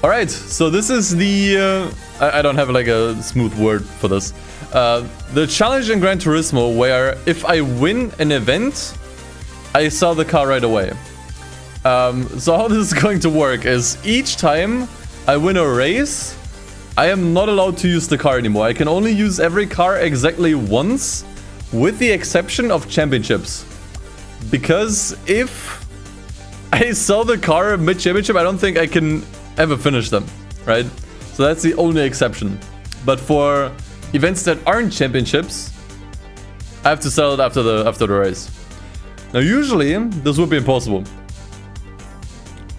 Alright, so this is the... I don't have like a smooth word for this. The challenge in Gran Turismo where if I win an event, I sell the car right away. So how this is going to work is each time I win a race, I am not allowed to use the car anymore. I can only use every car exactly once, with the exception of championships. Because if I sell the car mid-championship, I don't think I can ever finish them, right? So that's the only exception. But for events that aren't championships, I have to sell it after the race. Now usually this would be impossible.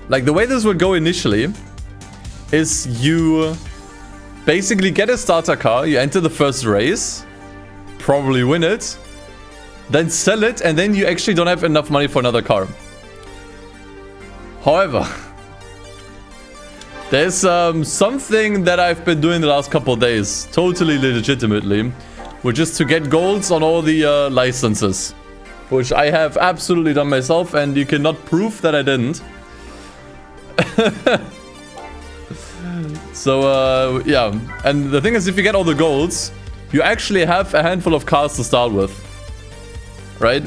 Like the way this would go initially is you basically get a starter car, you enter the first race, probably win it, then sell it, and then you actually don't have enough money for another car. However, there's something that I've been doing the last couple of days, totally legitimately, which is to get golds on all the licenses, which I have absolutely done myself, and you cannot prove that I didn't. So, yeah, and the thing is, if you get all the golds, you actually have a handful of cars to start with, right?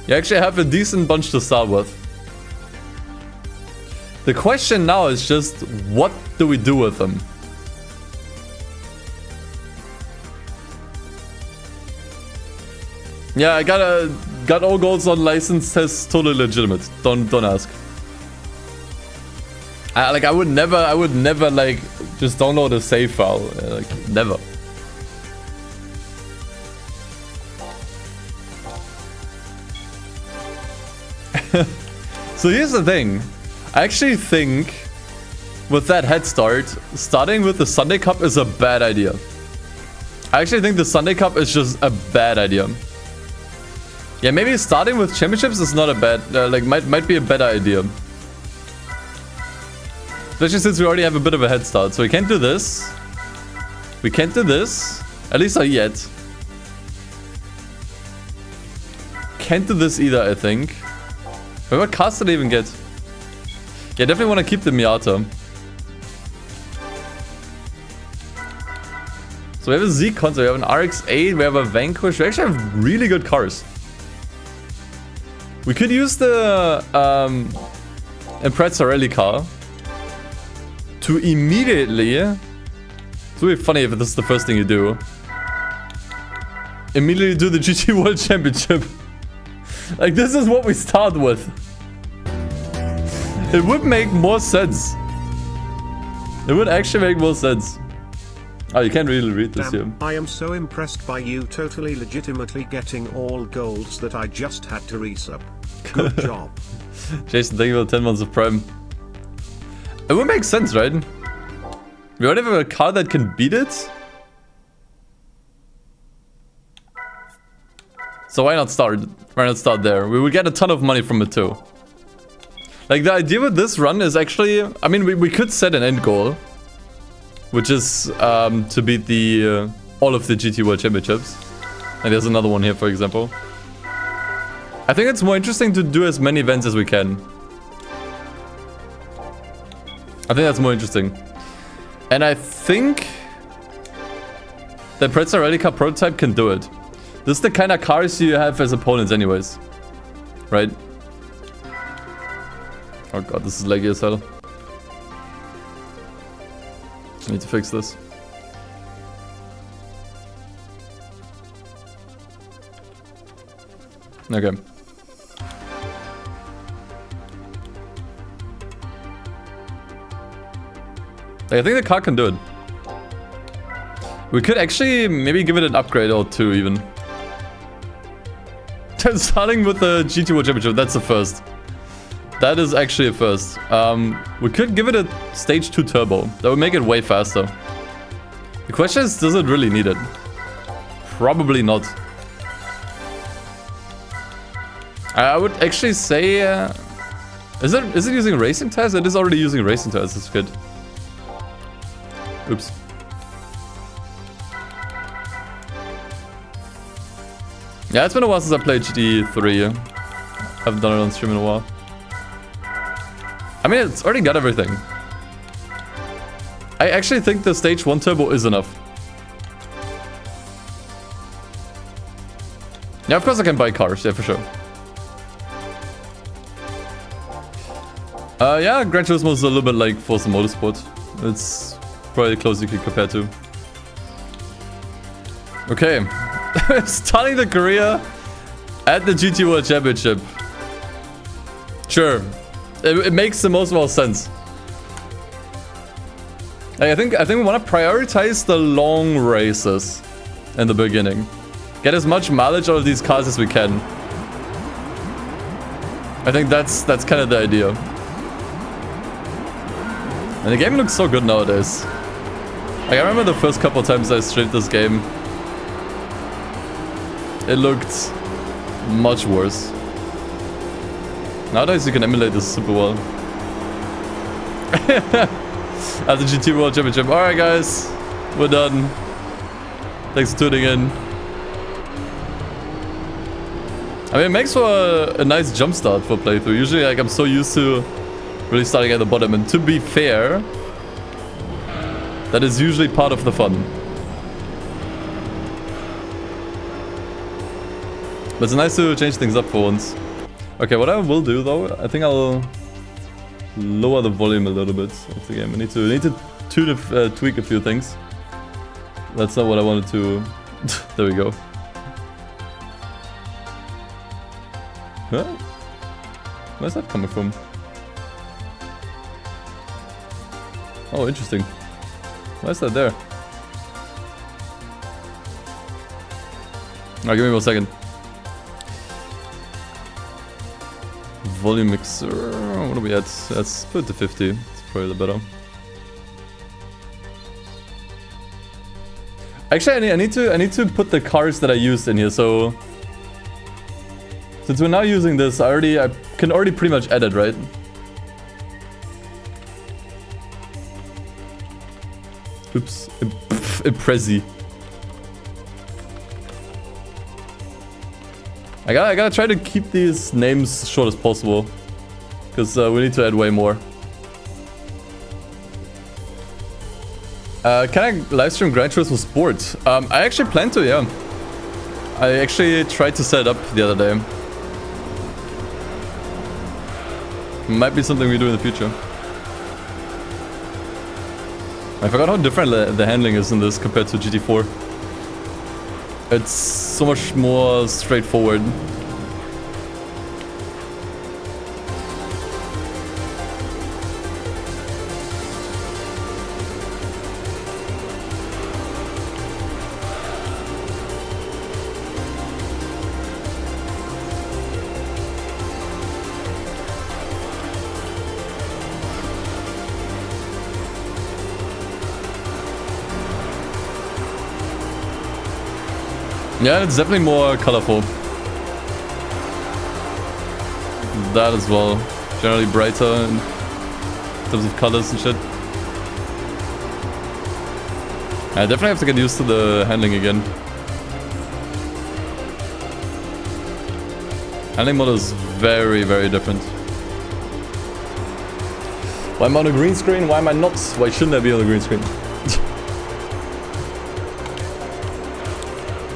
You actually have a decent bunch to start with. The question now is just, what do we do with them? Yeah, I got all golds on license test, totally legitimate. Don't ask. Like I would never like just download a save file. Like never. So here's the thing. I actually think with that head start, starting with the Sunday Cup is a bad idea. I actually think the Sunday Cup is just a bad idea. Yeah, maybe starting with championships is not a bad, like might be a better idea. Especially since we already have a bit of a head start. So we can't do this. We can't do this. At least not yet. Can't do this either, I think. Wait, what cars did I even get? Yeah, definitely want to keep the Miata. So we have a Z-Concept, we have an RX-8, we have a Vanquish. We actually have really good cars. We could use the Impreza rally car to immediately... It would be funny if this is the first thing you do. Immediately do the GT World Championship. Like, this is what we start with. It would make more sense. It would actually make more sense. Oh, you can't really read this here. I am so impressed by you totally legitimately getting all golds that I just had to resub. Good job. Jason, thank you for the 10 months of Prime. It would make sense, right? We already have a car that can beat it. So why not start? Why not start there? We would get a ton of money from it too. Like, the idea with this run is actually... I mean, we could set an end goal. Which is to beat the all of the GT World Championships. And there's another one here, for example. I think it's more interesting to do as many events as we can. I think that's more interesting. And I think... the Impreza Rally Car prototype can do it. This is the kind of cars you have as opponents anyways. Right? Oh god, this is laggy as hell. I need to fix this. Okay. I think the car can do it. We could actually maybe give it an upgrade or two even. Starting with the GT World Championship, that's the first. That is actually a first. We could give it a stage 2 turbo. That would make it way faster. The question is, does it really need it? Probably not. I would actually say... is it using racing tires? It is already using racing tires, that's good. Oops. Yeah, it's been a while since I played GT3. Haven't done it on stream in a while. I mean, it's already got everything. I actually think the stage 1 turbo is enough. Yeah, of course I can buy cars, yeah, for sure. Yeah, Gran Turismo is a little bit like Forza Motorsport. It's probably the closest you can compare to. Okay. Starting the career at the GT World Championship. Sure. It makes the most sense. Like, I think we want to prioritize the long races in the beginning. Get as much mileage out of these cars as we can. I think that's kind of the idea. And the game looks so good nowadays. Like, I remember the first couple of times I streamed this game. It looked much worse. Nowadays you can emulate this super well. At the GT World Championship. Alright guys, we're done. Thanks for tuning in. I mean, it makes for a nice jump start for playthrough. Usually, like, I'm so used to really starting at the bottom. And to be fair, that is usually part of the fun. But it's nice to change things up for once. Okay, what I will do though, I think I'll lower the volume a little bit of the game. I need to tweak a few things. That's not what I wanted to. There we go. Huh? Where's that coming from? Oh, interesting. Why is that there? Alright, give me 1 second. Volume mixer. What are we at? Let's put it to 50. It's probably the better. Actually, I need to put the cars that I used in here. So since we're now using this, I can already pretty much edit, right? Oops, imprezi. I gotta try to keep these names short as possible, because we need to add way more. Can I livestream Gran Turismo Sport? I actually plan to, yeah. I actually tried to set it up the other day. Might be something we do in the future. I forgot how different the handling is in this compared to GT4. It's so much more straightforward. Yeah, it's definitely more colorful. That as well. Generally brighter in terms of colors and shit. I definitely have to get used to the handling again. Handling mode is very, very different. Why am I on a green screen? Why am I not? Why shouldn't I be on the green screen?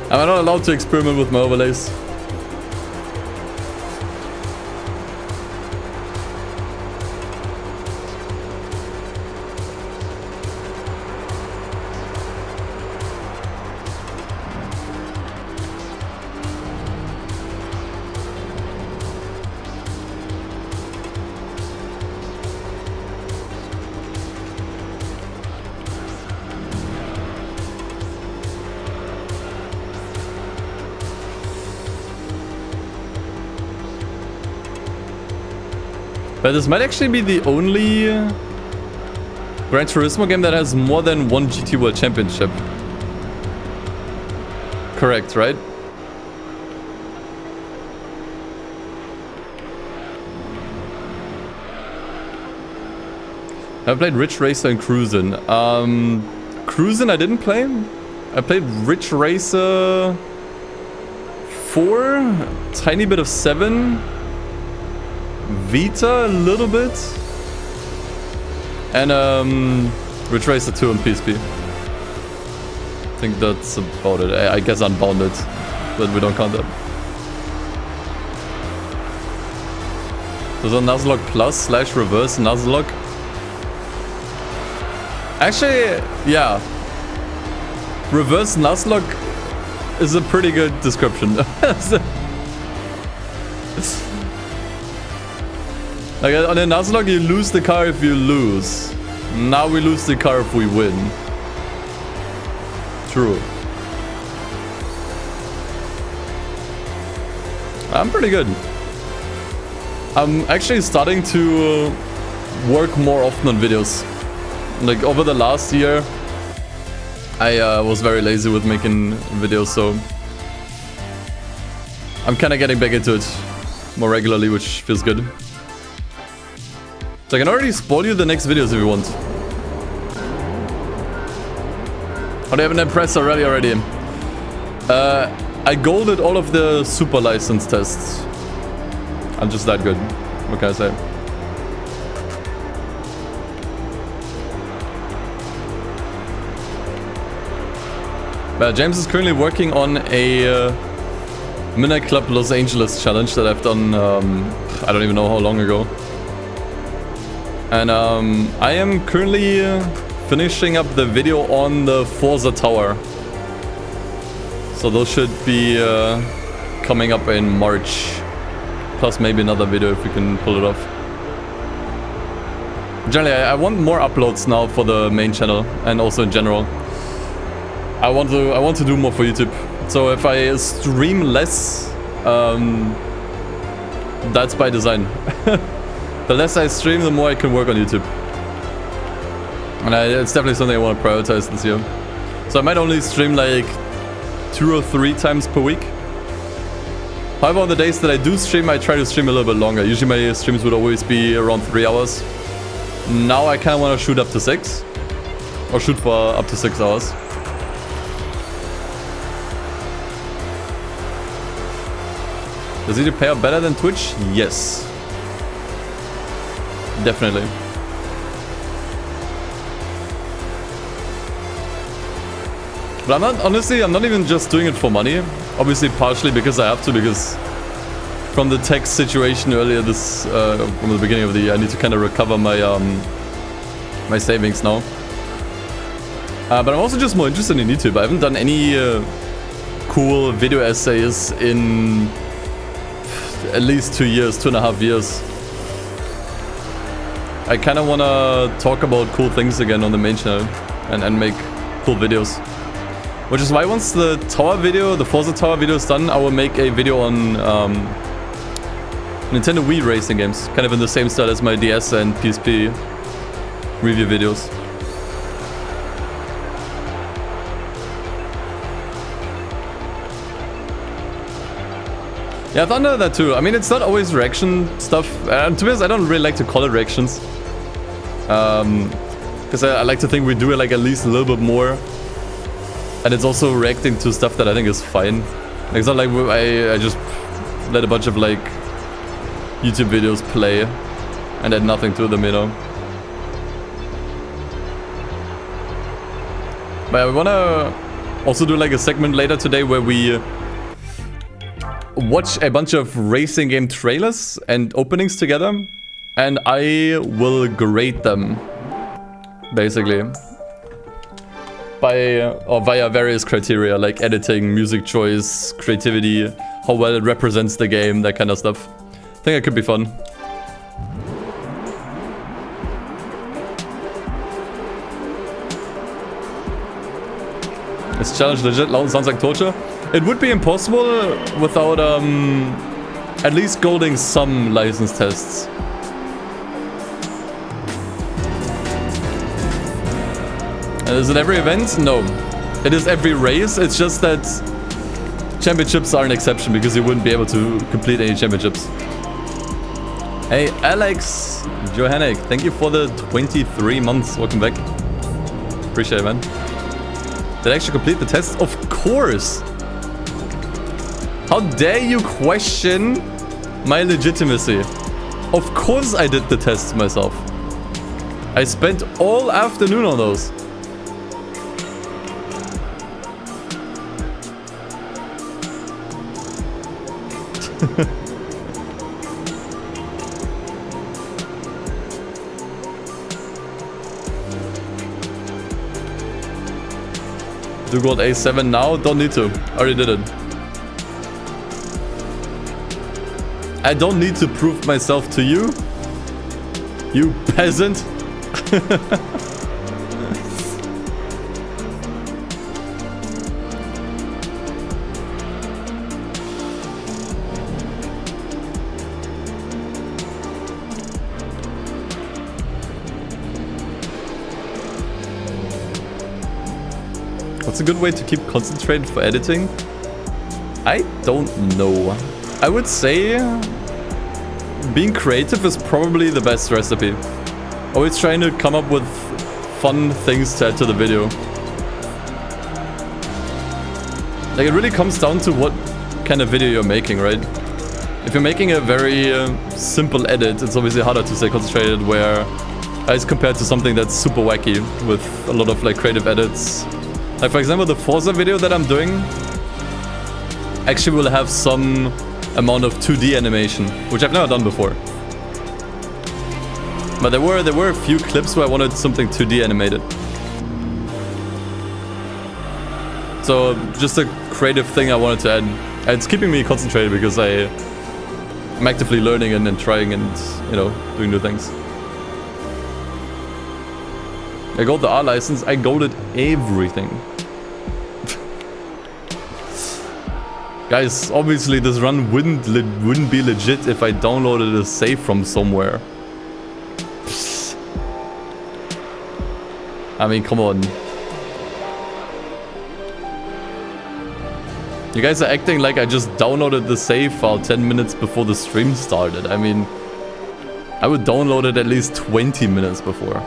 Am I not allowed to experiment with my overlays? But this might actually be the only Gran Turismo game that has more than one GT World Championship. Correct, right? I played Ridge Racer and Cruisin'. Cruisin' I didn't play. I played Ridge Racer 4, tiny bit of 7. Vita a little bit, and Ridge Racer 2 and PSP. I think that's about it. I guess Unbounded, but we don't count that. There's a Nuzlocke Plus / reverse Nuzlocke. Actually, yeah. Reverse Nuzlocke is a pretty good description. Like on a Nuzlocke, you lose the car if you lose. Now we lose the car if we win. True. I'm pretty good. I'm actually starting to work more often on videos. Like over the last year, I was very lazy with making videos, so I'm kind of getting back into it more regularly, which feels good. So I can already spoil you the next videos if you want. Oh, they haven't impressed already. I golded all of the super license tests. I'm just that good. What can I say? James is currently working on a Midnight Club Los Angeles challenge that I've done, I don't even know how long ago. And I am currently finishing up the video on the Forza Tower. So those should be coming up in March. Plus maybe another video if we can pull it off. Generally, I want more uploads now for the main channel and also in general. I want to do more for YouTube. So if I stream less, that's by design. The less I stream, the more I can work on YouTube. And it's definitely something I want to prioritize this year. So I might only stream like 2 or 3 times per week. However, on the days that I do stream, I try to stream a little bit longer. Usually my streams would always be around 3 hours. Now I kind of want to shoot up to 6. Or shoot for up to 6 hours. Does it pay better than Twitch? Yes. Definitely. But I'm not even just doing it for money. Obviously, partially because I have to, because from the tax situation earlier this, from the beginning of the year, I need to kind of recover my my savings now. But I'm also just more interested in YouTube. I haven't done any cool video essays in at least 2 years, 2.5 years. I kind of want to talk about cool things again on the main channel and make cool videos. Which is why once the tower video, the Forza Tower video is done, I will make a video on Nintendo Wii racing games. Kind of in the same style as my DS and PSP review videos. Yeah, I've done that too. I mean, it's not always reaction stuff. To be honest, I don't really like to call it reactions. Because I like to think we do it like at least a little bit more. And it's also reacting to stuff that I think is fine. Like, it's not like I just let a bunch of like YouTube videos play and add nothing to them, you know. But I wanna also do like a segment later today where we watch a bunch of racing game trailers and openings together, and I will grade them, basically. Via various criteria like editing, music choice, creativity, how well it represents the game, that kind of stuff. I think it could be fun. This challenge legit sounds like torture. It would be impossible without at least golding some license tests. Is it every event? No. It is every race. It's just that championships are an exception because you wouldn't be able to complete any championships. Hey, Alex Johannek, thank you for the 23 months. Welcome back. Appreciate it, man. Did I actually complete the test? Of course. How dare you question my legitimacy? Of course I did the tests myself. I spent all afternoon on those. Do gold A7 now? Don't need to. Already did it. I don't need to prove myself to you. You peasant. What's a good way to keep concentrated for editing? I don't know. I would say being creative is probably the best recipe. Always trying to come up with fun things to add to the video. Like, it really comes down to what kind of video you're making, right? If you're making a very simple edit, it's obviously harder to stay concentrated, where as compared to something that's super wacky with a lot of like creative edits. Like, for example, the Forza video that I'm doing actually will have some amount of 2D animation, which I've never done before. But there were a few clips where I wanted something 2D animated. So just a creative thing I wanted to add. And it's keeping me concentrated because I'm actively learning and trying and, you know, doing new things. I got the R license, I golded everything. Guys, obviously this run wouldn't be legit if I downloaded a save from somewhere. I mean, come on. You guys are acting like I just downloaded the save file 10 minutes before the stream started. I mean, I would download it at least 20 minutes before.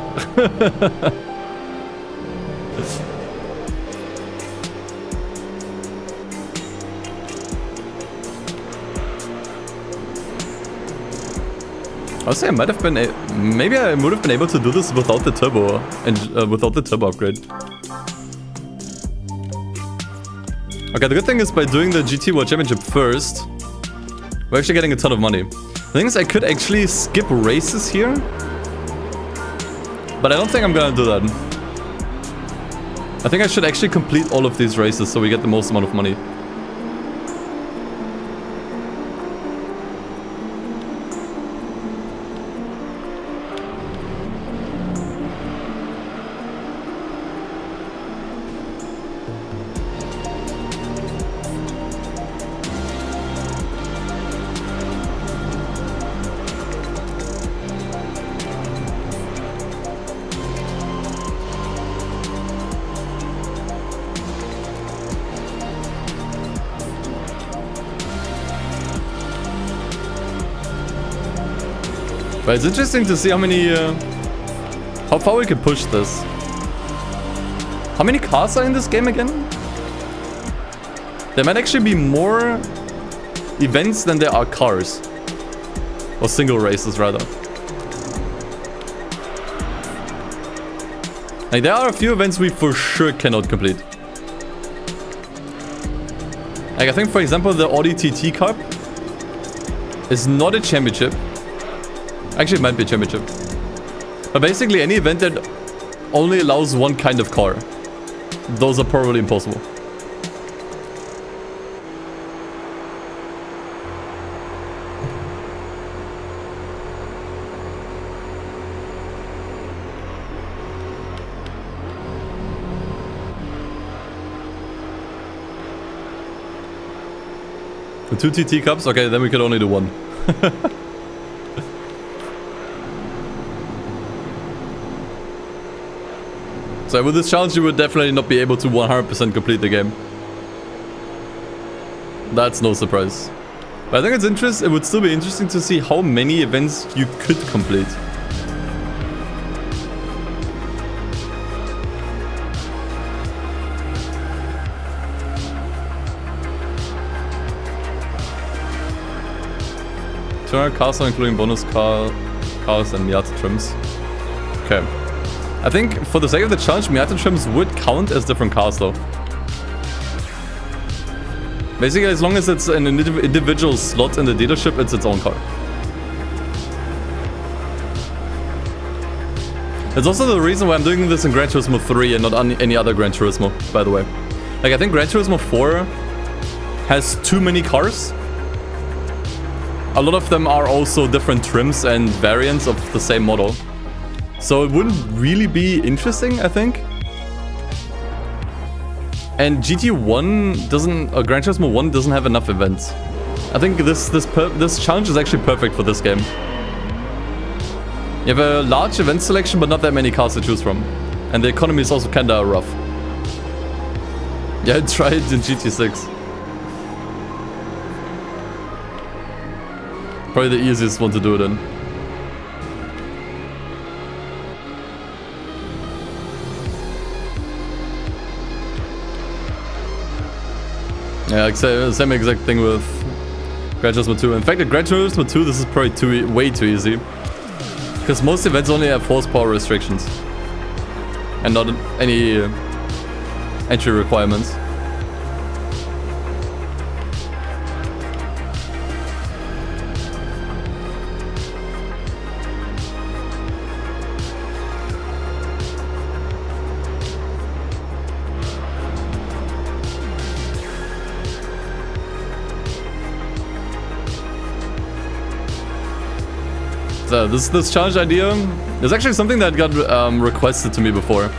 I'll say I might have been maybe I would have been able to do this without the turbo and without the turbo upgrade. Okay, the good thing is by doing the GT World Championship first, we're actually getting a ton of money. The thing is, I could actually skip races here, but I don't think I'm gonna do that. I think I should actually complete all of these races so we get the most amount of money. But it's interesting to see how many, how far we can push this. How many cars are in this game again? There might actually be more events than there are cars. Or single races, rather. Like, there are a few events we for sure cannot complete. Like, I think, for example, the Audi TT Cup is not a championship. Actually, it might be a championship. But basically, any event that only allows one kind of car, those are probably impossible. The 2 TT Cups? Okay, then we could only do one. So with this challenge, you would definitely not be able to 100% complete the game. That's no surprise. But I think it would still be interesting to see how many events you could complete. Cars including bonus cars and Miata trims. Okay. I think for the sake of the challenge, Miata trims would count as different cars though. Basically, as long as it's an individual slot in the dealership, it's its own car. It's also the reason why I'm doing this in Gran Turismo 3 and not on any other Gran Turismo, by the way. Like, I think Gran Turismo 4 has too many cars. A lot of them are also different trims and variants of the same model. So it wouldn't really be interesting, I think. And GT1 doesn't, or Gran Turismo 1 doesn't have enough events. I think this challenge is actually perfect for this game. You have a large event selection, but not that many cars to choose from. And the economy is also kinda rough. Yeah, try it in GT6. Probably the easiest one to do it in. Yeah, like same exact thing with Gran Turismo 2. In fact, at Gran Turismo 2, this is probably way too easy. Because most events only have horsepower restrictions. And not any entry requirements. So this challenge idea is actually something that got requested to me before.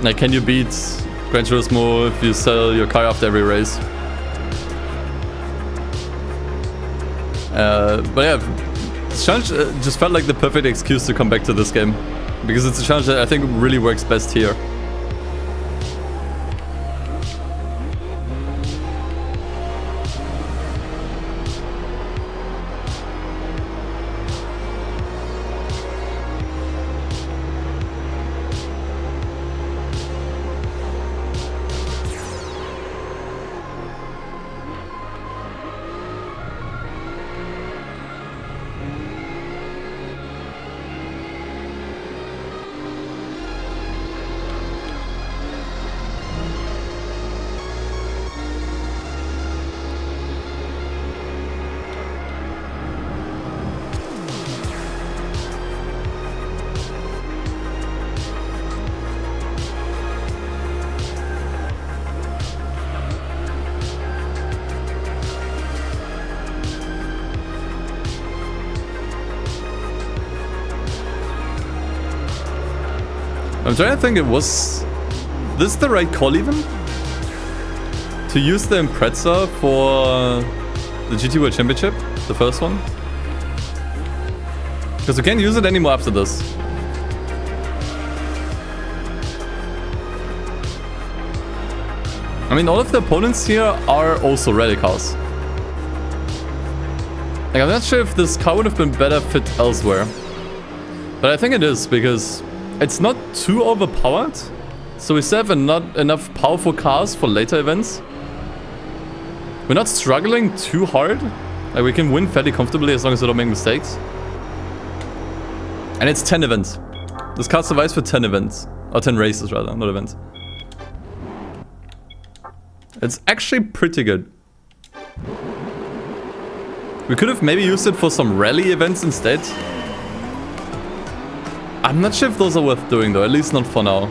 Like, can you beat Gran Turismo if you sell your car after every race? But yeah, this challenge just felt like the perfect excuse to come back to this game. Because it's a challenge that I think really works best here. I'm trying to think, was this the right call even? To use the Impreza for the GT World Championship, the first one? Because we can't use it anymore after this. I mean, all of the opponents here are also rally cars. Like, I'm not sure if this car would have been better fit elsewhere. But I think it is, because it's not too overpowered, so we still have not enough powerful cars for later events. We're not struggling too hard. Like, we can win fairly comfortably as long as we don't make mistakes. And it's 10 events. This car survives for 10 events. Or 10 races rather, not events. It's actually pretty good. We could have maybe used it for some rally events instead. I'm not sure if those are worth doing though, at least not for now.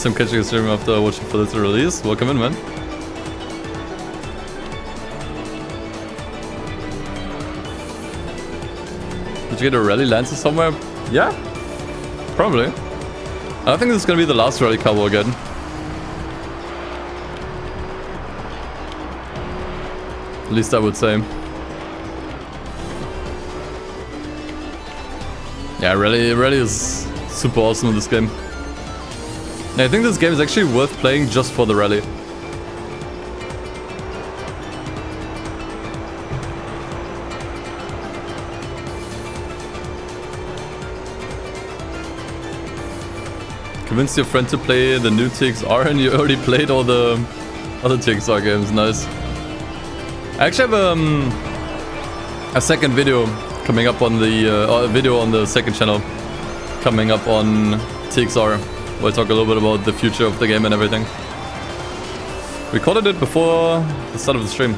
I'm catching a stream after watching for this release. Welcome in, man. Did you get a rally Lancer somewhere? Yeah, probably. I think this is gonna be the last rally car we'll get. At least I would say. Yeah, rally is super awesome in this game. And I think this game is actually worth playing just for the rally. Convinced your friend to play the new TXR and you already played all the other TXR games. Nice. I actually have a second video coming up on the or a video on the second channel coming up on TXR where I talk a little bit about the future of the game and everything. Recorded it before the start of the stream.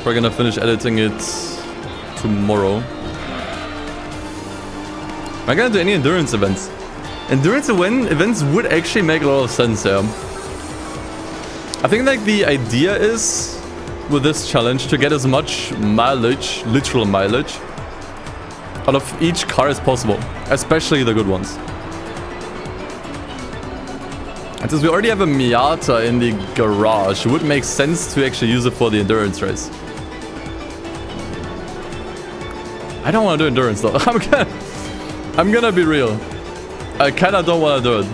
We're gonna finish editing it tomorrow. Am I gonna do any endurance events? Endurance events would actually make a lot of sense here. I think like the idea is with this challenge to get as much mileage, literal mileage, out of each car as possible, especially the good ones. And since we already have a Miata in the garage, it would make sense to actually use it for the endurance race. I don't want to do endurance though. I'm gonna be real. I kinda don't want to do it.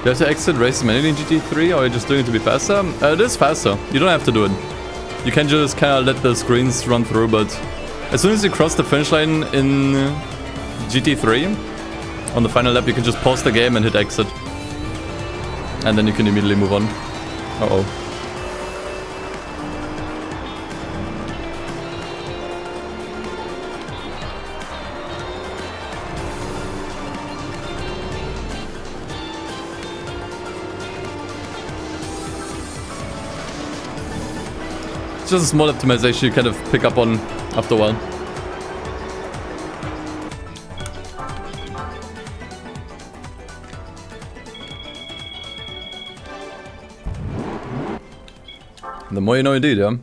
You have to exit races manually in GT3 or are you just doing it to be faster? It is faster. You don't have to do it. You can just kind of let the screens run through, but as soon as you cross the finish line in GT3, on the final lap, you can just pause the game and hit exit. And then you can immediately move on. Uh-oh. It's just a small optimization you kind of pick up on after a while. The more you know indeed, yeah?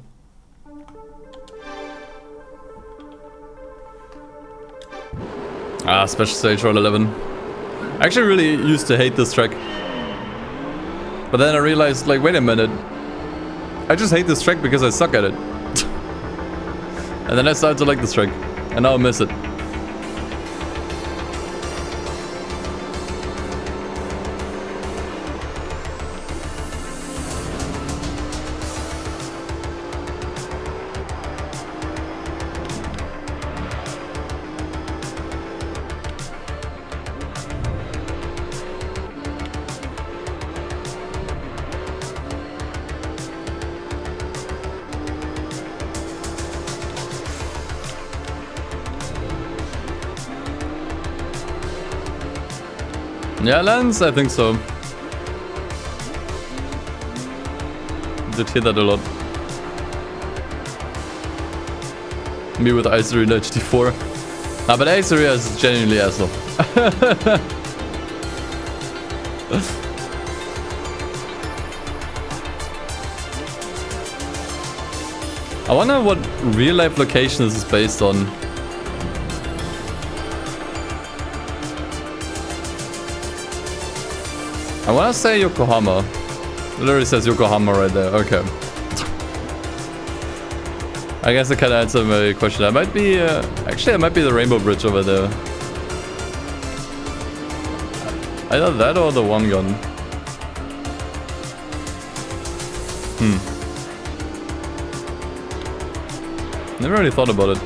Ah, special stage roll 11. I actually really used to hate this track. But then I realized, like, wait a minute. I just hate this track because I suck at it. And then I started to like this track. And now I miss it. Yeah, Lance, I think so. Did hear that a lot. Me with Ice Arena GT4. Nah, but Ice Arena is genuinely asshole. I wonder what real life location this is based on. I wanna say Yokohama. It literally says Yokohama right there. Okay. I guess I kinda answered my question. I might be, actually, it might be the Rainbow Bridge over there. Either that or the one gun. Never really thought about it.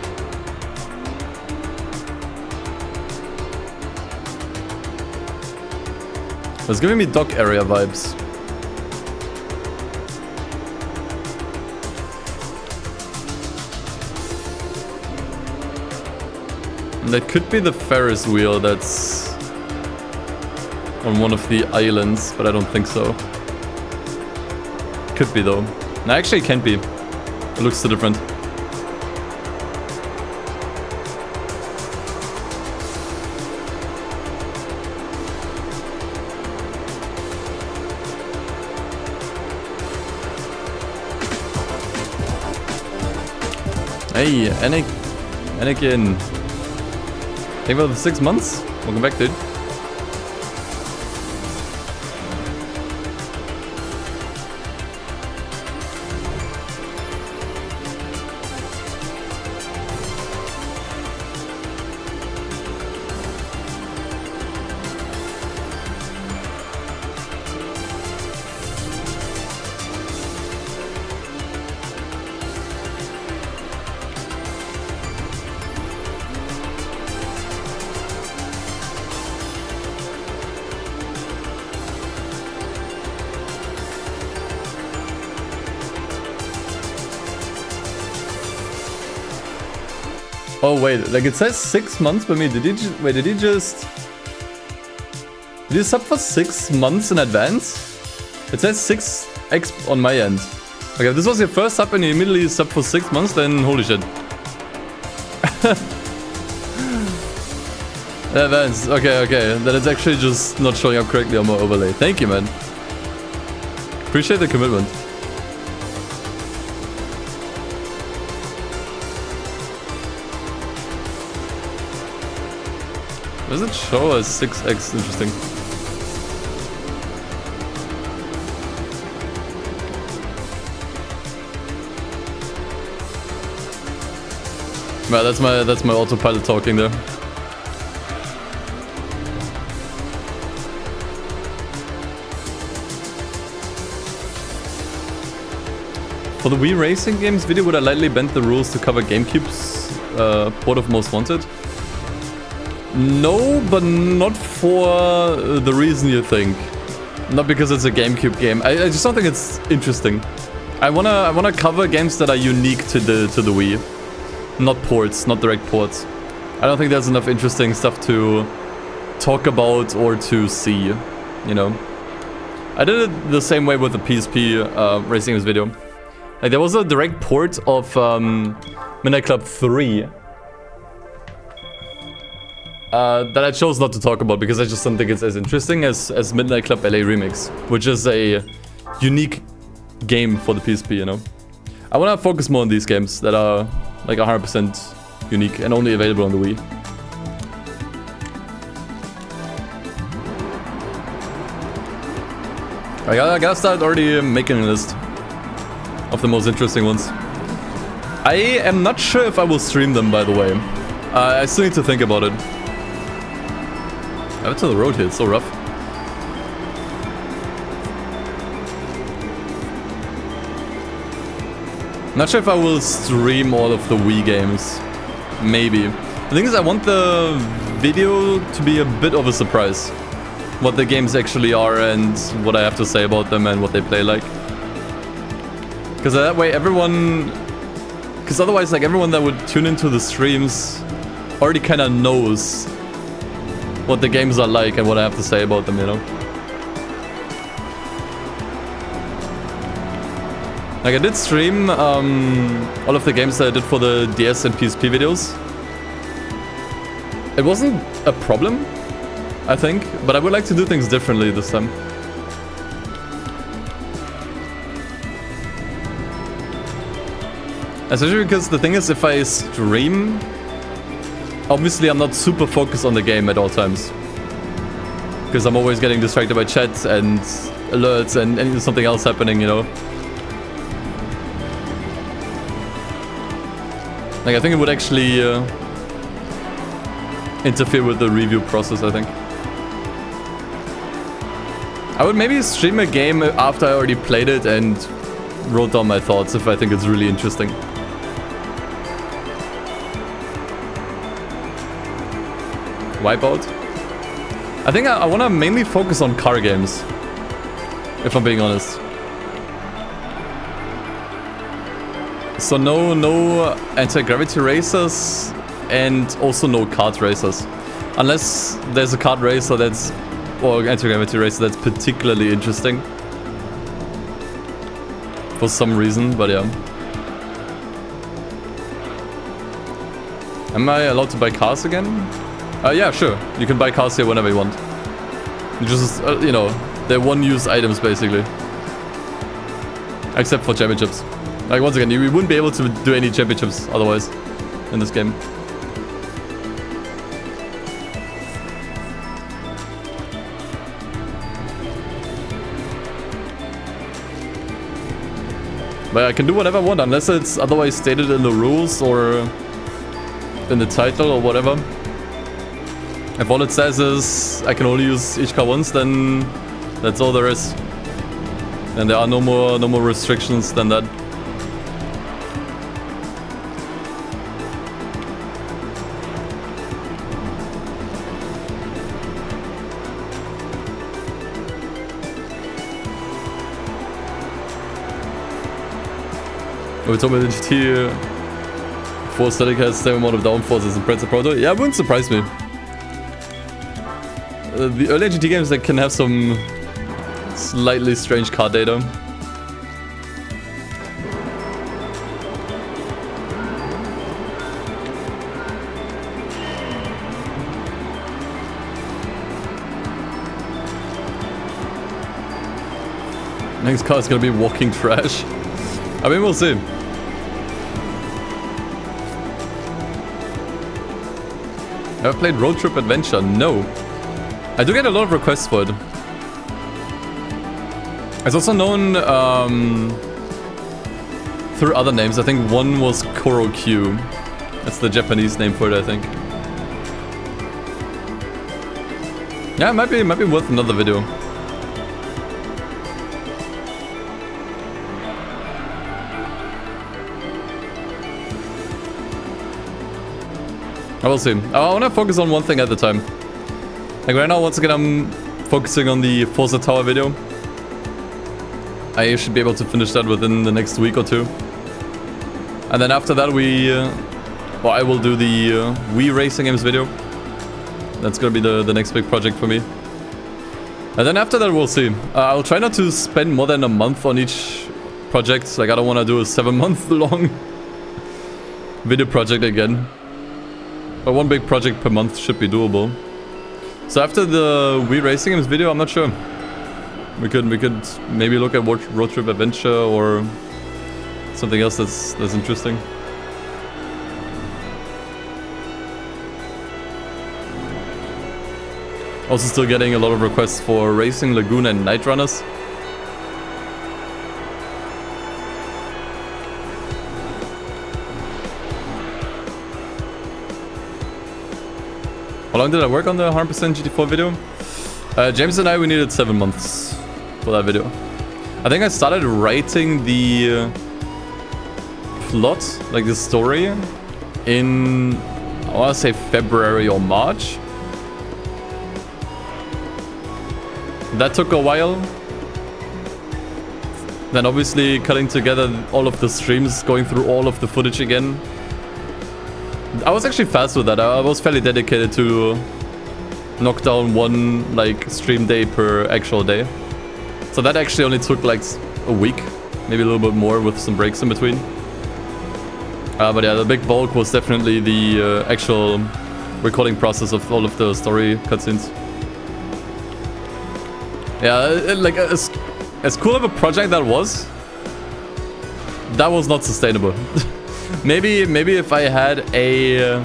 It's giving me dock area vibes. And that could be the Ferris wheel that's on one of the islands, but I don't think so. Could be though. No, actually it can't be. It looks so different. Hey, Anakin. Thank you for the 6 months. Welcome back, dude. Oh wait, like it says 6 months by me. Did he just sub for 6 months in advance? It says 6x on my end. Okay, if this was your first sub and you immediately sub for 6 months, then holy shit. Advance, okay. Then it's actually just not showing up correctly on my overlay. Thank you, man. Appreciate the commitment. Does it show as 6x? Interesting. Well, that's my autopilot talking there. For the Wii Racing Games video, would I lightly bend the rules to cover GameCube's port of Most Wanted? No, but not for the reason you think. Not because it's a GameCube game. I just don't think it's interesting. I wanna cover games that are unique to the Wii, not ports, not direct ports. I don't think there's enough interesting stuff to talk about or to see, you know. I did it the same way with the PSP Racing Games video. Like there was a direct port of Midnight Club 3. That I chose not to talk about because I just don't think it's as interesting as Midnight Club LA Remix, which is a unique game for the PSP, you know. I want to focus more on these games that are like 100% unique and only available on the Wii. I gotta start already making a list of the most interesting ones. I am not sure if I will stream them, by the way. I still need to think about it. Out to the road here, it's so rough. Not sure if I will stream all of the Wii games. Maybe. The thing is, I want the video to be a bit of a surprise. What the games actually are and what I have to say about them and what they play like. Because that way everyone... Because otherwise, like, everyone that would tune into the streams already kind of knows what the games are like and what I have to say about them, you know? Like, I did stream all of the games that I did for the DS and PSP videos. It wasn't a problem, I think, but I would like to do things differently this time. Especially because the thing is, if I stream, obviously I'm not super focused on the game at all times. Because I'm always getting distracted by chat and alerts and something else happening, you know. Like, I think it would actually interfere with the review process, I think. I would maybe stream a game after I already played it and wrote down my thoughts if I think it's really interesting. Wipeout? I think I want to mainly focus on car games, if I'm being honest. So no anti-gravity racers and also no kart racers. Unless there's a kart racer that's, or anti-gravity racer that's particularly interesting. For some reason, but yeah. Am I allowed to buy cars again? Yeah, sure. You can buy cars here whenever you want. You just, you know, they're one-use items basically. Except for championships. Like, once again, we wouldn't be able to do any championships otherwise in this game. But I can do whatever I want, unless it's otherwise stated in the rules or in the title or whatever. If all it says is I can only use each car once, then that's all there is. And there are no more restrictions than that. We told me the GT4 static has the same amount of downforce as in Prince of Proto. Yeah, it wouldn't surprise me. The early GT games that can have some slightly strange car data. Next car is gonna be walking trash. I mean, we'll see. Ever played Road Trip Adventure? No. I do get a lot of requests for it. It's also known through other names. I think one was Koro Q. That's the Japanese name for it, I think. Yeah, it might be worth another video. I will see. I want to focus on one thing at a time. Like right now, once again, I'm focusing on the Forza Tower video. I should be able to finish that within the next week or two. And then after that, I will do the Wii Racing Games video. That's gonna be the next big project for me. And then after that, we'll see. I'll try not to spend more than a month on each project. Like, I don't want to do a 7-month long video project again. But one big project per month should be doable. So after the Wii Racing Games video, I'm not sure. We could maybe look at Road Trip Adventure or something else that's interesting. Also still getting a lot of requests for Racing Lagoon and Night Runners. How long did I work on the 100% GT4 video? James and I, we needed 7 months for that video. I think I started writing the plot, like the story, in, I want to say February or March. That took a while. Then obviously cutting together all of the streams, going through all of the footage again. I was actually fast with that. I was fairly dedicated to knock down one like stream day per actual day. So that actually only took like a week, maybe a little bit more with some breaks in between. But yeah, the big bulk was definitely the actual recording process of all of the story cutscenes. Yeah, like as cool of a project that was not sustainable. Maybe if I had a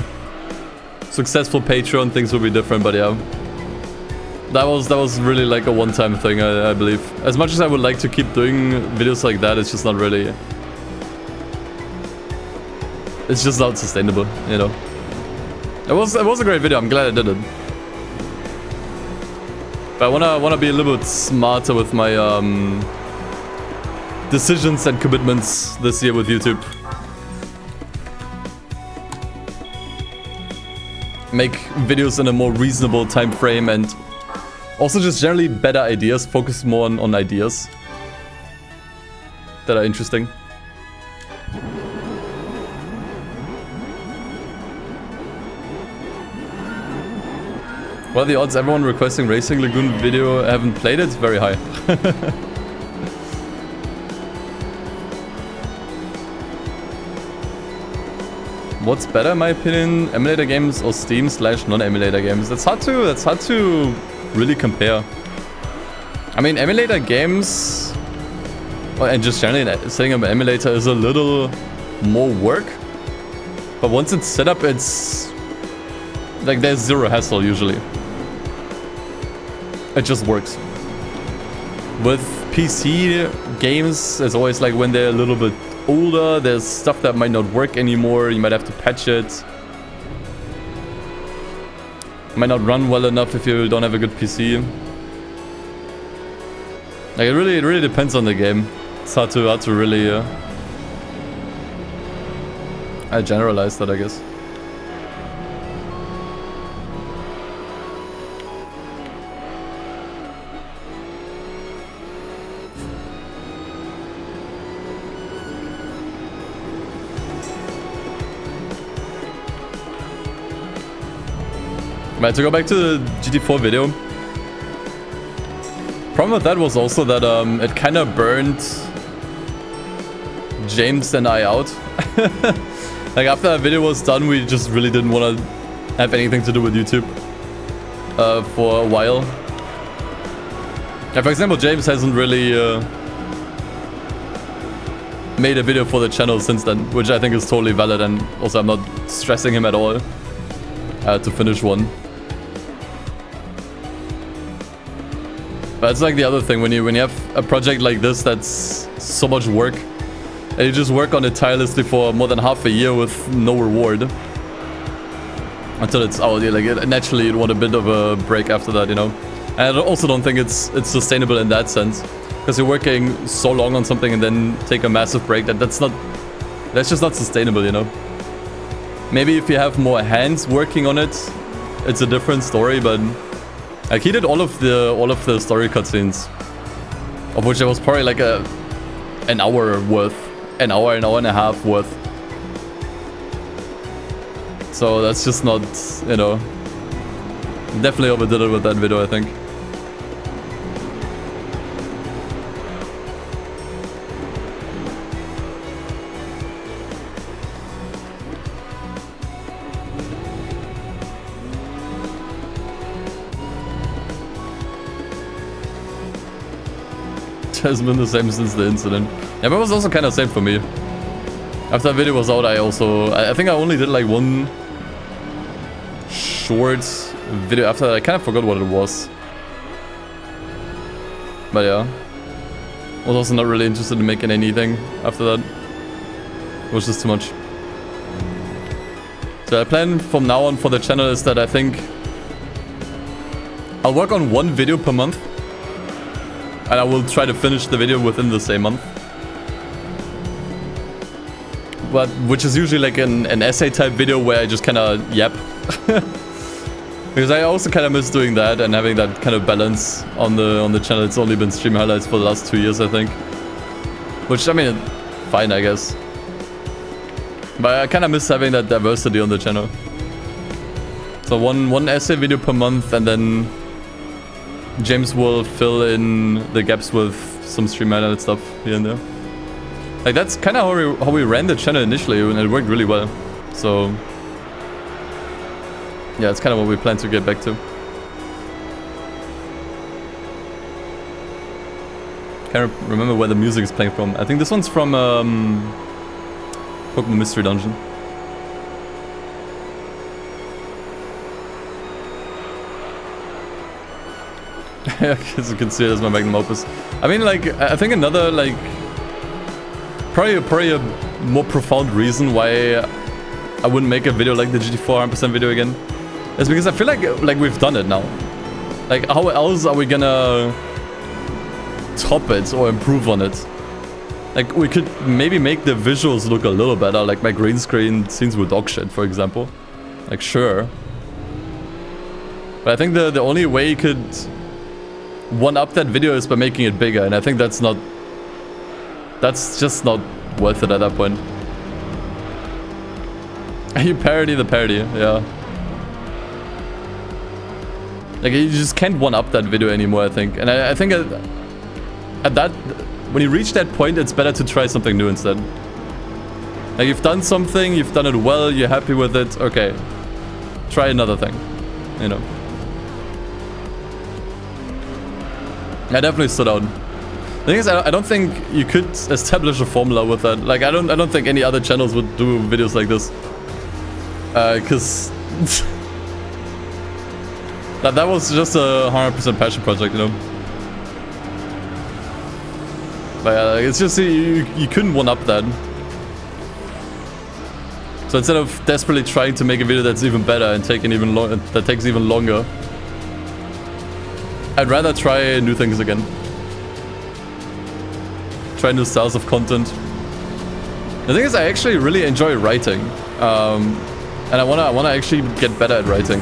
successful Patreon, things would be different. But yeah, that was really like a one-time thing, I believe. As much as I would like to keep doing videos like that, it's just not really. It's just not sustainable, you know. It was a great video. I'm glad I did it. But I wanna be a little bit smarter with my decisions and commitments this year with YouTube. Make videos in a more reasonable time frame and also just generally better ideas. Focus more on ideas that are interesting. Well, the odds everyone requesting Racing Lagoon video haven't played it, very high. What's better in my opinion, emulator games or Steam / non-emulator games? That's hard to really compare. I mean, emulator games, and just generally setting up an emulator is a little more work. But once it's set up, it's like there's zero hassle usually. It just works. With PC games, it's always like when they're a little bit older, there's stuff that might not work anymore. You might have to patch it. Might not run well enough if you don't have a good PC. Like it really depends on the game. It's hard to really I generalize that, I guess. Right, to go back to the GT4 video. Problem with that was also that it kind of burned James and I out. Like after that video was done, we just really didn't want to have anything to do with YouTube for a while. For example, James hasn't really made a video for the channel since then, which I think is totally valid, and also I'm not stressing him at all to finish one. But it's like the other thing, when you have a project like this that's so much work, and you just work on it tirelessly for more than half a year with no reward until it's out. Like naturally you'd want a bit of a break after that, you know. And I also don't think it's sustainable in that sense, because you're working so long on something and then take a massive break. That's just not sustainable, you know. Maybe if you have more hands working on it, it's a different story, but like he did all of the story cutscenes, of which there was probably like an hour worth, an hour and a half worth. So that's just not, you know, definitely overdid it with that video, I think. Has been the same since the incident. Yeah, but it was also kind of the same for me. After that video was out, I think I only did like one short video after that. I kind of forgot what it was. But yeah. I was also not really interested in making anything after that. It was just too much. So the plan from now on for the channel is that I think I'll work on one video per month. And I will try to finish the video within the same month. But which is usually like an essay type video where I just kind of yap. Because I also kind of miss doing that and having that kind of balance on the channel. It's only been stream highlights for the last 2 years, I think. Which, I mean, fine, I guess. But I kind of miss having that diversity on the channel. So one essay video per month, and then James will fill in the gaps with some stream highlight stuff here and there. Like that's kind of how we ran the channel initially, and it worked really well. So yeah, it's kind of what we plan to get back to. Can't remember where the music is playing from. I think this one's from Pokemon Mystery Dungeon. As you can see, that's my magnum opus. I mean, like, I think another, like, probably a more profound reason why I wouldn't make a video like the GT4 100% video again is because I feel like we've done it now. Like, how else are we gonna top it or improve on it? Like, we could maybe make the visuals look a little better, like my green screen scenes with dog shit, for example. Like, sure. But I think the only way you could one-up that video is by making it bigger, and I think that's just not worth it at that point. You parody the parody, yeah. Like, you just can't one-up that video anymore, I think. And I think at that, when you reach that point, it's better to try something new instead. Like, you've done something, you've done it well, you're happy with it, okay. Try another thing, you know. I definitely stood out. The thing is, I don't think you could establish a formula with that. Like, I don't think any other channels would do videos like this. Cause that was just a 100% passion project, you know. But yeah, it's just you couldn't one up that. So instead of desperately trying to make a video that's even better and that takes even longer, I'd rather try new things again. Try new styles of content. The thing is, I actually really enjoy writing, and I wanna actually get better at writing.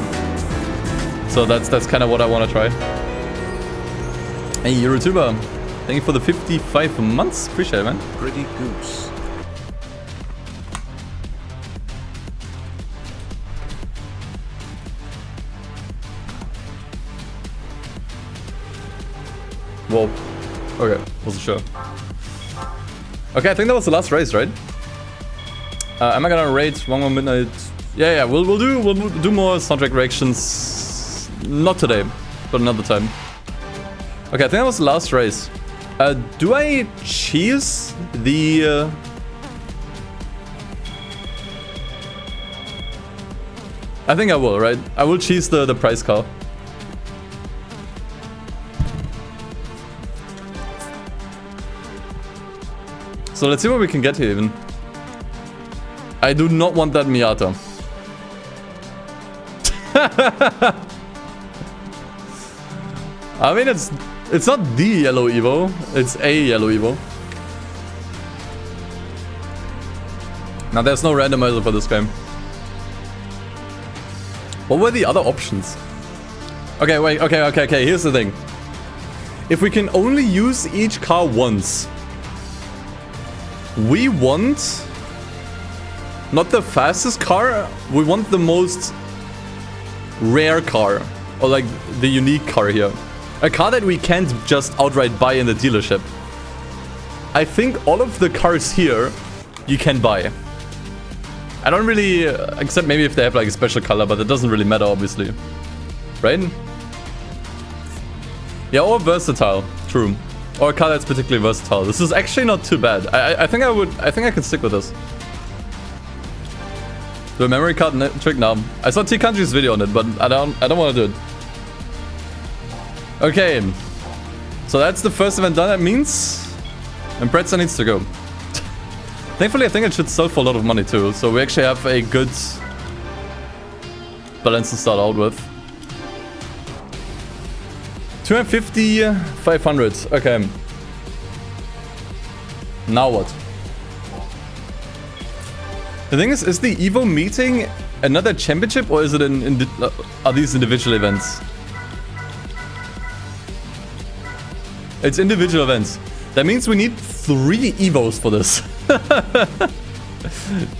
So that's kind of what I wanna try. Hey, YouTuber, thank you for the 55 months. Appreciate it, man. Pretty goose. Whoa. Okay, wasn't sure. Okay, I think that was the last race, right? Am I gonna raid one more midnight? Yeah, we'll do more soundtrack reactions. Not today, but another time. Okay, I think that was the last race. Do I cheese the? I think I will, right? I will cheese the prize car. So let's see what we can get here even. I do not want that Miata. I mean, it's not the yellow Evo, it's a yellow Evo. Now there's no randomizer for this game. What were the other options? Okay, wait, okay, here's the thing. If we can only use each car once, we want not the fastest car, we want the most rare car, or like the unique car here. A car that we can't just outright buy in the dealership. I think all of the cars here you can buy. I don't really, except maybe if they have like a special color, but it doesn't really matter obviously. Right? Yeah, or versatile, true. Or a car that's particularly versatile. This is actually not too bad. I think I could stick with this. Do a memory card trick now. I saw T Country's video on it, but I don't want to do it. Okay. So that's the first event done. That means Impreza needs to go. Thankfully, I think it should sell for a lot of money too. So we actually have a good balance to start out with. 250, 500. Okay. Now what? The thing is the Evo meeting another championship, or is it are these individual events? It's individual events. That means we need 3 Evos for this.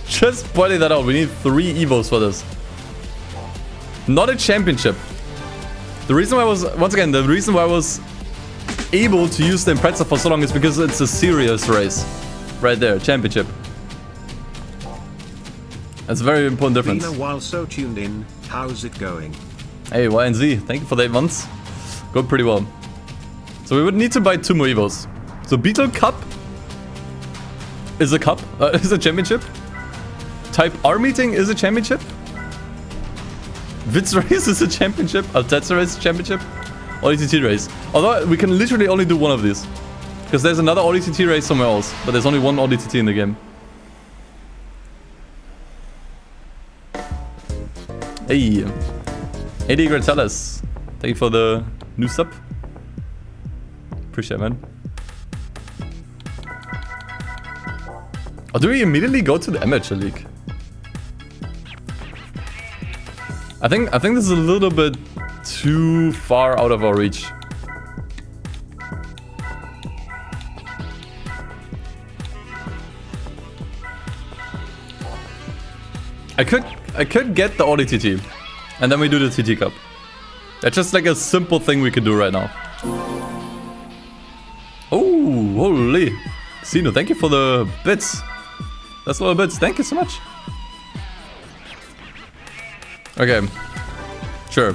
Just pointing that out. We need 3 Evos for this. Not a championship. The reason why I was, once again, the reason why I was able to use the Impreza for so long is because it's a serious race. Right there, championship. That's a very important difference. Been a while, so tuned in. How's it going? Hey, YNZ, thank you for the 8 months. Going pretty well. So we would need to buy 2 more Evos. So Beetle Cup is a cup, is a championship. Type R meeting is a championship. Vitz race is a championship. Altezza race is a championship. ODTT race. Although we can literally only do one of these. Because there's another ODTT race somewhere else. But there's only one ODTT in the game. Hey. AD Gratellis. Thank you for the new sub. Appreciate it, man. Or do we immediately go to the Amateur League? I think this is a little bit too far out of our reach. I could get the ODTT, and then we do the TT Cup. That's just like a simple thing we could do right now. Oh, holy! Sino, thank you for the bits. That's a little bits. Thank you so much. Okay, sure.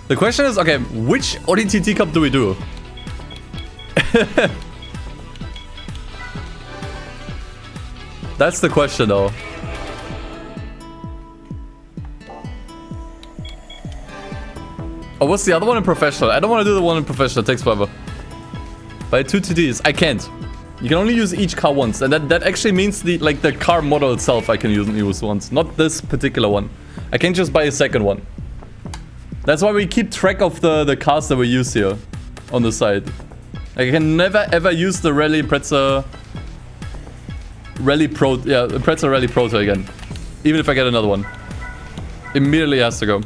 The question is, okay, which ODTT Cup do we do? That's the question, though. Oh, what's the other one in professional? I don't want to do the one in professional. It takes forever. By 2 TTs. I can't. You can only use each car once. And that actually means the car model itself I can use once. Not this particular one. I can't just buy a second one. That's why we keep track of the cars that we use here. On the side. I can never ever use the Rally Pretzer... Rally Pro... Yeah, the Pretzer Rally Proto again. Even if I get another one. Immediately has to go.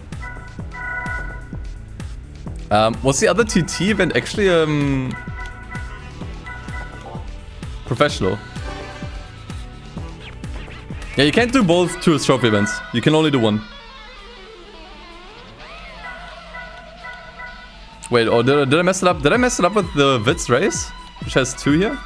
What's the other TT event? Actually, professional. Yeah, you can't do both tourist trophy events. You can only do one. Wait, oh, did I mess it up? Did I mess it up with the Wits race? Which has 2 here?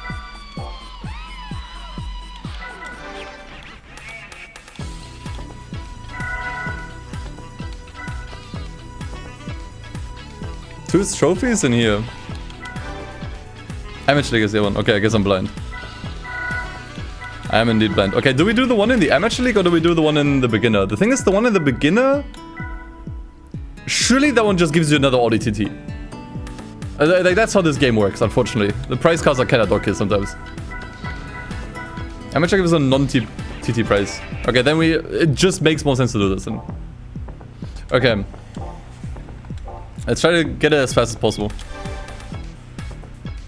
Two trophies in here. Amateur League is the one. Okay, I guess I'm blind. I am indeed blind. Okay, do we do the one in the Amateur League or do we do the one in the beginner? The thing is, the one in the beginner... Surely that one just gives you another ODTT. Like, that's how this game works, unfortunately. The prize cards are kinda dorky sometimes. Amateur gives a non-TT prize. Okay, then it just makes more sense to do this then. Okay. Let's try to get it as fast as possible.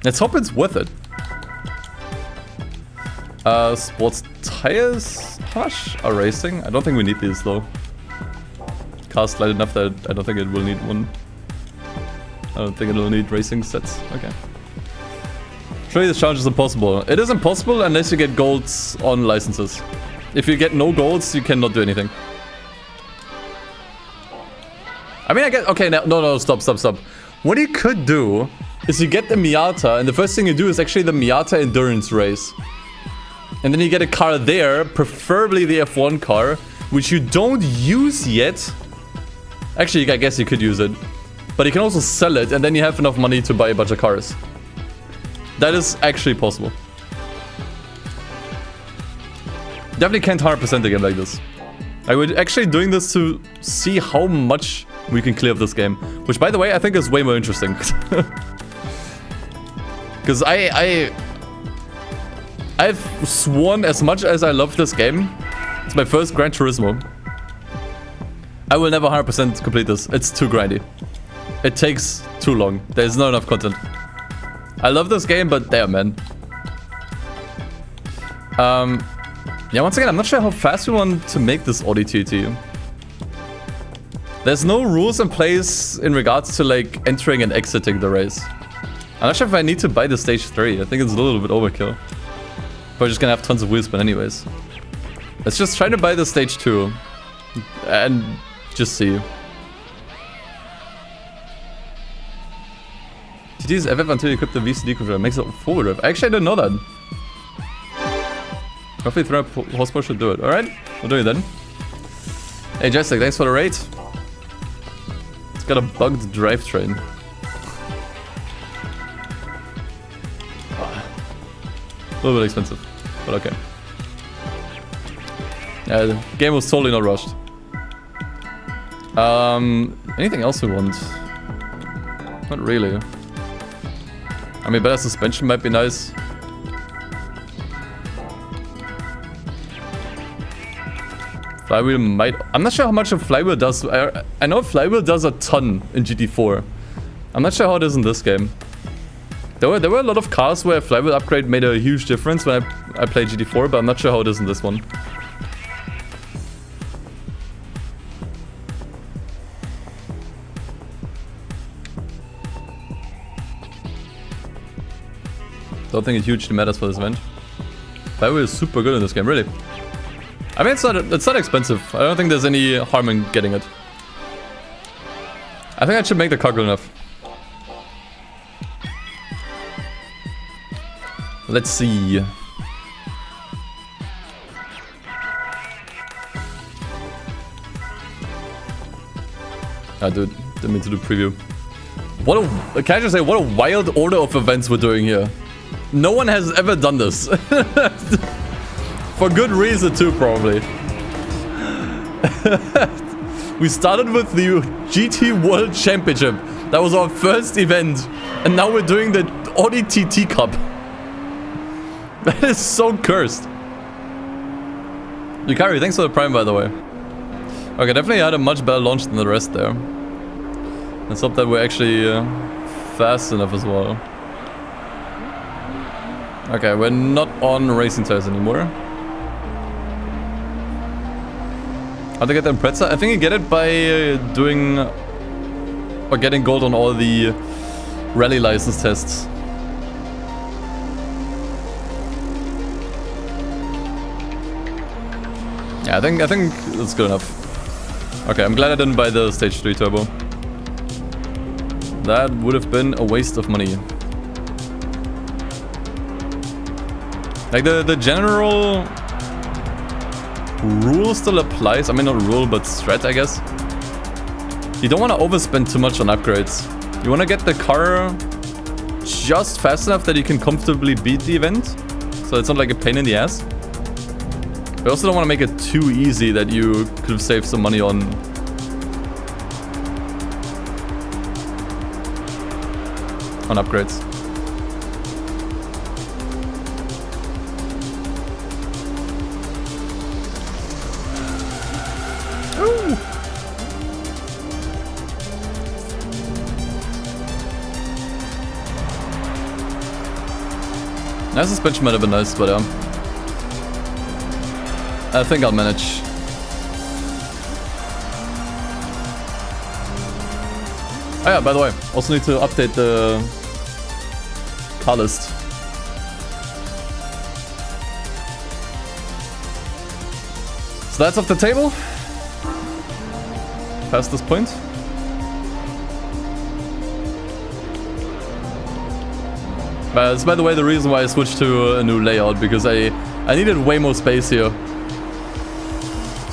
Let's hope it's worth it. Sports tires? How much are racing? I don't think we need these though. Car's light enough that I don't think it will need one. I don't think it will need racing sets. Okay. Surely this challenge is impossible. It is impossible unless you get golds on licenses. If you get no golds, you cannot do anything. I mean, I get... Okay, no, stop. What you could do is you get the Miata, and the first thing you do is actually the Miata endurance race. And then you get a car there, preferably the F1 car, which you don't use yet. Actually, I guess you could use it. But you can also sell it, and then you have enough money to buy a bunch of cars. That is actually possible. Definitely can't 100% a game like this. I would actually doing this to see how much we can clear of this game. Which, by the way, I think is way more interesting. Because I've sworn as much as I love this game. It's my first Gran Turismo. I will never 100% complete this. It's too grindy. It takes too long. There's not enough content. I love this game, but damn, man. Yeah, once again, I'm not sure how fast we want to make this ODTT. There's no rules in place in regards to, like, entering and exiting the race. I'm not sure if I need to buy the stage 3. I think it's a little bit overkill. But we're just gonna have tons of wheel spin anyways. Let's just try to buy the stage 2. And just see. TT's FF until you equip the VCD controller. Makes it forward drive. Actually, I didn't know that. Roughly 300 horsepower should do it. Alright, we'll do it then. Hey Jessic, thanks for the raid. It's got a bugged drivetrain. A little bit expensive, but okay. Yeah, the game was totally not rushed. Anything else we want? Not really. I mean, better suspension might be nice. Flywheel might... I'm not sure how much a flywheel does. I know flywheel does a ton in GT4. I'm not sure how it is in this game. There were a lot of cars where a flywheel upgrade made a huge difference when I played GT4, but I'm not sure how it is in this one. Don't think it hugely matters for this event. Flywheel is super good in this game, really. I mean, it's not expensive. I don't think there's any harm in getting it. I think I should make the car good enough. Let's see. Ah, dude. Didn't mean to do preview. Can I just say, what a wild order of events we're doing here. No one has ever done this. For good reason too, probably. We started with the GT World Championship. That was our first event. And now we're doing the Audi TT Cup. That is so cursed. Yukari, thanks for the prime, by the way. Okay, definitely had a much better launch than the rest there. Let's hope that we're actually fast enough as well. Okay, we're not on racing tires anymore. How to get the Impreza? I think you get it by doing or getting gold on all the rally license tests. Yeah, I think that's good enough. Okay, I'm glad I didn't buy the stage 3 turbo. That would have been a waste of money. Like the general rule still applies. I mean, not rule, but strat, I guess. You don't want to overspend too much on upgrades. You want to get the car just fast enough that you can comfortably beat the event. So it's not like a pain in the ass. But I also don't want to make it too easy that you could have saved some money on upgrades. Ooh. That suspension might have been nice, but I think I'll manage. Oh yeah, by the way, also need to update the car list. So that's off the table. Past this point. That's, by the way, the reason why I switched to a new layout, because I needed way more space here.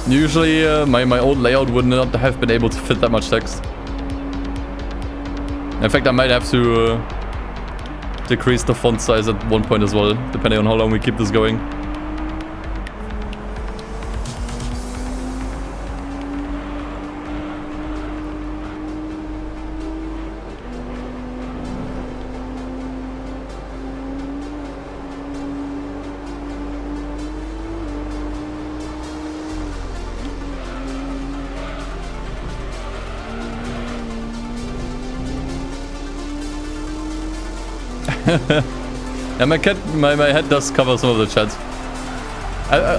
Usually my old layout would not have been able to fit that much text. In fact, I might have to decrease the font size at one point as well, depending on how long we keep this going. Yeah, my head does cover some of the chat.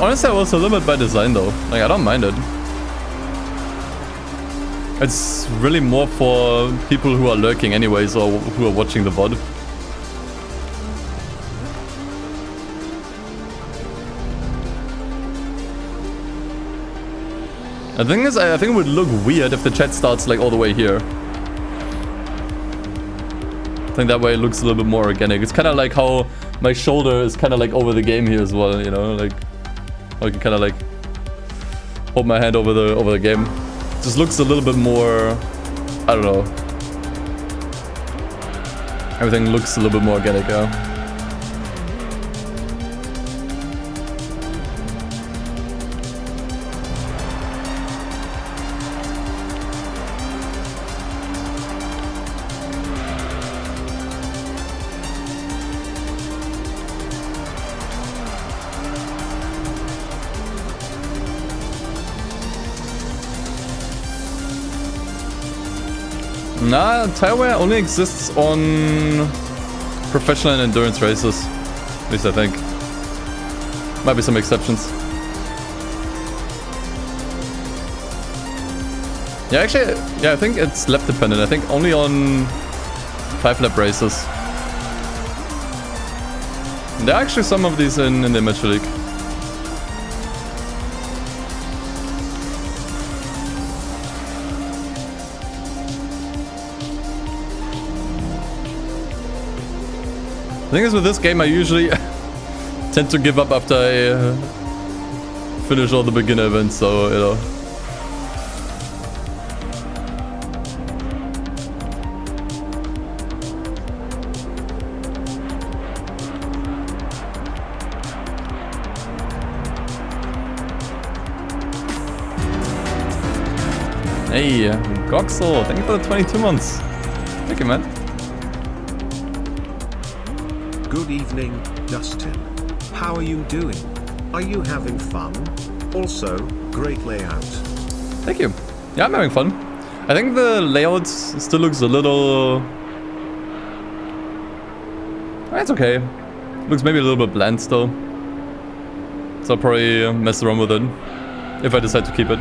Honestly, I was a little bit by design though. Like, I don't mind it. It's really more for people who are lurking anyways, or who are watching the VOD. The thing is, I think it would look weird if the chat starts like all the way here. I think that way it looks a little bit more organic. It's kind of like how my shoulder is kind of like over the game here as well, you know, like I can kind of like hold my hand over the game. It just looks a little bit more, I don't know. Everything looks a little bit more organic, yeah. Nah, tire wear only exists on professional and endurance races. At least I think. Might be some exceptions. Yeah, actually, yeah, I think it's lap dependent. I think only on 5-lap races. There are actually some of these in the Amateur League. The thing is, with this game, I usually tend to give up after I finish all the beginner events, so, you know. Hey, Goxel, thank you for the 22 months. Thank you, man. Good evening, Dustin. How are you doing? Are you having fun? Also, great layout. Thank you. Yeah, I'm having fun. I think the layout still looks a little... It's okay. Looks maybe a little bit bland still. So I'll probably mess around with it if I decide to keep it.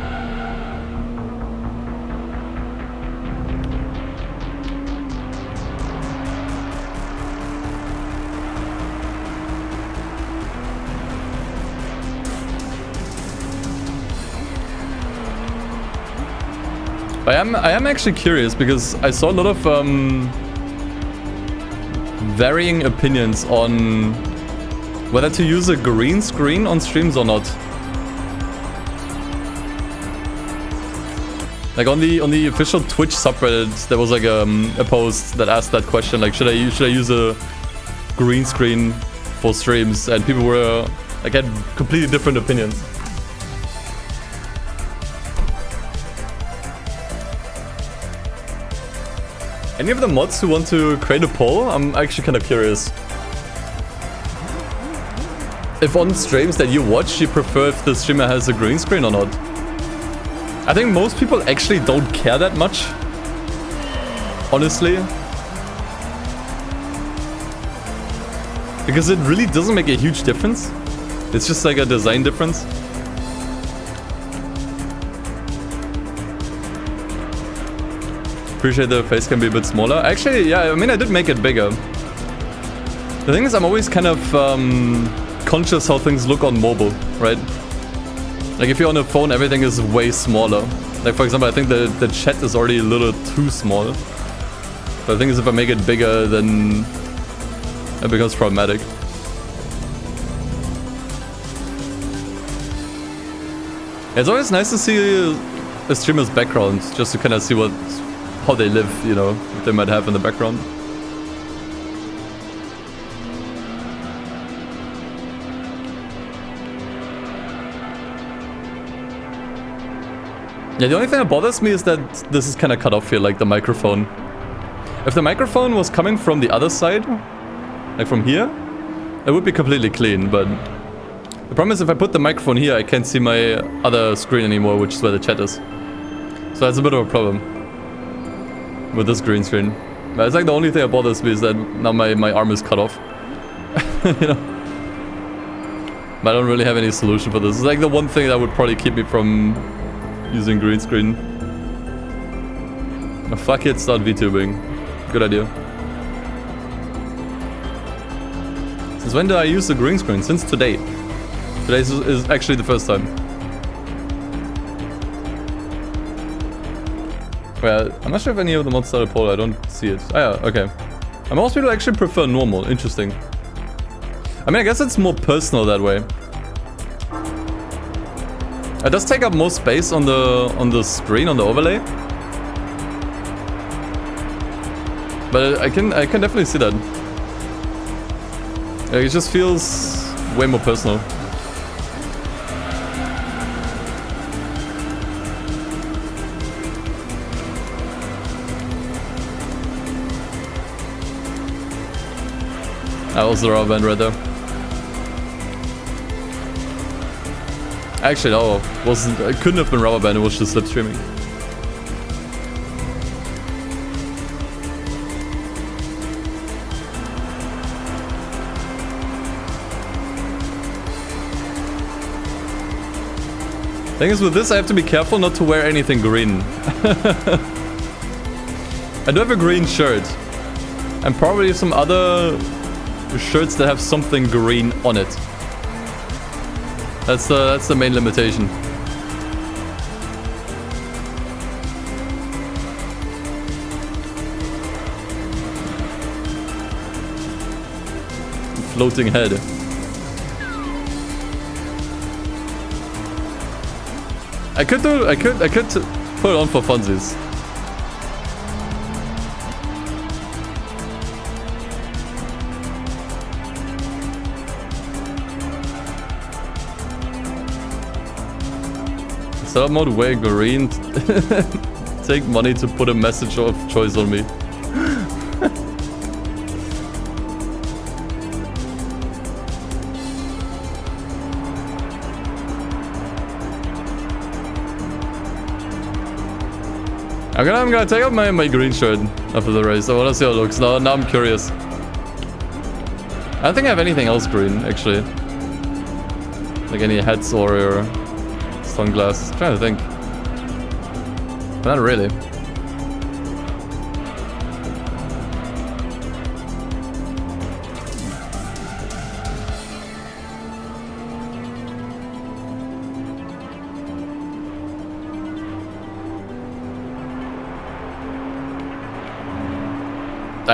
I am actually curious because I saw a lot of varying opinions on whether to use a green screen on streams or not. Like on the official Twitch subreddit, there was like a post that asked that question, like should I use a green screen for streams, and people were like had completely different opinions. Any of the mods who want to create a poll? I'm actually kind of curious. If on streams that you watch, you prefer if the streamer has a green screen or not. I think most people actually don't care that much. Honestly. Because it really doesn't make a huge difference. It's just like a design difference. Appreciate the face can be a bit smaller. Actually, yeah, I mean, I did make it bigger. The thing is, I'm always kind of conscious how things look on mobile, right? Like if you're on a phone, everything is way smaller. Like for example, I think the chat is already a little too small. But the thing is, if I make it bigger, then it becomes problematic. It's always nice to see a streamer's background, just to kind of see how they live, you know, what they might have in the background. Yeah, the only thing that bothers me is that this is kind of cut off here, like the microphone. If the microphone was coming from the other side, like from here, it would be completely clean, but the problem is if I put the microphone here, I can't see my other screen anymore, which is where the chat is. So that's a bit of a problem with this green screen. But it's like the only thing that bothers me is that now my arm is cut off. You know? But I don't really have any solution for this. It's like the one thing that would probably keep me from using green screen. Oh, fuck it, start VTubing. Good idea. Since when did I use the green screen? Since today. Today is actually the first time. Well, I'm not sure if any of the mods started a poll, I don't see it. Ah yeah, okay. And most people actually prefer normal, interesting. I mean, I guess it's more personal that way. It does take up more space on the screen, on the overlay. But I can definitely see that. It just feels way more personal. That was the rubber band right there. Actually, no, it couldn't have been rubber band, it was just slipstreaming. Thing is, with this I have to be careful not to wear anything green. I do have a green shirt. And probably some other shirts that have something green on it. That's the main limitation. Floating head. I could put it on for funsies. Setup mode way green. take money to put a message of choice on me. I'm gonna take out my green shirt after the race. I wanna see how it looks. Now I'm curious. I don't think I have anything else green, actually. Like any hats or sunglasses. I'm trying to think. But not really.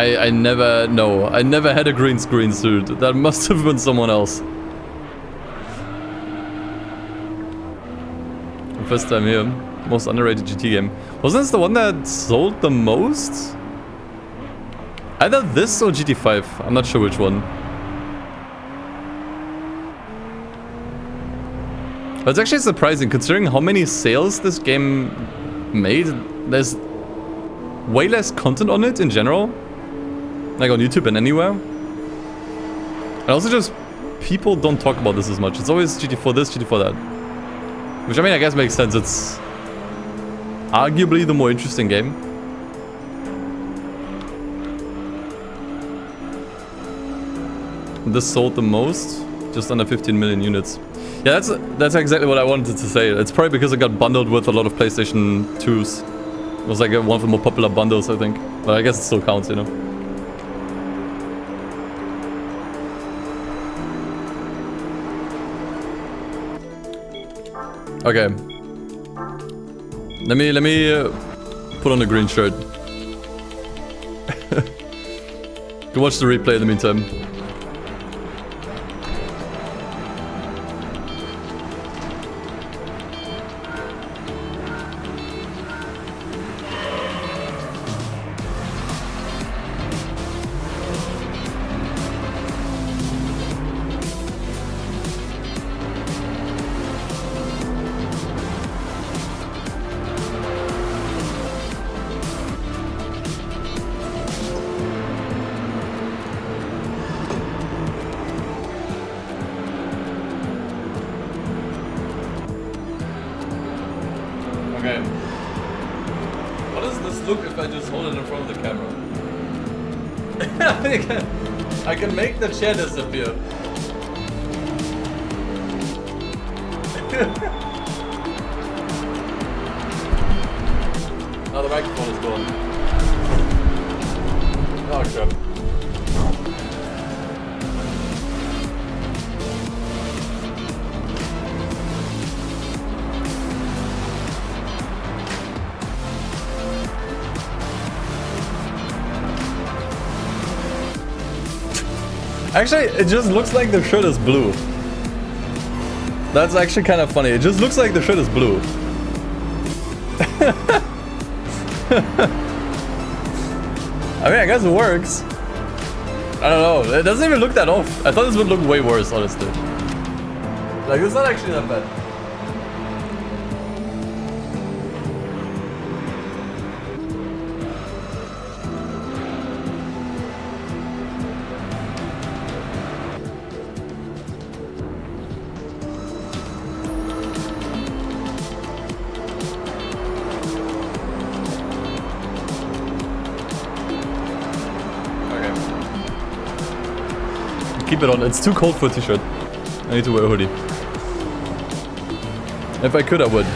I never know. I never had a green screen suit. That must have been someone else. First time here. Most underrated GT game. Wasn't this the one that sold the most? Either this or GT5. I'm not sure which one. But it's actually surprising considering how many sales this game made. There's way less content on it in general. Like on YouTube and anywhere. And also just people don't talk about this as much. It's always GT4 this, GT4 that. Which I mean I guess makes sense. It's arguably the more interesting game. This sold the most, just under 15 million units. Yeah, that's exactly what I wanted to say. It's probably because it got bundled with a lot of PlayStation 2s. It was like one of the more popular bundles, I think. But I guess it still counts, you know. Okay. Let me put on a green shirt. Go watch the replay in the meantime. I can make the chair disappear. Now the microphone is gone. Oh crap. Actually, it just looks like the shirt is blue. That's actually kind of funny. It just looks like the shirt is blue. I mean, I guess it works. I don't know. It doesn't even look that off. I thought this would look way worse, honestly. Like, it's not actually that bad. Keep it on. It's too cold for a t-shirt. I need to wear a hoodie. If I could, I would.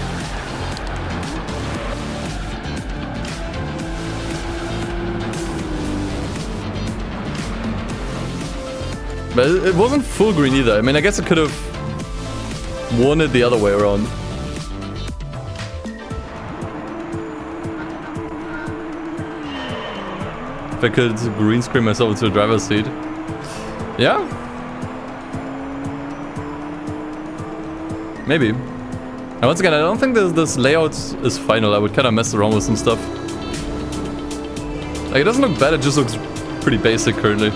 But it wasn't full green either. I mean, I guess I could have worn it the other way around. If I could green screen myself into a driver's seat. Yeah? Maybe. And once again, I don't think this layout is final. I would kind of mess around with some stuff. Like, it doesn't look bad, it just looks pretty basic currently.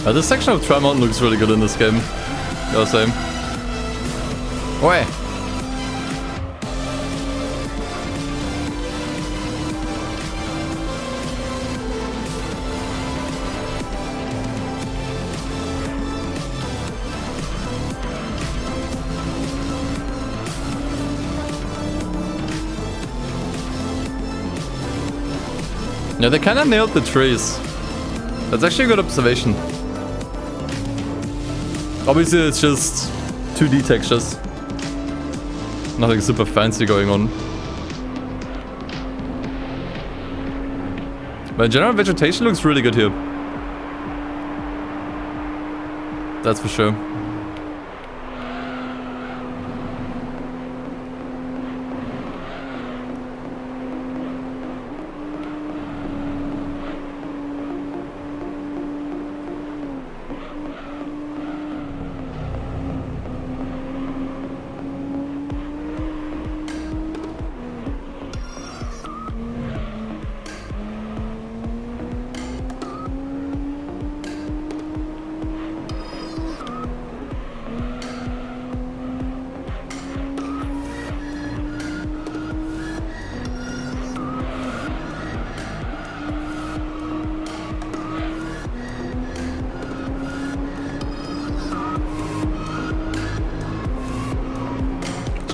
This section of Tri Mountain looks really good in this game. Gotta say. Oi! Yeah, they kind of nailed the trees. That's actually a good observation. Obviously, it's just 2D textures. Nothing super fancy going on. But in general, vegetation looks really good here. That's for sure.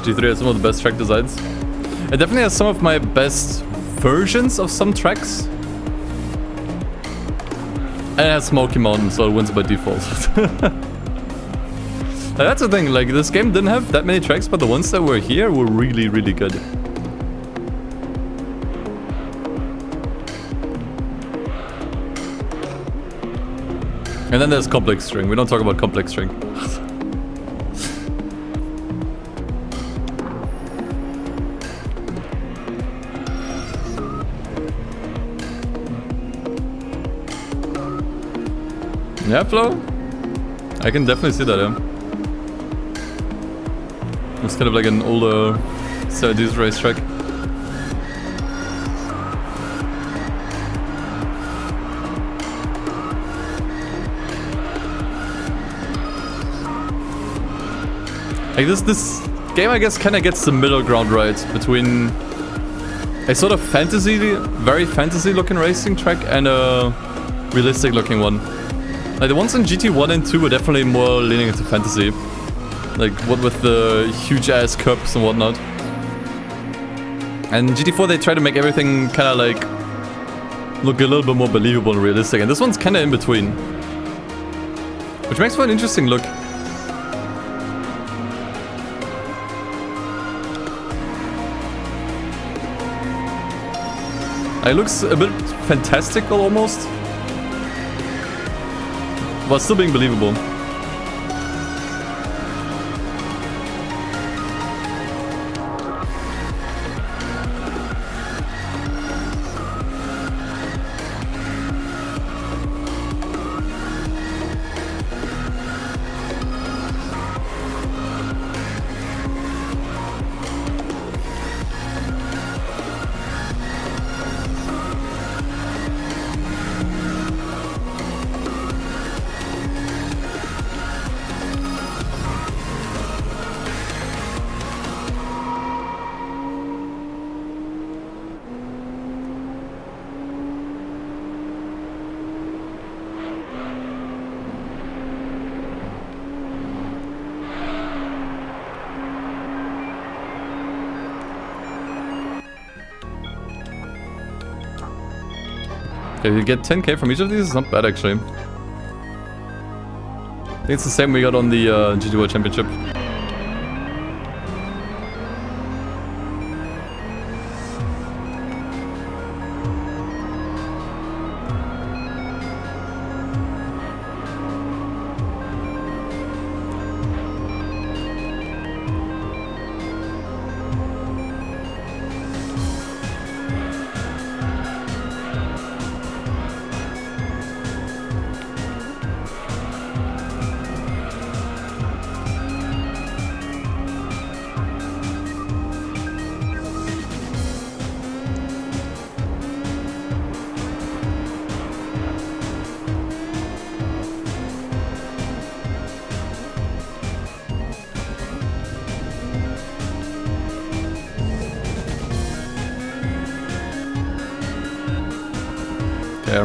GT3 has some of the best track designs. It definitely has some of my best versions of some tracks. And it has Smoky Mountain, so it wins by default. That's the thing, like, this game didn't have that many tracks, but the ones that were here were really, really good. And then there's complex string. We don't talk about complex string. Yeah, Flo? I can definitely see that, yeah. It's kind of like an older 70s racetrack. Like this game, I guess, kind of gets the middle ground right between a sort of fantasy, very fantasy-looking racing track and a realistic-looking one. Like the ones in GT1 and 2 were definitely more leaning into fantasy. Like what with the huge ass curbs and whatnot. And GT4 they try to make everything kind of like look a little bit more believable and realistic. And this one's kind of in between. Which makes for an interesting look. It looks a bit fantastical almost. While still being believable. Okay, you get 10k from each of these, it's not bad actually. I think it's the same we got on the GT World Championship.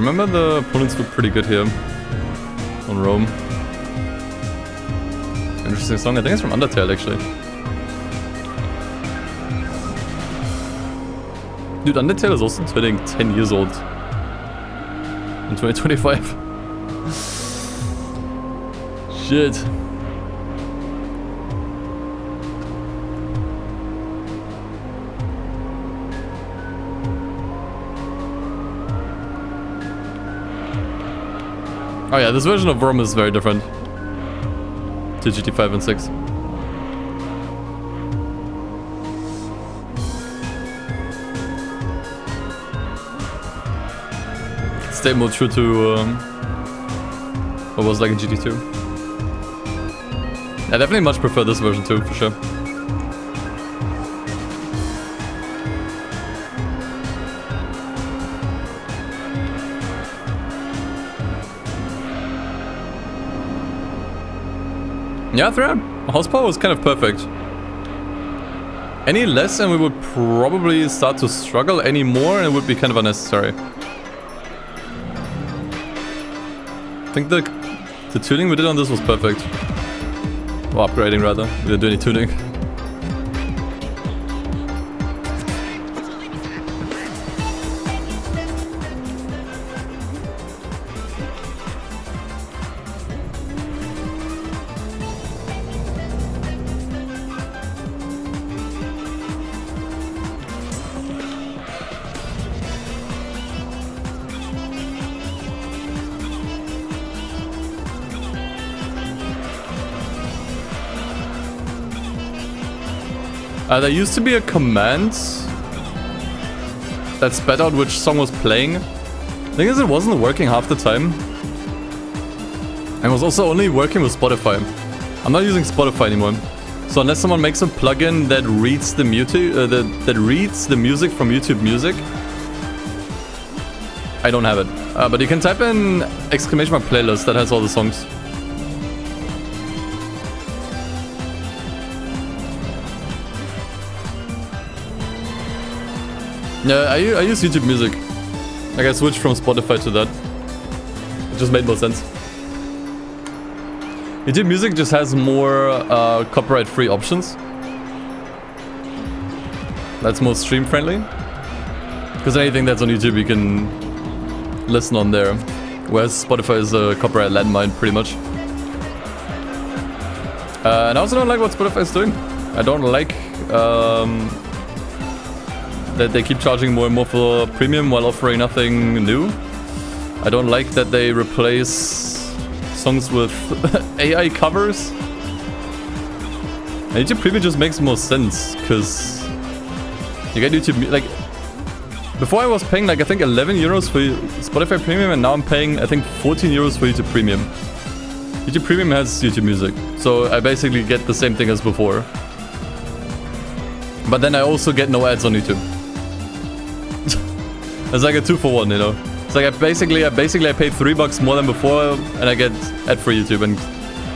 remember the opponents were pretty good here on Rome. Interesting song. I think it's from Undertale, actually. Dude, Undertale is also turning 10 years old in 2025. Shit. Oh yeah, this version of Rome is very different to GT5 and 6. Stay more true to what was like in GT2. I definitely much prefer this version too, for sure. Yeah, 300 horsepower was kind of perfect. Any less and we would probably start to struggle. Any more and it would be kind of unnecessary. I think the tuning we did on this was perfect. Or upgrading rather. We didn't do any tuning. There used to be a command that spat out which song was playing. The thing is, it wasn't working half the time. And it was also only working with Spotify. I'm not using Spotify anymore. So unless someone makes a plugin that reads the music from YouTube Music, I don't have it. But you can type in exclamation mark playlist that has all the songs. Yeah, I use YouTube Music. Like I switched from Spotify to that. It just made more sense. YouTube Music just has more copyright-free options. That's more stream-friendly. Because anything that's on YouTube you can listen on there. Whereas Spotify is a copyright landmine, pretty much. And I also don't like what Spotify is doing. I don't like that they keep charging more and more for premium while offering nothing new. I don't like that they replace songs with AI covers. And YouTube Premium just makes more sense, because you get YouTube, like, before I was paying like I think 11 euros for Spotify Premium, and now I'm paying I think 14 euros for YouTube Premium. YouTube Premium has YouTube Music, so I basically get the same thing as before. But then I also get no ads on YouTube. It's like a 2-for-1, you know. It's like I basically paid $3 more than before, and I get ad-free YouTube. And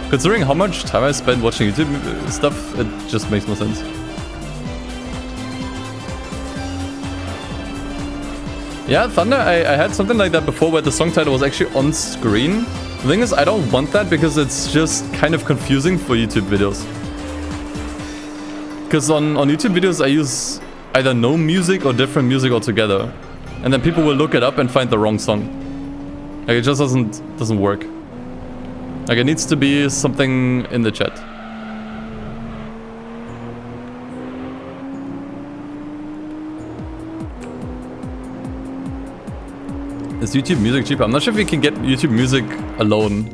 considering how much time I spend watching YouTube stuff, it just makes more sense. Yeah, Thunder, I had something like that before where the song title was actually on screen. The thing is, I don't want that because it's just kind of confusing for YouTube videos. Because on YouTube videos I use either no music or different music altogether. And then people will look it up and find the wrong song. Like, it just doesn't work. Like, it needs to be something in the chat. Is YouTube Music cheaper? I'm not sure if you can get YouTube Music alone.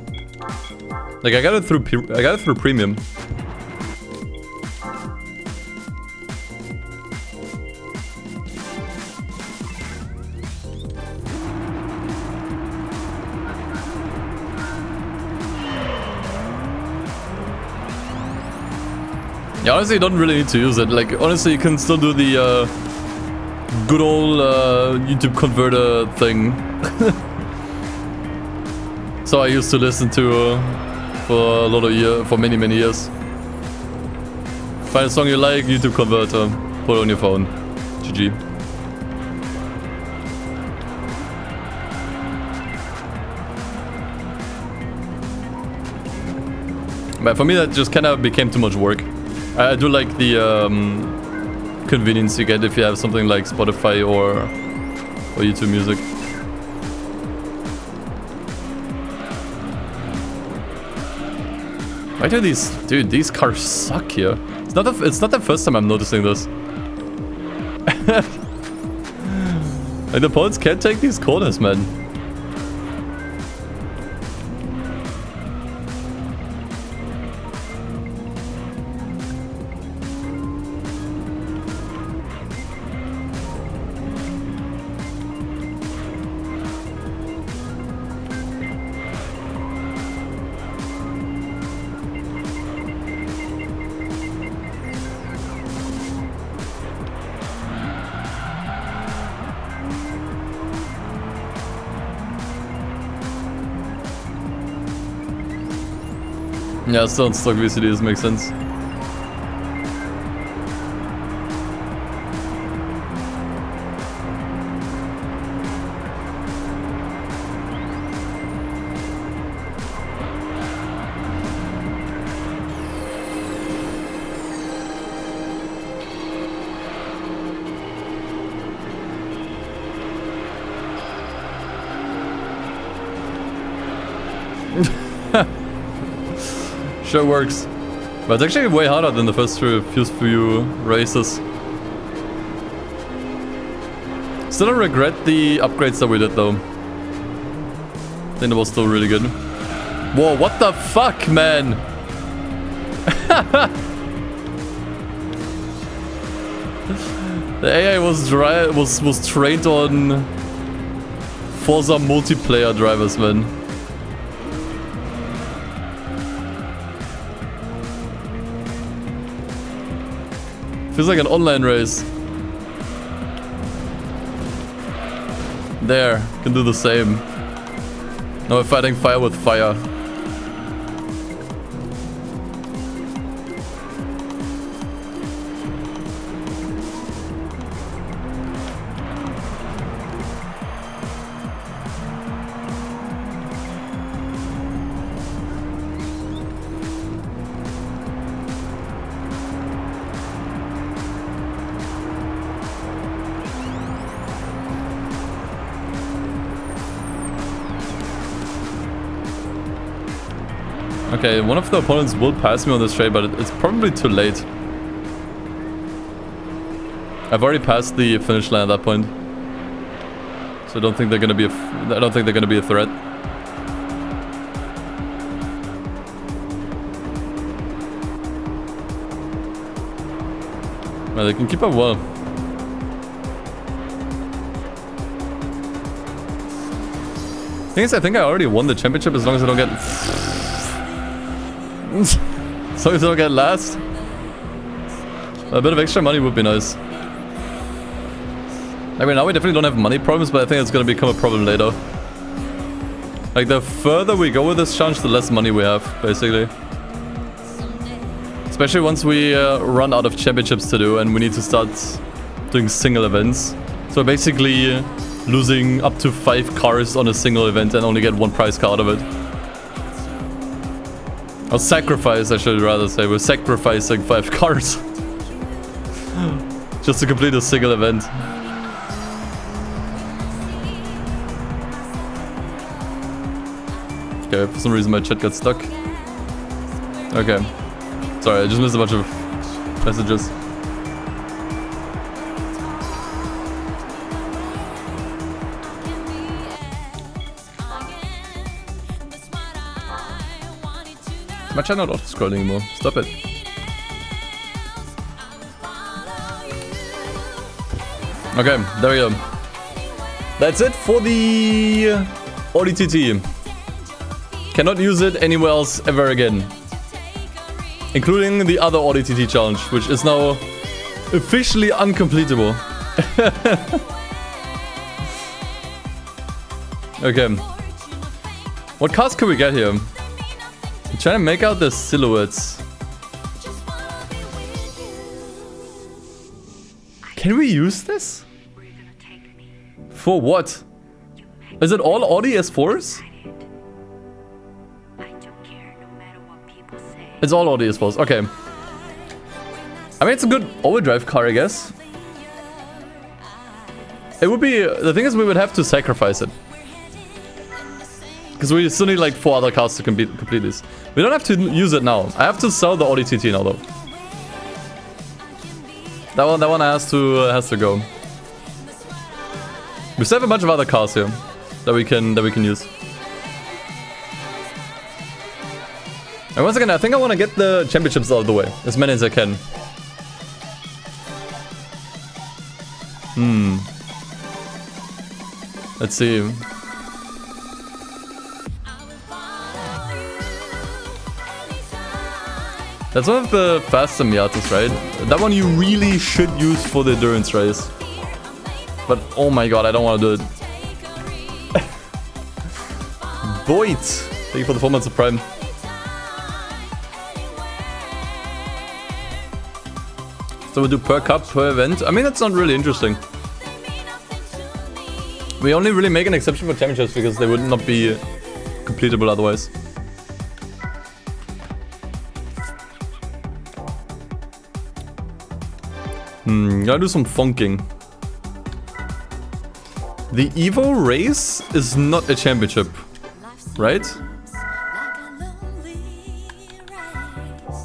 Like, I got it through Premium. Yeah, honestly, you don't really need to use it. Like, honestly, you can still do the good old YouTube converter thing. So I used to listen to for a lot of for many years. Find a song you like, YouTube converter, put it on your phone. GG. But for me, that just kind of became too much work. I do like the convenience you get if you have something like Spotify or YouTube Music. Why do these cars suck here? It's not the first time I'm noticing this. Like, the opponents can't take these corners, man. Yeah, still on stock VCDs makes sense. Sure works. But it's actually way harder than the first few races. Still don't regret the upgrades that we did though. I think it was still really good. Whoa, what the fuck, man? The AI was trained on Forza multiplayer drivers, man. Feels like an online race. There, can do the same. Now we're fighting fire with fire. Okay, one of the opponents will pass me on this straight, but it's probably too late. I've already passed the finish line at that point, so I don't think they're gonna be a threat. Well, they can keep up well. Thing is, I think I already won the championship as long as I don't get. As long as I don't get last. A bit of extra money would be nice. I mean, now we definitely don't have money problems, but I think it's gonna become a problem later. Like, the further we go with this challenge, the less money we have, basically. Especially once we run out of championships to do and we need to start doing single events. So basically losing up to 5 cars on a single event and only get 1 prize car out of it. Or sacrifice, I should rather say. We're sacrificing 5 cars. Just to complete a single event. Okay, for some reason my chat got stuck. Okay. Sorry, I just missed a bunch of messages. My chat not auto-scrolling anymore. Stop it. Okay, there we go. That's it for the ODTT. Cannot use it anywhere else ever again. Including the other ODTT challenge, which is now officially uncompletable. Okay. What cars can we get here? I'm trying to make out the silhouettes. Can we use this? For what? Is it all Audi S4s? I don't care no matter what people say. It's all OD, I suppose. Okay. I mean, it's a good overdrive car, I guess. It would be... The thing is, we would have to sacrifice it. Because we still need like 4 other cars to complete this. We don't have to use it now. I have to sell the Audi TT now, though. That one has to go. We still have a bunch of other cars here that we can use. And once again, I think I want to get the championships out of the way, as many as I can. Let's see. That's one of the faster Miatas, right? That one you really should use for the endurance race. But oh my god, I don't want to do it. Void! Thank you for the 4 months of Prime. So we do per cup, per event. I mean, that's not really interesting. We only really make an exception for championships because they would not be completable otherwise. Gotta do some funking. The Evo race is not a championship, right?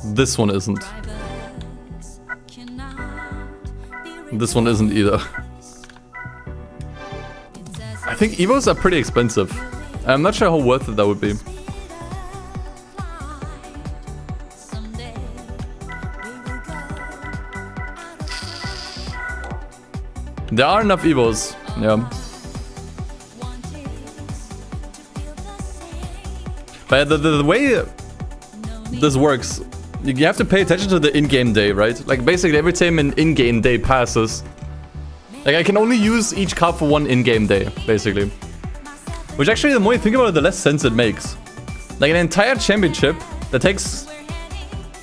This one isn't. This one isn't either. I think Evos are pretty expensive. I'm not sure how worth it that would be. There are enough Evos, yeah. But the way this works, you have to pay attention to the in-game day, right? Like basically every time an in-game day passes, like I can only use each car for one in-game day, basically. Which actually, the more you think about it, the less sense it makes. Like an entire championship that takes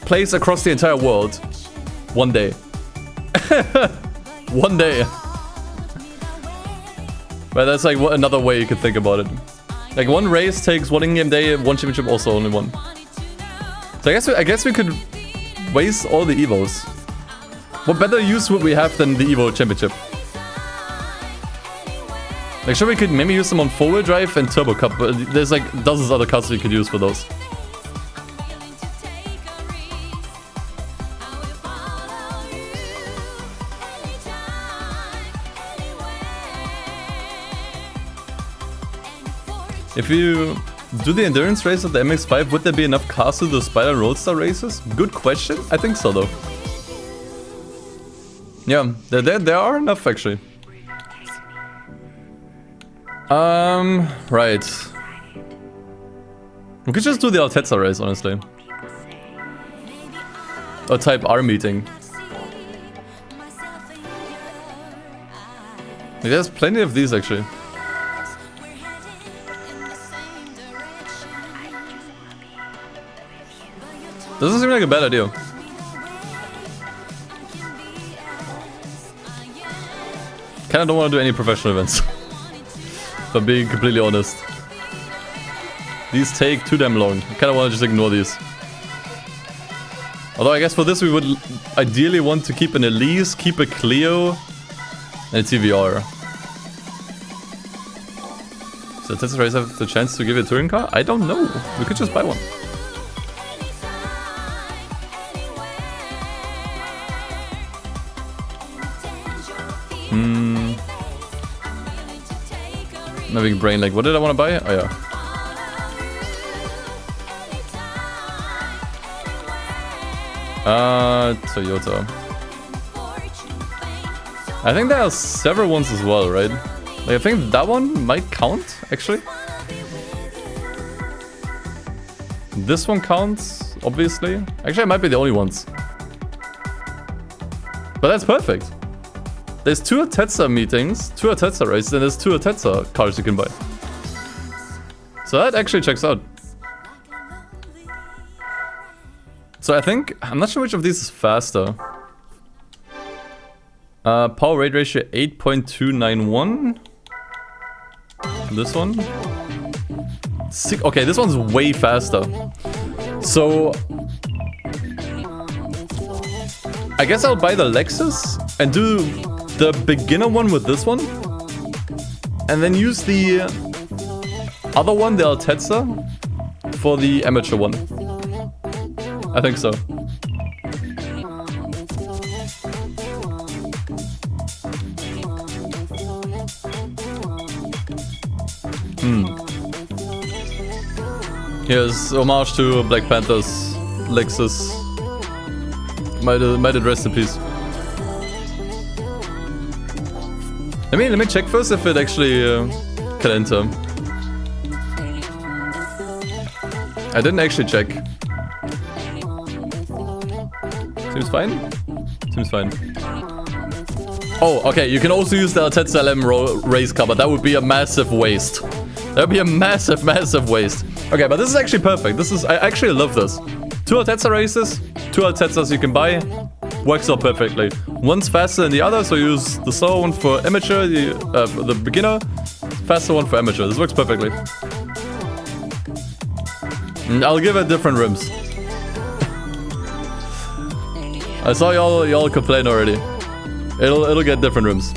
place across the entire world, one day. One day. But that's like another way you could think about it. Like one race takes one in-game day, one championship also only one. So I guess we could waste all the Evos. What better use would we have than the Evo championship? Like sure we could maybe use them on 4-wheel drive and Turbo Cup, but there's like dozens of other cars we could use for those. If you do the endurance race of the MX-5, would there be enough cars to do the Spider and Roadster races? Good question. I think so, though. Yeah, there are enough, actually. Right. We could just do the Altezza race, honestly. Or Type R meeting. There's plenty of these, actually. Doesn't seem like a bad idea. Kinda don't want to do any professional events. If I'm being completely honest. These take too damn long. I kinda want to just ignore these. Although I guess for this we would ideally want to keep an Elise, keep a Clio, and a TVR. So does this race have the chance to give you a touring car? I don't know. We could just buy one. I'm having a brain like, what did I want to buy? Oh yeah. Toyota. I think there are several ones as well, right? Like, I think that one might count, actually. This one counts, obviously. Actually, it might be the only ones. But that's perfect. There's 2 Altezza meetings, 2 Altezza races, and there's 2 Altezza cars you can buy. So that actually checks out. So I think, I'm not sure which of these is faster. Power rate ratio 8.291. This one. Okay, this one's way faster. So I guess I'll buy the Lexus and do the beginner one with this one. And then use the other one, the Altezza, for the amateur one. I think so. Here's homage to Black Panther's Lexus. Might it rest in peace. Let me check first if it actually can enter. I didn't actually check. Seems fine. Seems fine. Oh, okay. You can also use the Altezza LM race car, but that would be a massive waste. That would be a massive, massive waste. Okay, but this is actually perfect. I actually love this. 2 Altezza races, 2 Altezzas you can buy. Works out perfectly. One's faster than the other, so use the slow one for amateur, the beginner, faster one for amateur. This works perfectly. And I'll give it different rims. I saw y'all complain already. It'll get different rims.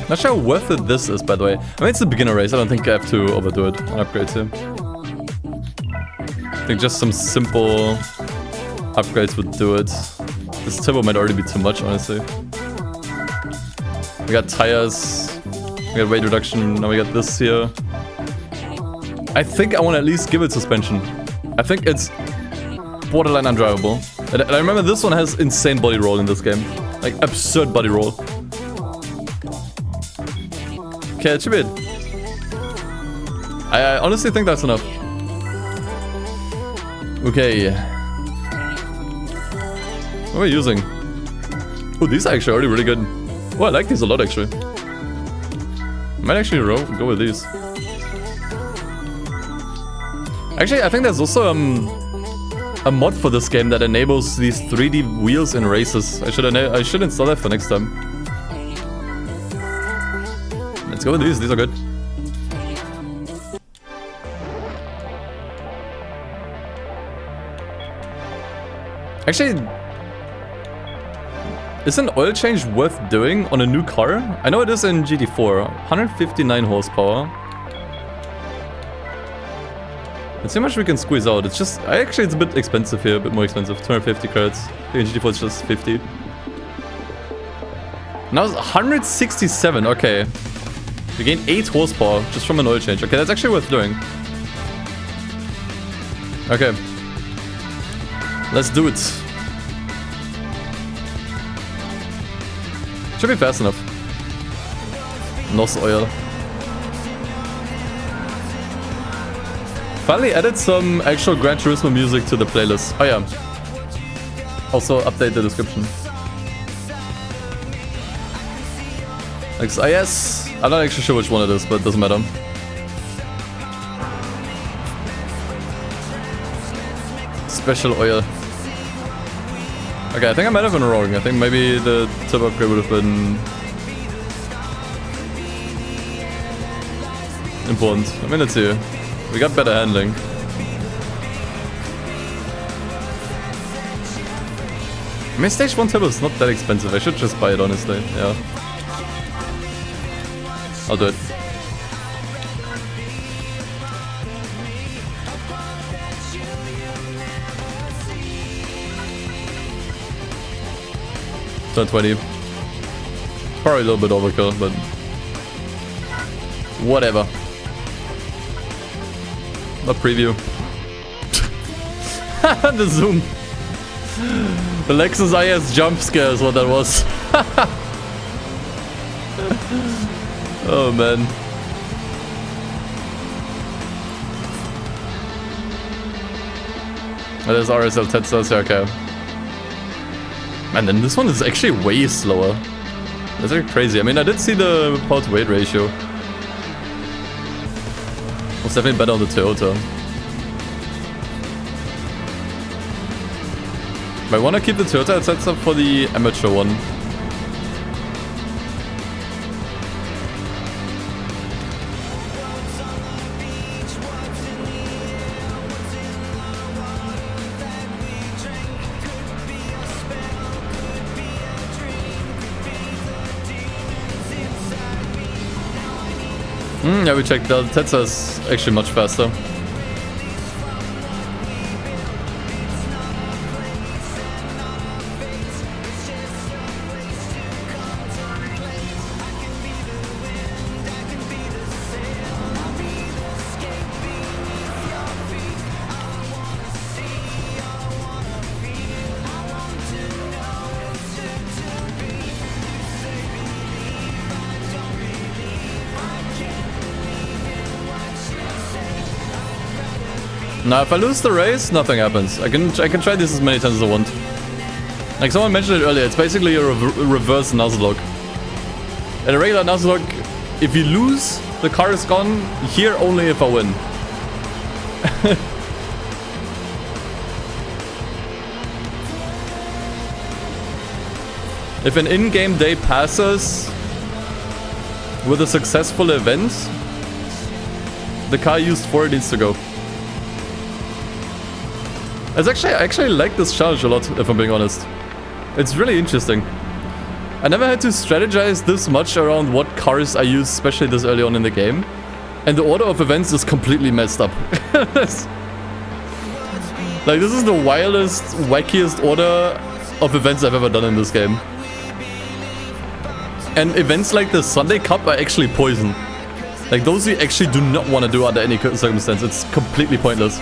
Not sure how worth it this is, by the way. I mean, it's a beginner race. I don't think I have to overdo it on upgrades here. I think just some simple upgrades would do it. This turbo might already be too much, honestly. We got tires. We got weight reduction. Now we got this here. I think I want to at least give it suspension. I think it's borderline undrivable. And I remember this one has insane body roll in this game. Like, absurd body roll. Okay, it should be it. I honestly think that's enough. Okay. What are we using? Oh, these are actually already really good. Oh, I like these a lot, actually. I might actually go with these. Actually, I think there's also a mod for this game that enables these 3D wheels in races. I should install that for next time. Let's go with these. These are good. Actually, is an oil change worth doing on a new car? I know it is in GT4. 159 horsepower. Let's see how much we can squeeze out. It's just... Actually, it's a bit expensive here. A bit more expensive. 250 credits. In GT4 it's just 50. Now it's 167. Okay. We gain 8 horsepower just from an oil change. Okay, that's actually worth doing. Okay. Let's do it. Should be fast enough. NOS oil. Finally added some actual Gran Turismo music to the playlist. Oh yeah. Also update the description. XIS. I'm not actually sure which one it is, but it doesn't matter. Special oil. Okay, I think I might have been wrong. I think maybe the turbo upgrade would have been important. I mean, let's see. We got better handling. I mean, stage 1 turbo is not that expensive. I should just buy it, honestly. Yeah. I'll do it. Turn 20. Probably a little bit overkill, but whatever. A preview. The zoom. The Lexus IS jump scare is what that was. Oh man. Oh, there's RSL Tetzas, okay. Man, then this one is actually way slower. That's actually crazy. I mean, I did see the power to weight ratio. It's definitely better on the Toyota. But I want to keep the Toyota Tetzas for the amateur one. Yeah, we checked. The Tetsa is actually much faster. Now, if I lose the race, nothing happens. I can try this as many times as I want. Like someone mentioned it earlier, it's basically a reverse Nuzlocke. In a regular Nuzlocke, if you lose, the car is gone. Here, only if I win. If an in-game day passes with a successful event, the car used for it needs to go. I actually like this challenge a lot, if I'm being honest. It's really interesting. I never had to strategize this much around what cars I use, especially this early on in the game. And the order of events is completely messed up. Like, this is the wildest, wackiest order of events I've ever done in this game. And events like the Sunday Cup are actually poison. Like, those you actually do not want to do under any circumstance. It's completely pointless.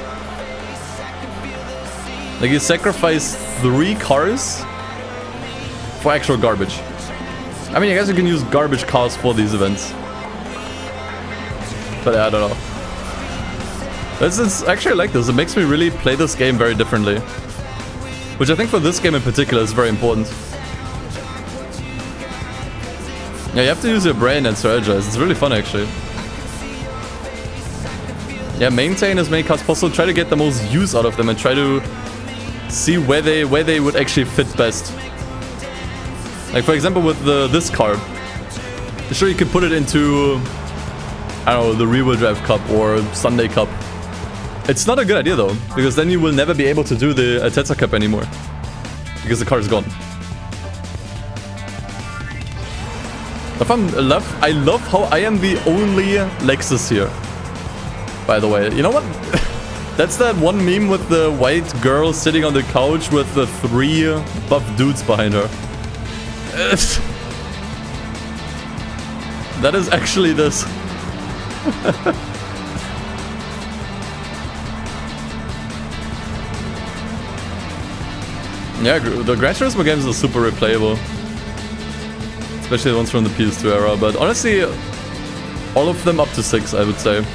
Like, you sacrifice 3 cars for actual garbage. I mean, I guess you can use garbage cars for these events. But I don't know. It's actually like this. It makes me really play this game very differently. Which I think for this game in particular is very important. Yeah, you have to use your brain and strategize. It's really fun, actually. Yeah, maintain as many cars possible. Try to get the most use out of them and try to see where they would actually fit best. Like, for example, with this car. Sure, you could put it into, I don't know, the rear-wheel drive cup or Sunday cup. It's not a good idea though, because then you will never be able to do the Tetsa Cup anymore. Because the car is gone. I love how I am the only Lexus here. By the way, you know what? That's that one meme with the white girl sitting on the couch with the 3 buff dudes behind her. That is actually this. Yeah, the Gran Turismo games are super replayable. Especially the ones from the PS2 era, but honestly, all of them up to 6, I would say.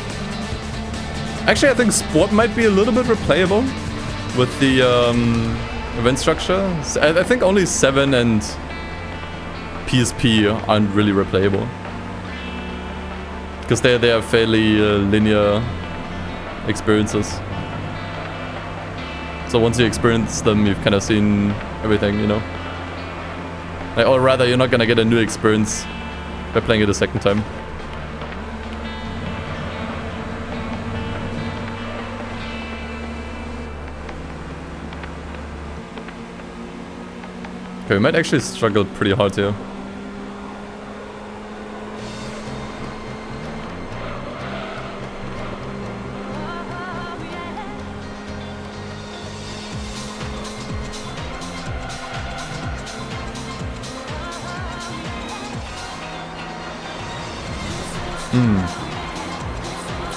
Actually, I think Sport might be a little bit replayable with the event structure. I think only 7 and PSP aren't really replayable. Because they are fairly linear experiences. So once you experience them, you've kind of seen everything, you know? Like, or rather, you're not gonna get a new experience by playing it a second time. Okay, we might actually struggle pretty hard here.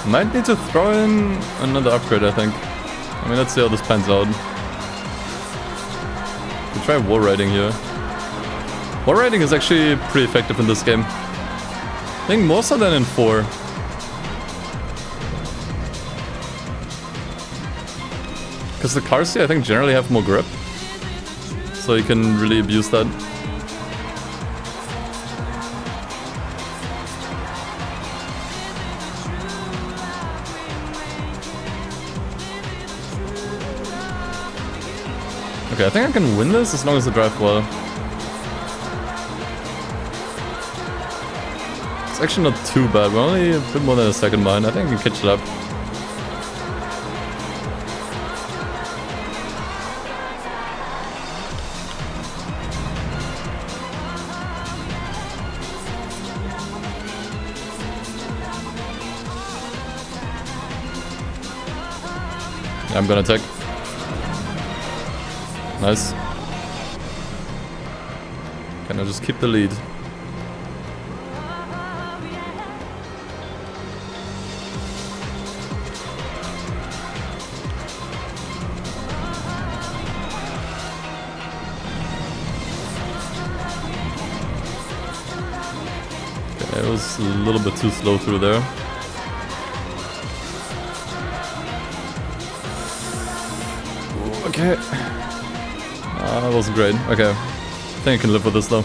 Might need to throw in another upgrade, I think. I mean, let's see how this pans out. We'll try wall riding here. Wall riding is actually pretty effective in this game. I think more so than in 4. Because the cars here, I think, generally have more grip. So you can really abuse that. Okay, I think I can win this as long as I drive well. It's actually not too bad. We're only a bit more than a second behind. I think I can catch it up. I'm gonna attack. Nice. Can I just keep the lead? Okay, it was a little bit too slow through there. Okay. That wasn't great. Okay. I think I can live with this though.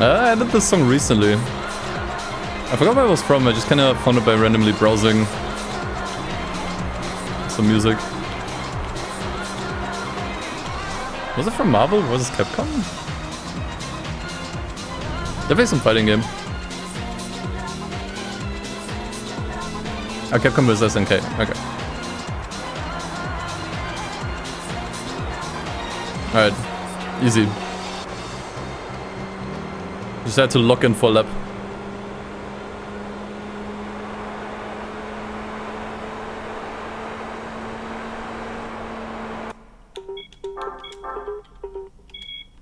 I did this song recently. I forgot where it was from, I just kind of found it by randomly browsing some music. Was it from Marvel? Was it Capcom? Definitely some fighting game. Oh, Capcom vs SNK, okay. Alright, easy. Just had to lock in for a lap.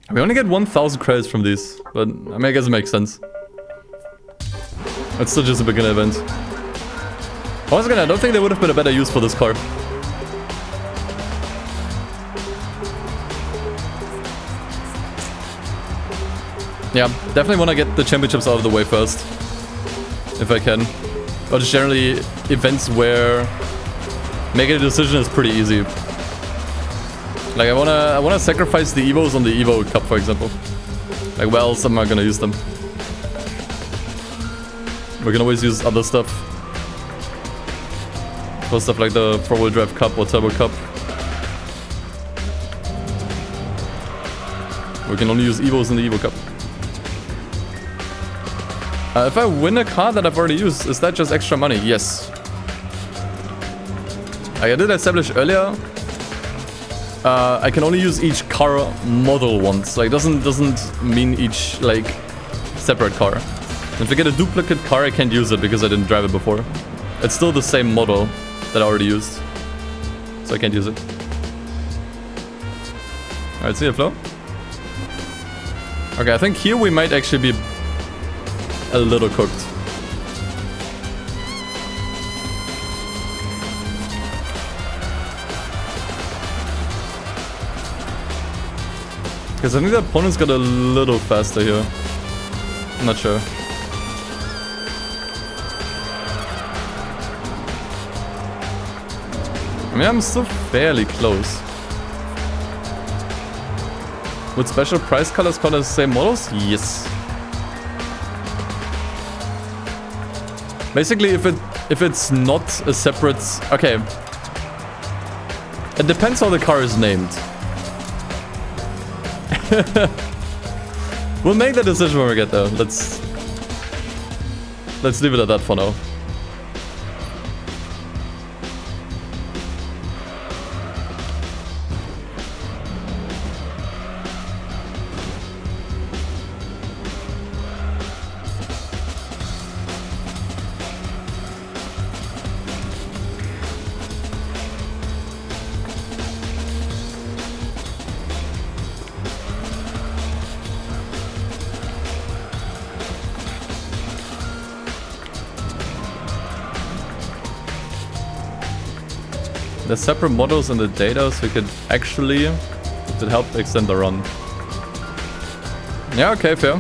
We only get 1,000 credits from these, but I mean, I guess it makes sense. It's still just a beginner event. Once again, I don't think there would have been a better use for this car. Yeah, definitely want to get the championships out of the way first, if I can. But it's generally events where making a decision is pretty easy. Like I wanna sacrifice the Evos on the Evo Cup, for example. Like where else am I gonna use them? We can always use other stuff. For stuff like the 4-wheel drive cup or turbo cup. We can only use Evos in the Evo Cup. If I win a car that I've already used, is that just extra money? Yes. I did establish earlier. I can only use each car model once. Like doesn't mean each like separate car. If I get a duplicate car, I can't use it because I didn't drive it before. It's still the same model that I already used, so I can't use it. Alright, see you, Flo. Okay, I think here we might actually be a little cooked. Because I think the opponents got a little faster here. I'm not sure. I mean, I'm still fairly close. Would special price colors count as the same models? Yes. Basically, if it's not a separate... Okay. It depends how the car is named. We'll make the decision when we get there. Let's leave it at that for now. The separate models in the data, so we could actually, if it helped, extend the run. Yeah, okay, fair.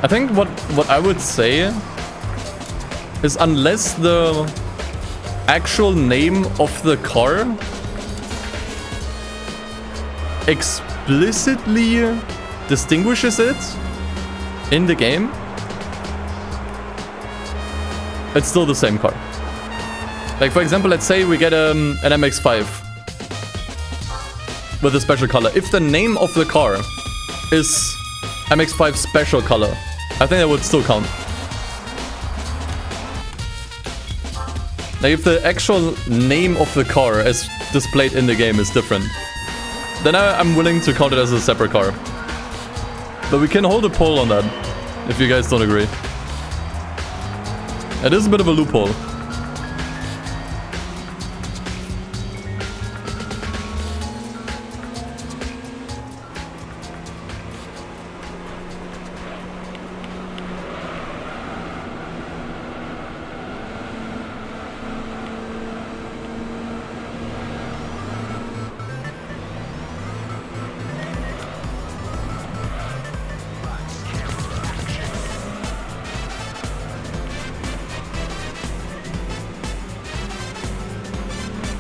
I think what I would say is, unless the actual name of the car explicitly distinguishes it in the game, it's still the same car. Like, for example, let's say we get an MX-5 with a special color. If the name of the car is MX-5 special color, I think that would still count. Like, if the actual name of the car as displayed in the game is different, then I'm willing to count it as a separate car. But we can hold a poll on that, if you guys don't agree. It is a bit of a loophole.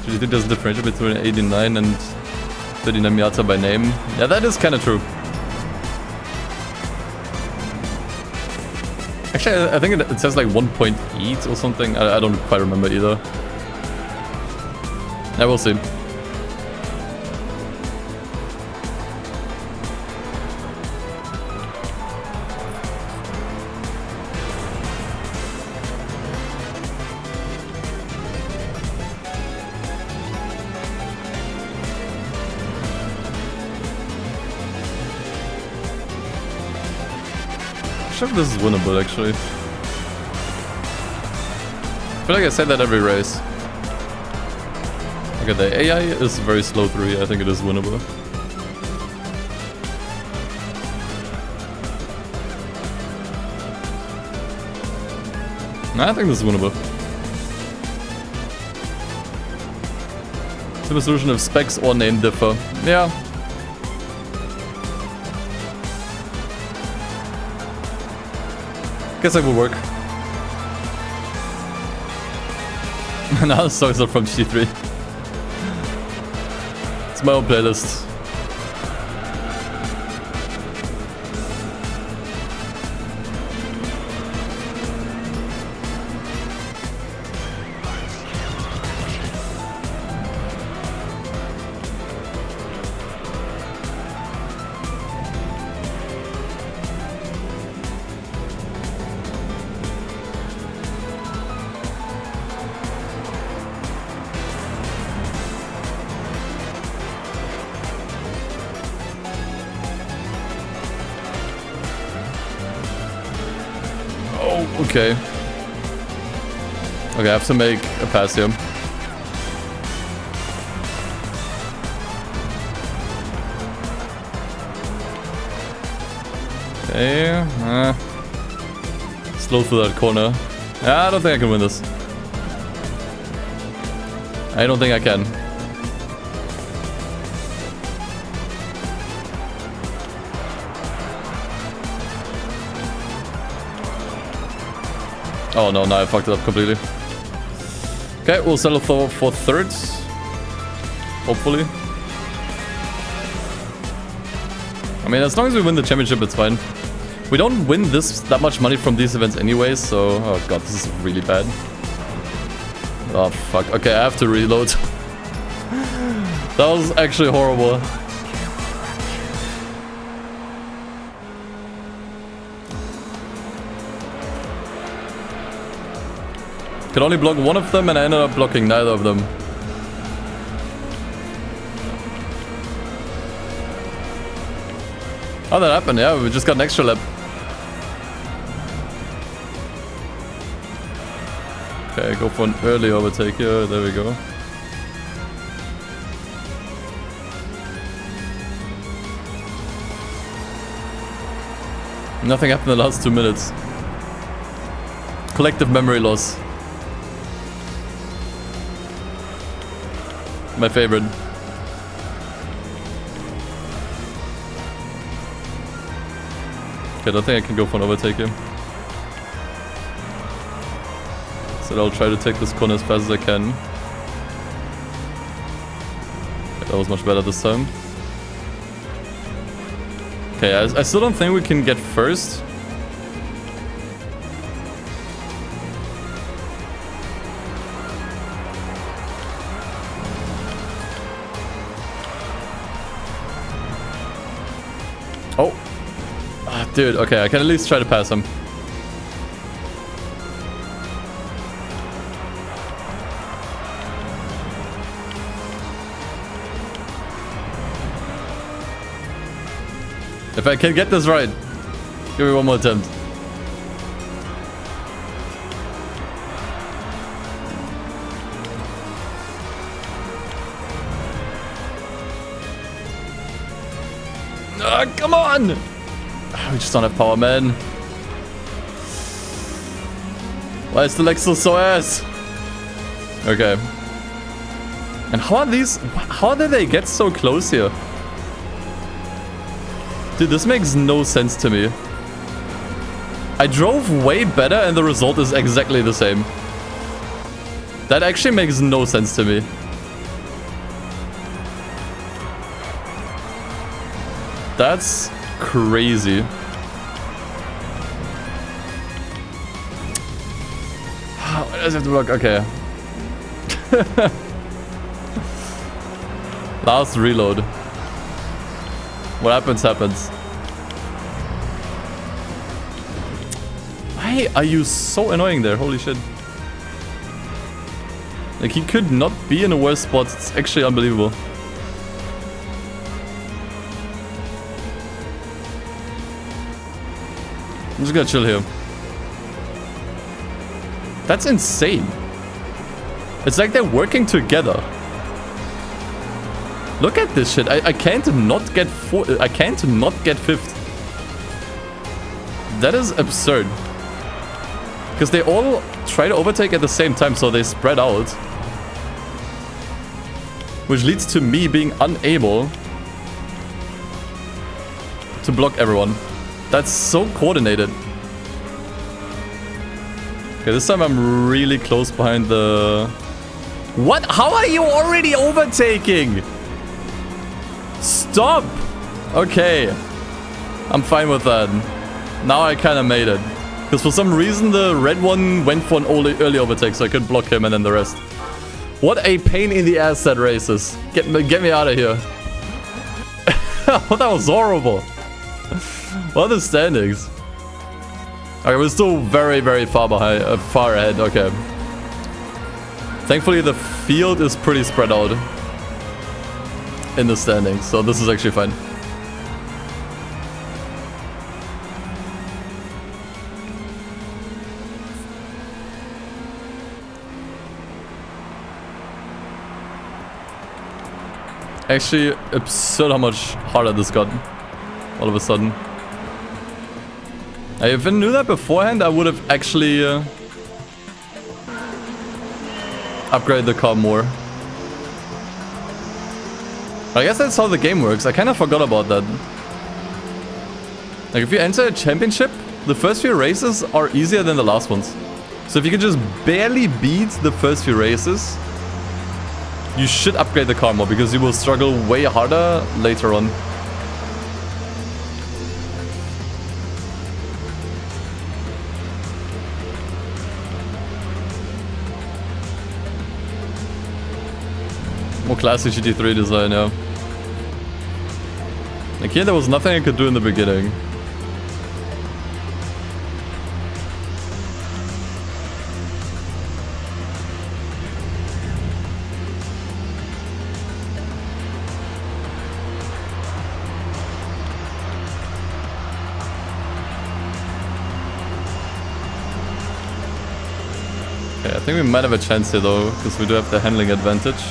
Do you think there's a differential between 89 and 39 Miata by name? Yeah, that is kind of true. Actually, I think it says like 1.8 or something. I don't quite remember either. I will see. I'm sure this is winnable, actually. I feel like I say that every race. Okay, the AI is very slow through here. I think it is winnable. Nah, I think this is winnable. Simple solution if specs or name differ. Yeah. Guess that will work. Now the songs are from G3. It's my own playlist. Okay. Okay, I have to make a pass here. Okay. Slow through that corner. I don't think I can win this. I don't think I can. Oh no, now I fucked it up completely. Okay, we'll settle for thirds. Hopefully. I mean, as long as we win the championship, it's fine. We don't win that much money from these events anyways, so... Oh god, this is really bad. Oh fuck. Okay, I have to reload. That was actually horrible. Could only block one of them and I ended up blocking neither of them. Oh, that happened, yeah, we just got an extra lap. Okay, go for an early overtake here, there we go. Nothing happened in the last 2 minutes. Collective memory loss. My favorite. Okay, I don't think I can go for an overtake here. So I'll try to take this corner as fast as I can. Okay, that was much better this time. Okay, I still don't think we can get first. Oh. Ah, dude, okay, I can at least try to pass him. If I can get this right, give me one more attempt. Come on! We just don't have power, man. Why is the Lexus so ass? Okay. And how are these... How did they get so close here? Dude, this makes no sense to me. I drove way better and the result is exactly the same. That actually makes no sense to me. That's crazy. Why does it have to work? Okay. Last reload. What happens, happens. Why are you so annoying there? Holy shit. Like, he could not be in a worse spot. It's actually unbelievable. I'm just gonna chill here. That's insane. It's like they're working together. Look at this shit. I can't not get I can't not get 5th. That is absurd. Because they all try to overtake at the same time, so they spread out. Which leads to me being unable to block everyone. That's so coordinated. Okay, this time I'm really close behind the... What? How are you already overtaking? Stop! Okay. I'm fine with that. Now I kind of made it. Because for some reason the red one went for an early overtake, so I could block him and then the rest. What a pain in the ass that race is. Get me out of here. Oh, that was horrible. What are the standings? Okay, we're still very, very far behind, far ahead. Okay. Thankfully, the field is pretty spread out in the standings, so this is actually fine. Actually, absurd how much harder this got all of a sudden. If I knew that beforehand, I would have actually upgraded the car more. I guess that's how the game works. I kind of forgot about that. Like, if you enter a championship, the first few races are easier than the last ones. So if you can just barely beat the first few races, you should upgrade the car more, because you will struggle way harder later on. More classic GT3 design, yeah. Like here, there was nothing I could do in the beginning. Okay, I think we might have a chance here though, because we do have the handling advantage.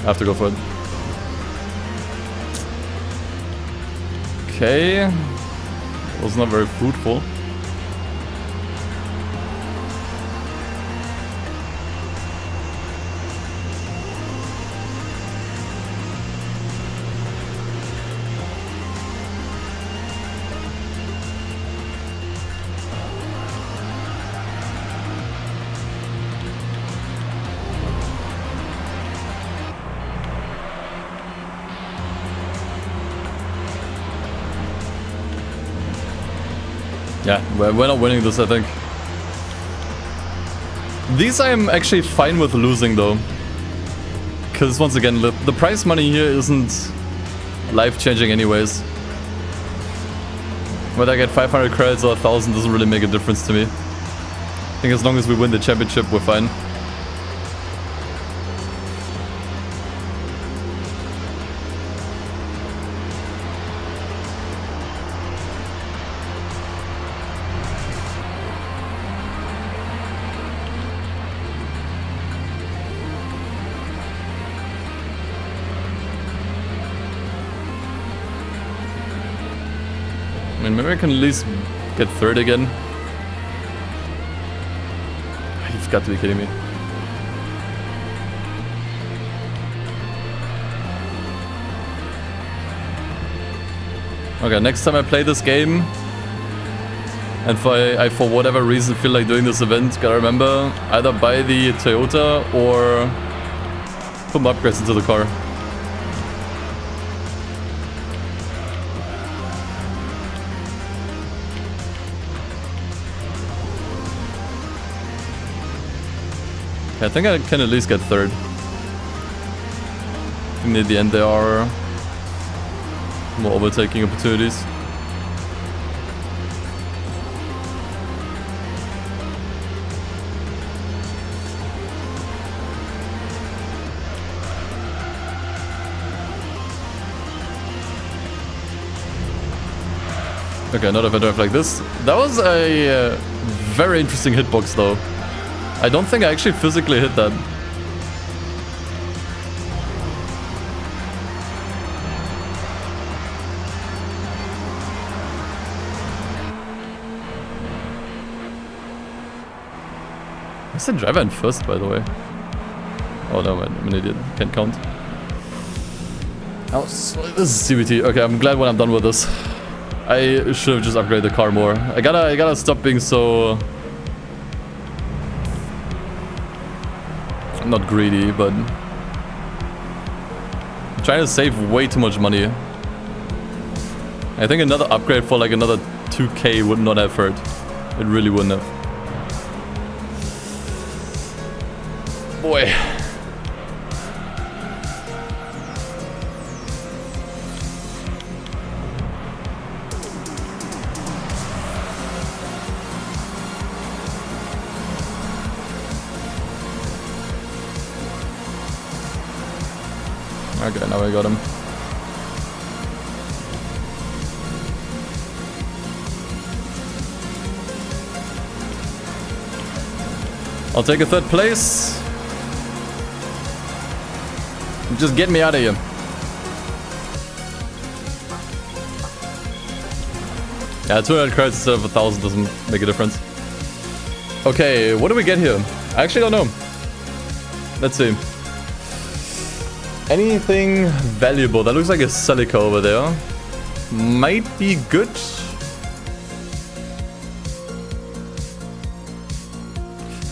I have to go for it. Okay. Was not very fruitful. Yeah, we're not winning this, I think. These I'm actually fine with losing though. Because once again, the prize money here isn't life-changing anyways. Whether I get 500 credits or 1,000 doesn't really make a difference to me. I think as long as we win the championship, we're fine. I mean, maybe I can at least get third again. You've got to be kidding me. Okay, next time I play this game, and if I for whatever reason feel like doing this event, gotta remember, either buy the Toyota or put my upgrades into the car. I think I can at least get third. I think near the end there are more overtaking opportunities. Okay, not if I drive like this. That was a very interesting hitbox though. I don't think I actually physically hit that. What's the driver in first, by the way? Oh no, I'm an idiot. Can't count. Oh, so this is CBT. Okay, I'm glad when I'm done with this. I should have just upgraded the car more. I gotta stop being so... I'm not greedy, but I'm trying to save way too much money. I think another upgrade for like another 2k would not have hurt. It really wouldn't have. Boy. Okay, now I got him. I'll take a third place. Just get me out of here. Yeah, 200 credits instead of 1,000 doesn't make a difference. Okay, what do we get here? I actually don't know. Let's see. Anything valuable? That looks like a Celica over there. Might be good.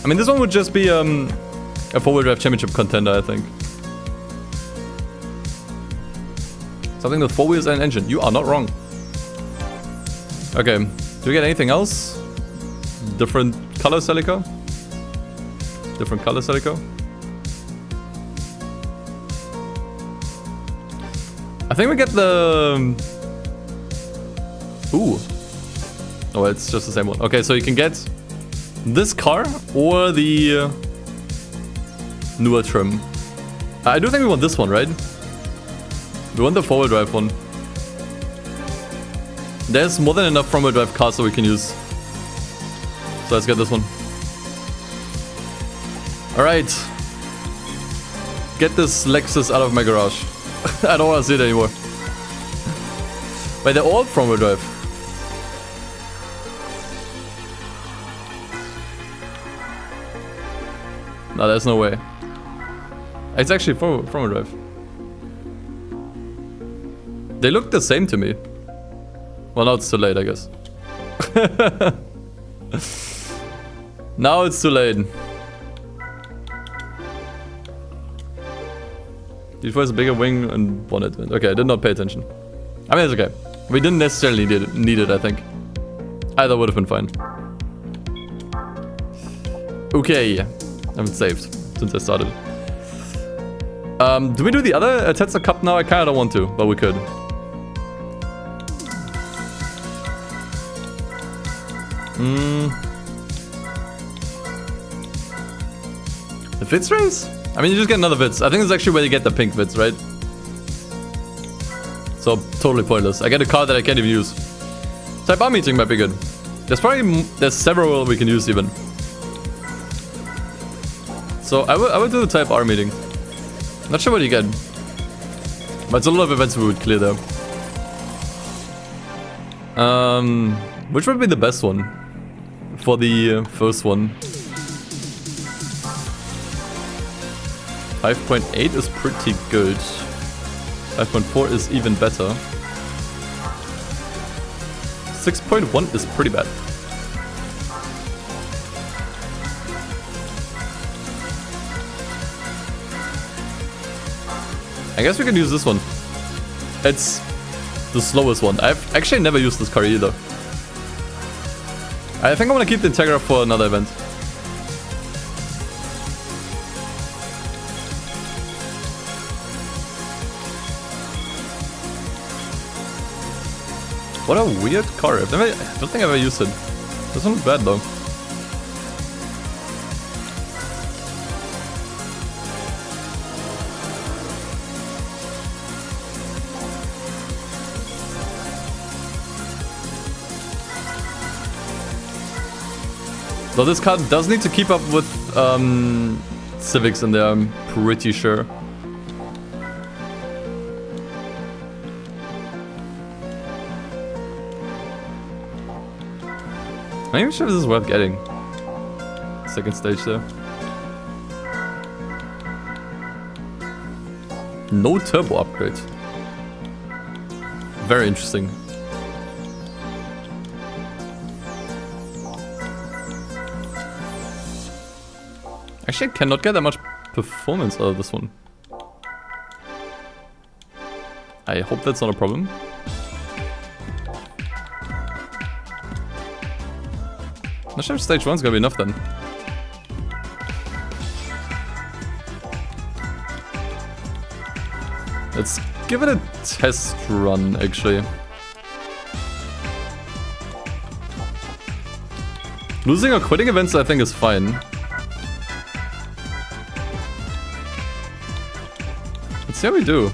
I mean, this one would just be a four-wheel drive championship contender, I think. Something with 4 wheels and an engine. You are not wrong. Okay, do we get anything else? Different color Celica? Different color Celica? I think we get the... Ooh. Oh, it's just the same one. Okay, so you can get this car or the newer trim. I do think we want this one, right? We want the four-wheel drive one. There's more than enough front-wheel drive cars that we can use. So let's get this one. Alright. Get this Lexus out of my garage. I don't want to see it anymore. Wait, they're all front-wheel drive. No, there's no way. It's actually front-wheel drive. They look the same to me. Well, now it's too late, I guess. Now it's too late. It was a bigger wing and bonnet. Okay, I did not pay attention. I mean, it's okay. We didn't necessarily need it, I think. Either would have been fine. Okay. I haven't saved since I started. Do we do the other Tetsuya Cup now? I kinda don't want to, but we could. The Vitz race? I mean, you just get another Vitz. I think it's actually where you get the pink Vitz, right? So, totally pointless. I get a card that I can't even use. Type R meeting might be good. There's several we can use even. So, I will do the type R meeting. Not sure what you get. But it's a lot of events we would clear though. Which would be the best one? For the first one. 5.8 is pretty good. 5.4 is even better. 6.1 is pretty bad. I guess we can use this one. It's the slowest one. I've actually never used this car either. I think I want to keep the Integra for another event. What a weird car. I don't think I've ever used it. Doesn't look bad though. So this car does need to keep up with Civics in there, I'm pretty sure. I'm not even sure if this is worth getting. Second stage there. No turbo upgrade. Very interesting. Actually, I cannot get that much performance out of this one. I hope that's not a problem. Not sure if stage 1's gonna be enough then. Let's give it a test run, actually. Losing or quitting events, I think, is fine. Let's see how we do.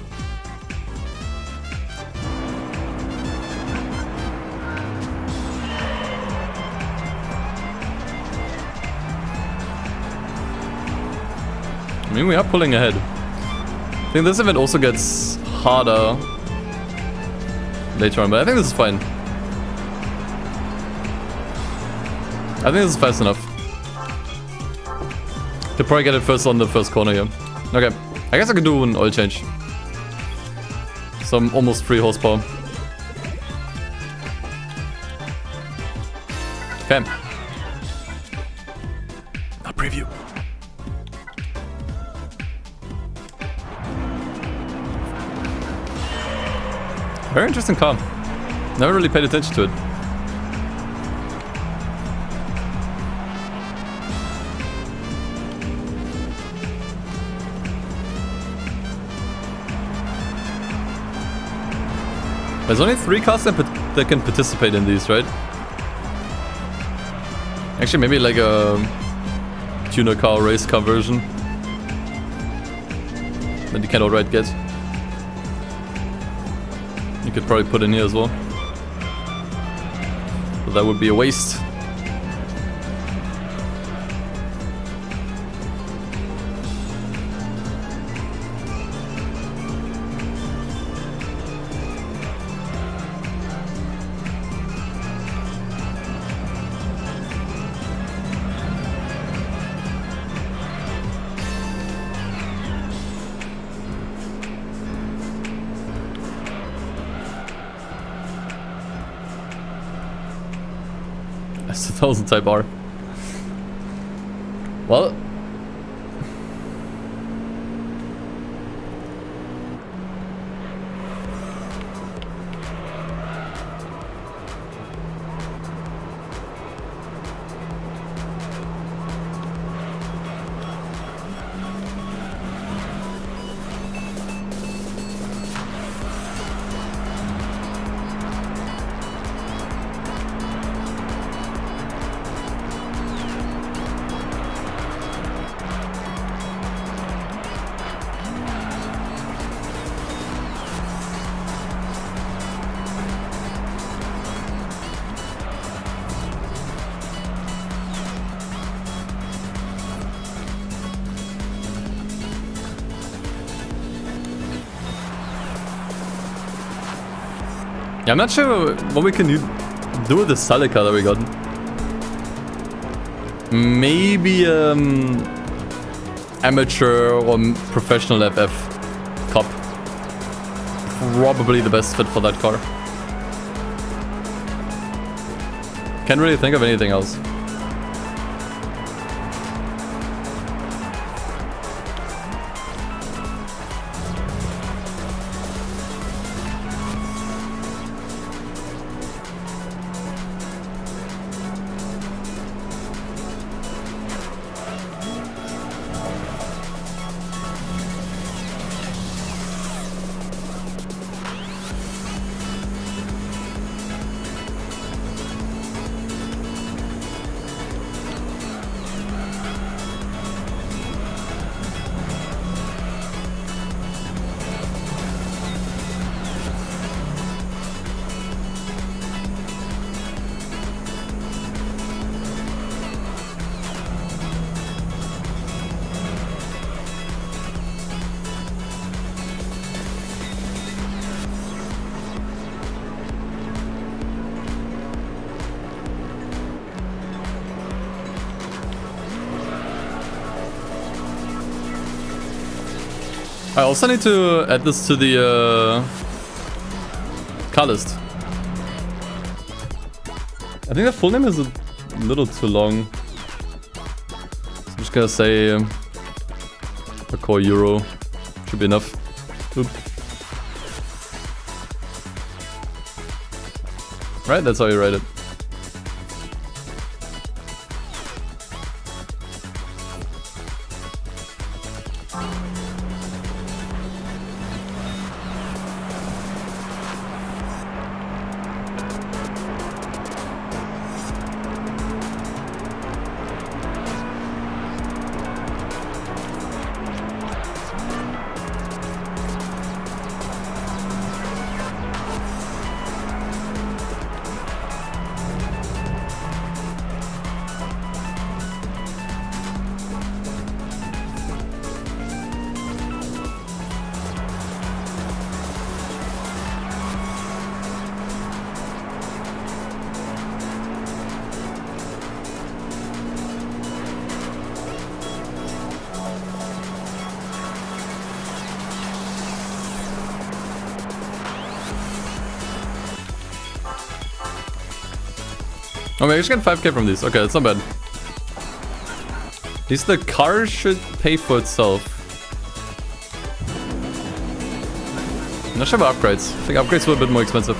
I mean, we are pulling ahead. I think this event also gets harder later on, but I think this is fine. I think this is fast enough. To probably get it first on the first corner here. Okay, I guess I can do an oil change. Some almost 3 horsepower. Okay. Now preview. Very interesting car. Never really paid attention to it. There's only 3 cars that can participate in these, right? Actually, maybe like a tuner car, race car version that you can outright get. You could probably put in here as well. But that would be a waste. That's 1000 type R. Well, Yeah, I'm not sure what we can do with the Celica that we got. Maybe amateur or professional FF Cup. Probably the best fit for that car. Can't really think of anything else. I also need to add this to the car list. I think the full name is a little too long. So I'm just gonna say a core Euro. Should be enough. Oop. Right, that's how you write it. Oh, we actually get 5k from these. Okay, that's not bad. At least the car should pay for itself. I'm not sure about upgrades. I think upgrades were a bit more expensive.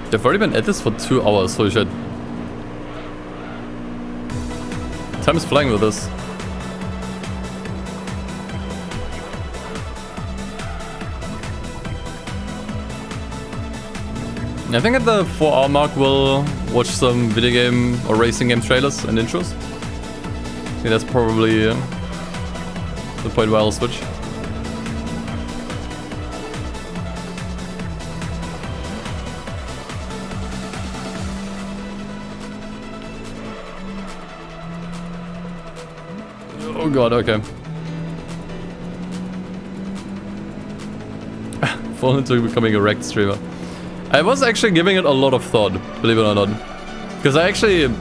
They've already been at this for 2 hours, holy shit. Time is flying with this. I think at the 4-hour mark we'll watch some video game or racing game trailers and intros. I think that's probably the point where I'll switch. Oh god, okay. Fall into becoming a wrecked streamer. I was actually giving it a lot of thought, believe it or not. Because I actually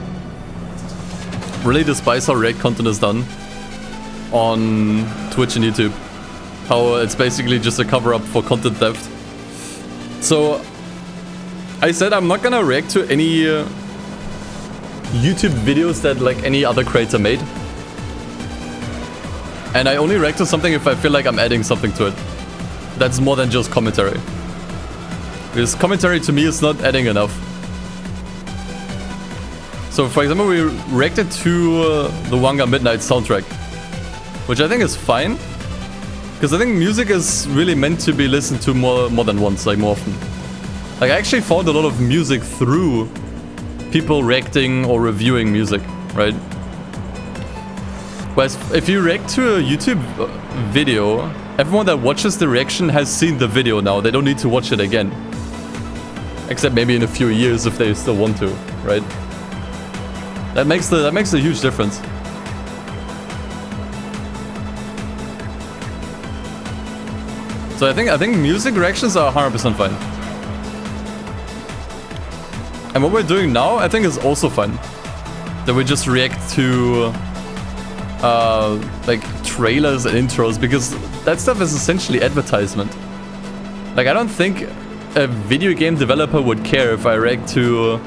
really despise how React content is done on Twitch and YouTube. How it's basically just a cover-up for content theft. So I said I'm not gonna react to any YouTube videos that like any other creator made. And I only react to something if I feel like I'm adding something to it. That's more than just commentary. Because commentary to me is not adding enough. So for example, we reacted to the Wanga Midnight soundtrack. which I think is fine. Because I think music is really meant to be listened to more than once, like more often. Like I actually found a lot of music through people reacting or reviewing music, right? Whereas if you react to a YouTube video, everyone that watches the reaction has seen the video now. They don't need to watch it again. Except maybe in a few years if they still want to, right? That makes a huge difference. So I think music reactions are 100% fine. And what we're doing now, I think is also fine. That we just react to like trailers and intros, because that stuff is essentially advertisement. Like I don't think a video game developer would care if I react to,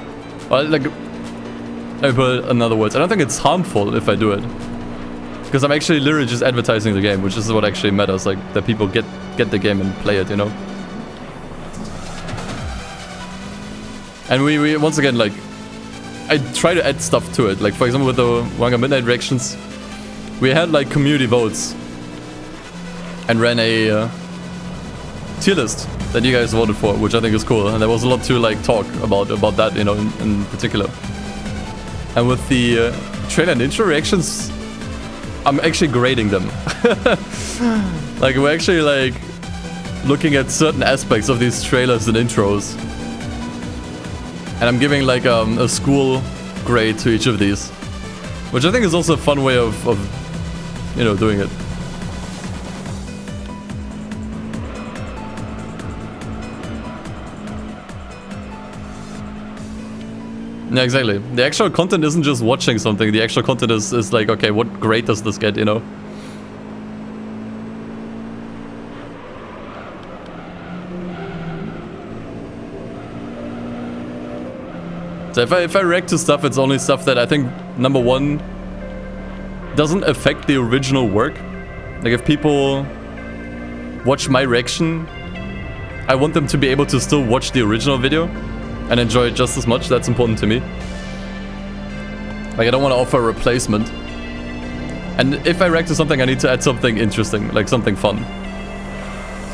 well, like, let me put it in other words, I don't think it's harmful if I do it. Because I'm actually literally just advertising the game, which is what actually matters, like that people get the game and play it, you know? And we once again, like, I try to add stuff to it. Like, for example, with the Wanga Midnight reactions, we had, like, community votes. And ran a tier list that you guys voted for, which I think is cool. And there was a lot to, like, talk about that, you know, in particular. And with the trailer and intro reactions, I'm actually grading them. Like, we're actually, like, looking at certain aspects of these trailers and intros. And I'm giving, like, a school grade to each of these. Which I think is also a fun way of you know, doing it. Yeah, exactly. The actual content isn't just watching something. The actual content is like, okay, what grade does this get, you know? So if I react to stuff, it's only stuff that I think, number one, doesn't affect the original work. Like if people watch my reaction, I want them to be able to still watch the original video and enjoy it just as much. That's important to me. Like I don't want to offer a replacement. And if I react to something, I need to add something interesting, like something fun.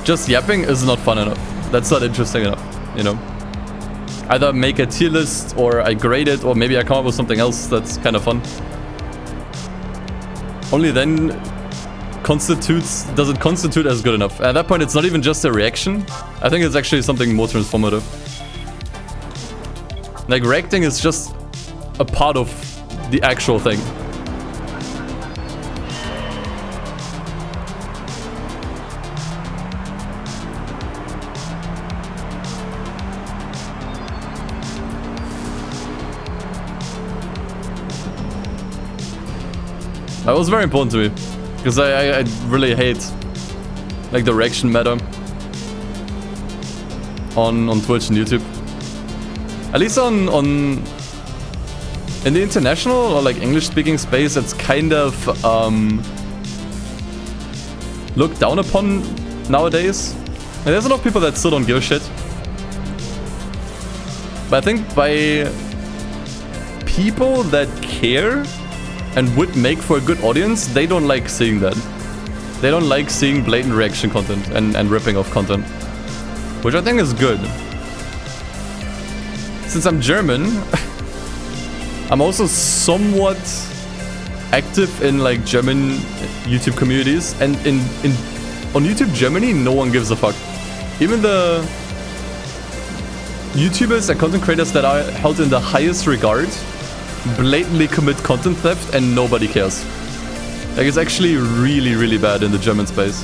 Just yapping is not fun enough. That's not interesting enough, you know? Either make a tier list, or I grade it, or maybe I come up with something else that's kind of fun. Only then does it constitute as good enough. At that point, it's not even just a reaction. I think it's actually something more transformative. Like, reacting is just a part of the actual thing. That was very important to me, because I really hate, like, the reaction meta on Twitch and YouTube. At least in the international or like English-speaking space, it's kind of looked down upon nowadays. And there's a lot of people that still don't give a shit. But I think by people that care and would make for a good audience, they don't like seeing that. They don't like seeing blatant reaction content and ripping off content. Which I think is good. Since I'm German, I'm also somewhat active in like German YouTube communities. And on YouTube Germany, no one gives a fuck. Even the YouTubers and content creators that are held in the highest regard blatantly commit content theft and nobody cares. Like, it's actually really, really bad in the German space.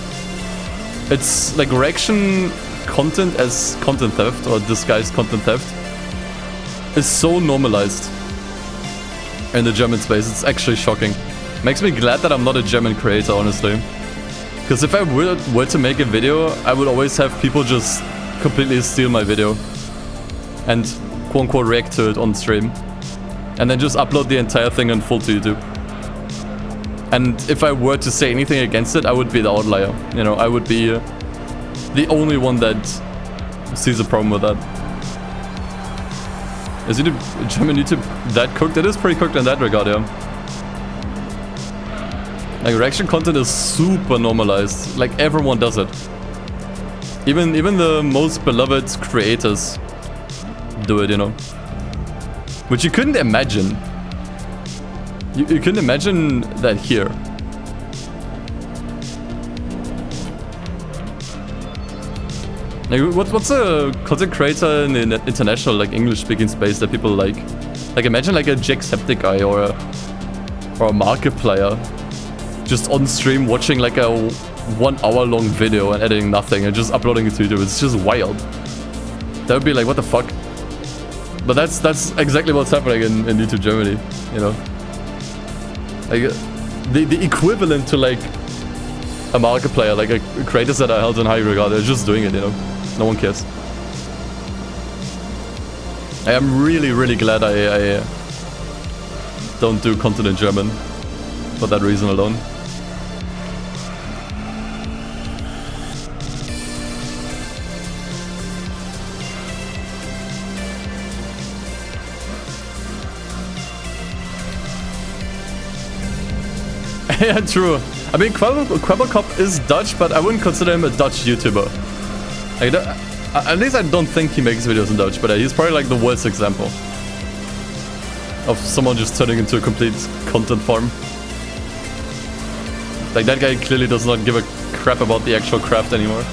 It's like reaction content as content theft or disguised content theft is so normalized in the German space. It's actually shocking. Makes me glad that I'm not a German creator, honestly. Because if I were to make a video, I would always have people just completely steal my video and quote-unquote react to it on stream. And then just upload the entire thing in full to YouTube. And if I were to say anything against it, I would be the outlier. You know, I would be the only one that sees a problem with that. Is German YouTube that cooked? It is pretty cooked in that regard, yeah. Like reaction content is super normalized. Like everyone does it. Even the most beloved creators do it, you know. Which you couldn't imagine. You couldn't imagine that here. Like, what's a content creator in the international, like English-speaking space that people like? Like imagine like a Jacksepticeye or a Markiplier just on stream watching like a 1 hour long video and editing nothing and just uploading it to YouTube. It's just wild. That would be like, what the fuck? But that's exactly what's happening in YouTube Germany, you know? Like the equivalent to like a Markiplier, like a creators that are held in high regard, they're just doing it, you know? No one cares. I am really glad I don't do content in German for that reason alone. Yeah, true. I mean, Quabblecop is Dutch, but I wouldn't consider him a Dutch YouTuber. Like, at least I don't think he makes videos in Dutch, but he's probably like the worst example of someone just turning into a complete content farm. Like, that guy clearly does not give a crap about the actual craft anymore.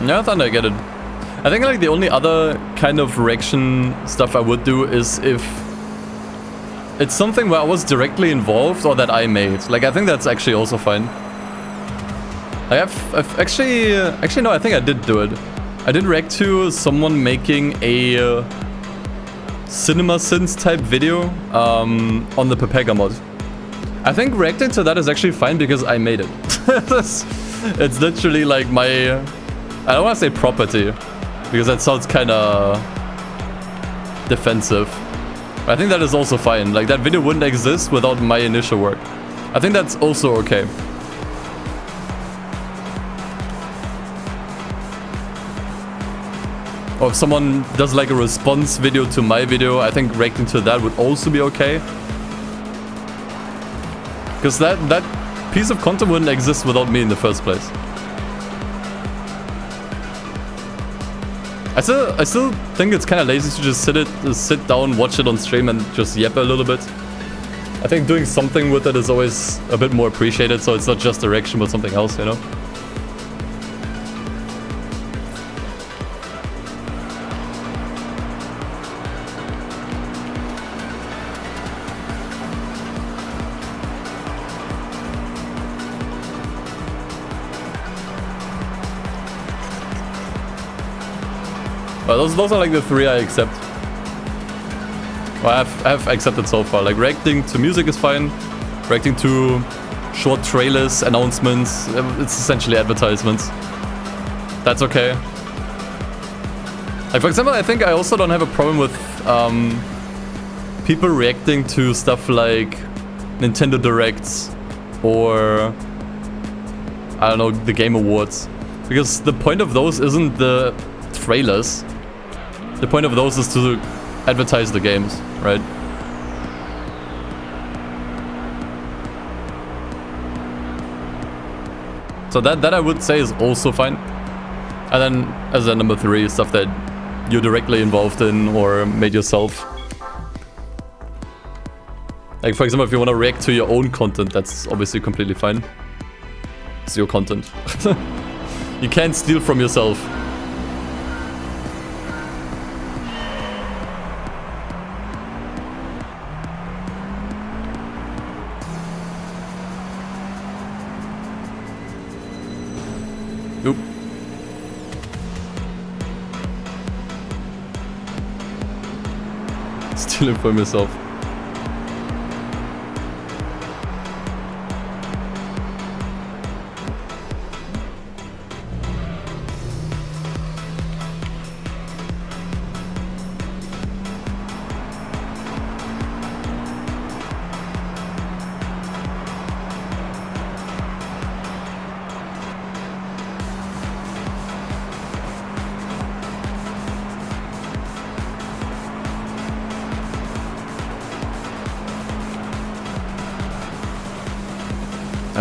Yeah, Thunder, I get it. I think like the only other kind of reaction stuff I would do is if it's something where I was directly involved or that I made. Like, I think that's actually also fine. I've actually no, I think I did do it. I did react to someone making a CinemaSins type video on the Pepega mod. I think reacting to that is actually fine because I made it. It's literally like my... I don't want to say property, because that sounds kind of defensive. But I think that is also fine. Like, that video wouldn't exist without my initial work. I think that's also okay. Or if someone does like a response video to my video, I think reacting to that would also be okay. Because that piece of content wouldn't exist without me in the first place. I still think it's kind of lazy to just sit down, watch it on stream and just yap a little bit. I think doing something with it is always a bit more appreciated, so it's not just a reaction but something else, you know? Well, those are like the three I accept. Well, I've accepted so far. Like, reacting to music is fine. Reacting to short trailers, announcements, it's essentially advertisements. That's okay. Like, for example, I think I also don't have a problem with people reacting to stuff like Nintendo Directs or, I don't know, the Game Awards. Because the point of those isn't the trailers. The point of those is to advertise the games, right? So that I would say is also fine. And then as a number 3, stuff that you're directly involved in or made yourself. Like for example, if you want to react to your own content, that's obviously completely fine. It's your content. You can't steal from yourself. Oop. Stealing from yourself.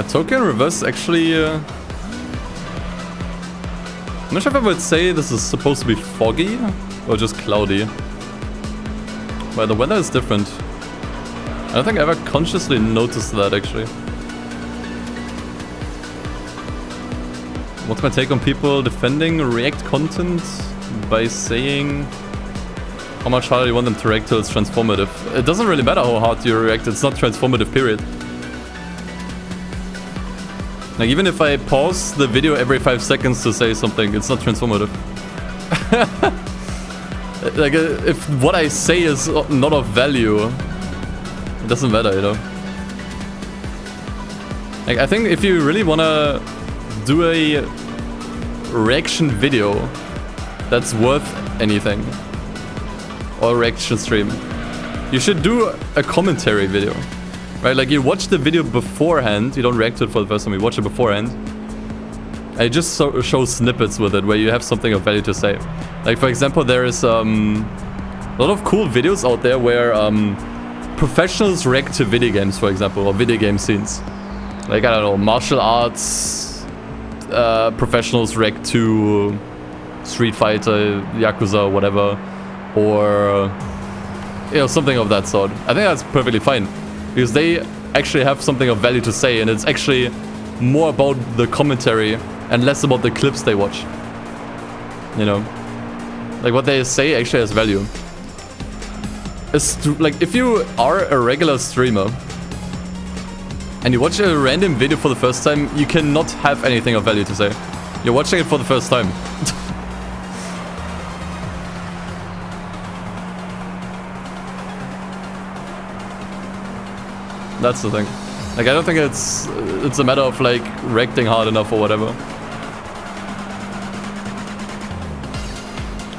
Tokyo in reverse actually... I'm not sure if I would say this is supposed to be foggy or just cloudy. But the weather is different. I don't think I ever consciously noticed that actually. What's my take on people defending React content by saying how much harder you want them to react till it's transformative? It doesn't really matter how hard you react, it's not transformative, period. Like, even if I pause the video every 5 seconds to say something, it's not transformative. Like, if what I say is not of value, it doesn't matter, you know? Like, I think if you really wanna do a reaction video that's worth anything, or a reaction stream, you should do a commentary video. Right, like you watch the video beforehand, you don't react to it for the first time, you watch it beforehand. And you just show snippets with it where you have something of value to say. Like for example, there is a lot of cool videos out there where professionals react to video games, for example, or video game scenes. Like, I don't know, martial arts professionals react to Street Fighter, Yakuza, whatever. Or, you know, something of that sort. I think that's perfectly fine. Because they actually have something of value to say, and it's actually more about the commentary and less about the clips they watch. You know? Like, what they say actually has value. Like, if you are a regular streamer and you watch a random video for the first time, you cannot have anything of value to say. You're watching it for the first time. That's the thing. Like, I don't think it's a matter of like reacting hard enough or whatever.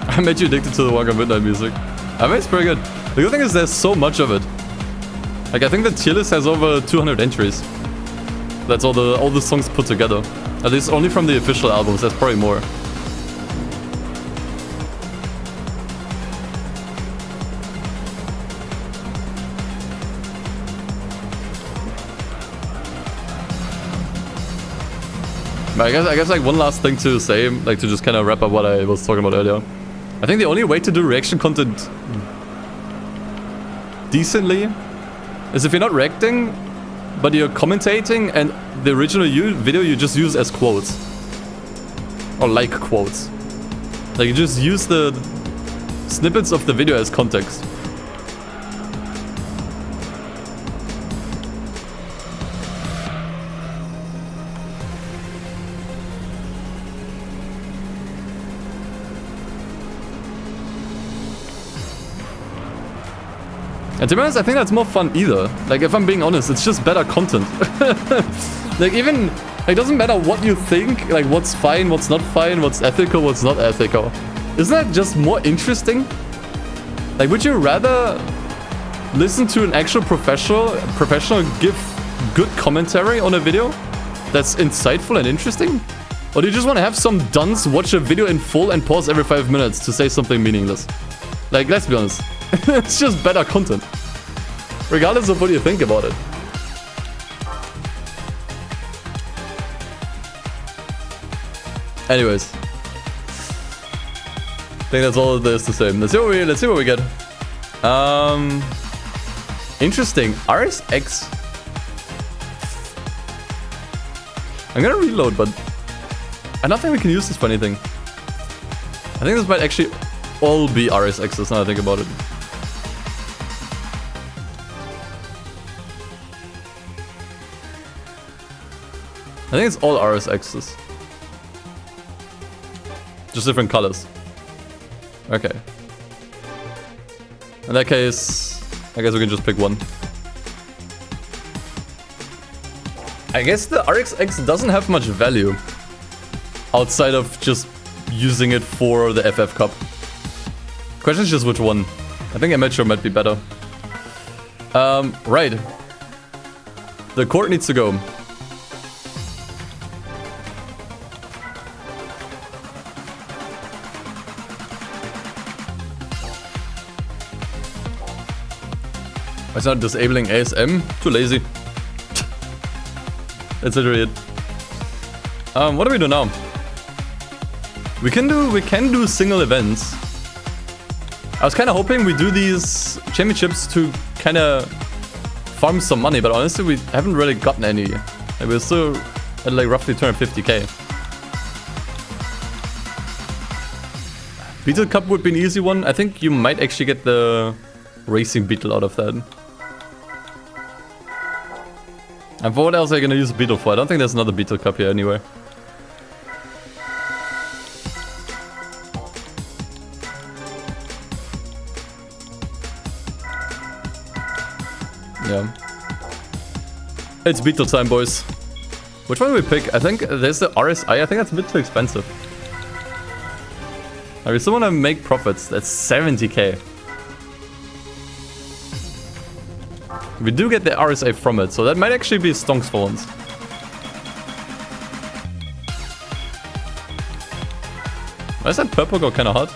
I made you addicted to the Walk on Midnight music. I mean, it's pretty good. The good thing is there's so much of it. Like, I think the tier list has over 200 entries. That's all the songs put together. At least only from the official albums. There's probably more. I guess like one last thing to say, like to just kind of wrap up what I was talking about earlier. I think the only way to do reaction content decently is if you're not reacting, but you're commentating and the original video you just use as quotes. Or like quotes. Like you just use the snippets of the video as context. And to be honest, I think that's more fun either. Like, if I'm being honest, it's just better content. Like, even, it doesn't matter what you think, like, what's fine, what's not fine, what's ethical, what's not ethical. Isn't that just more interesting? Like, would you rather listen to an actual professional give good commentary on a video that's insightful and interesting? Or do you just want to have some dunce watch a video in full and pause every 5 minutes to say something meaningless? Like, let's be honest. It's just better content. Regardless of what you think about it. Anyways. I think that's all there is to say. Let's see what we get. Interesting. RSX. I'm gonna reload, but I don't think we can use this for anything. I think this might actually all be RSXs now I think about it. I think it's all RSXs. Just different colors. Okay. In that case, I guess we can just pick one. I guess the RXX doesn't have much value outside of just using it for the FF Cup. Question is just which one. I think Amateur might be better. Right. The court needs to go. Why is not disabling ASM? Too lazy. That's literally it. What do we do now? We can do single events. I was kind of hoping we do these championships to kind of farm some money, but honestly we haven't really gotten any. Like, we're still at like roughly 250k. Beetle Cup would be an easy one. I think you might actually get the racing beetle out of that. And for what else are you gonna use a beetle for? I don't think there's another Beetle Cup here anywhere. Yeah. It's Beetle time, boys. Which one do we pick? I think there's the RSI. I think that's a bit too expensive. I still wanna make profits. That's 70k. We do get the RSA from it, so that might actually be stonks for once. Why is that purple go kind of hot?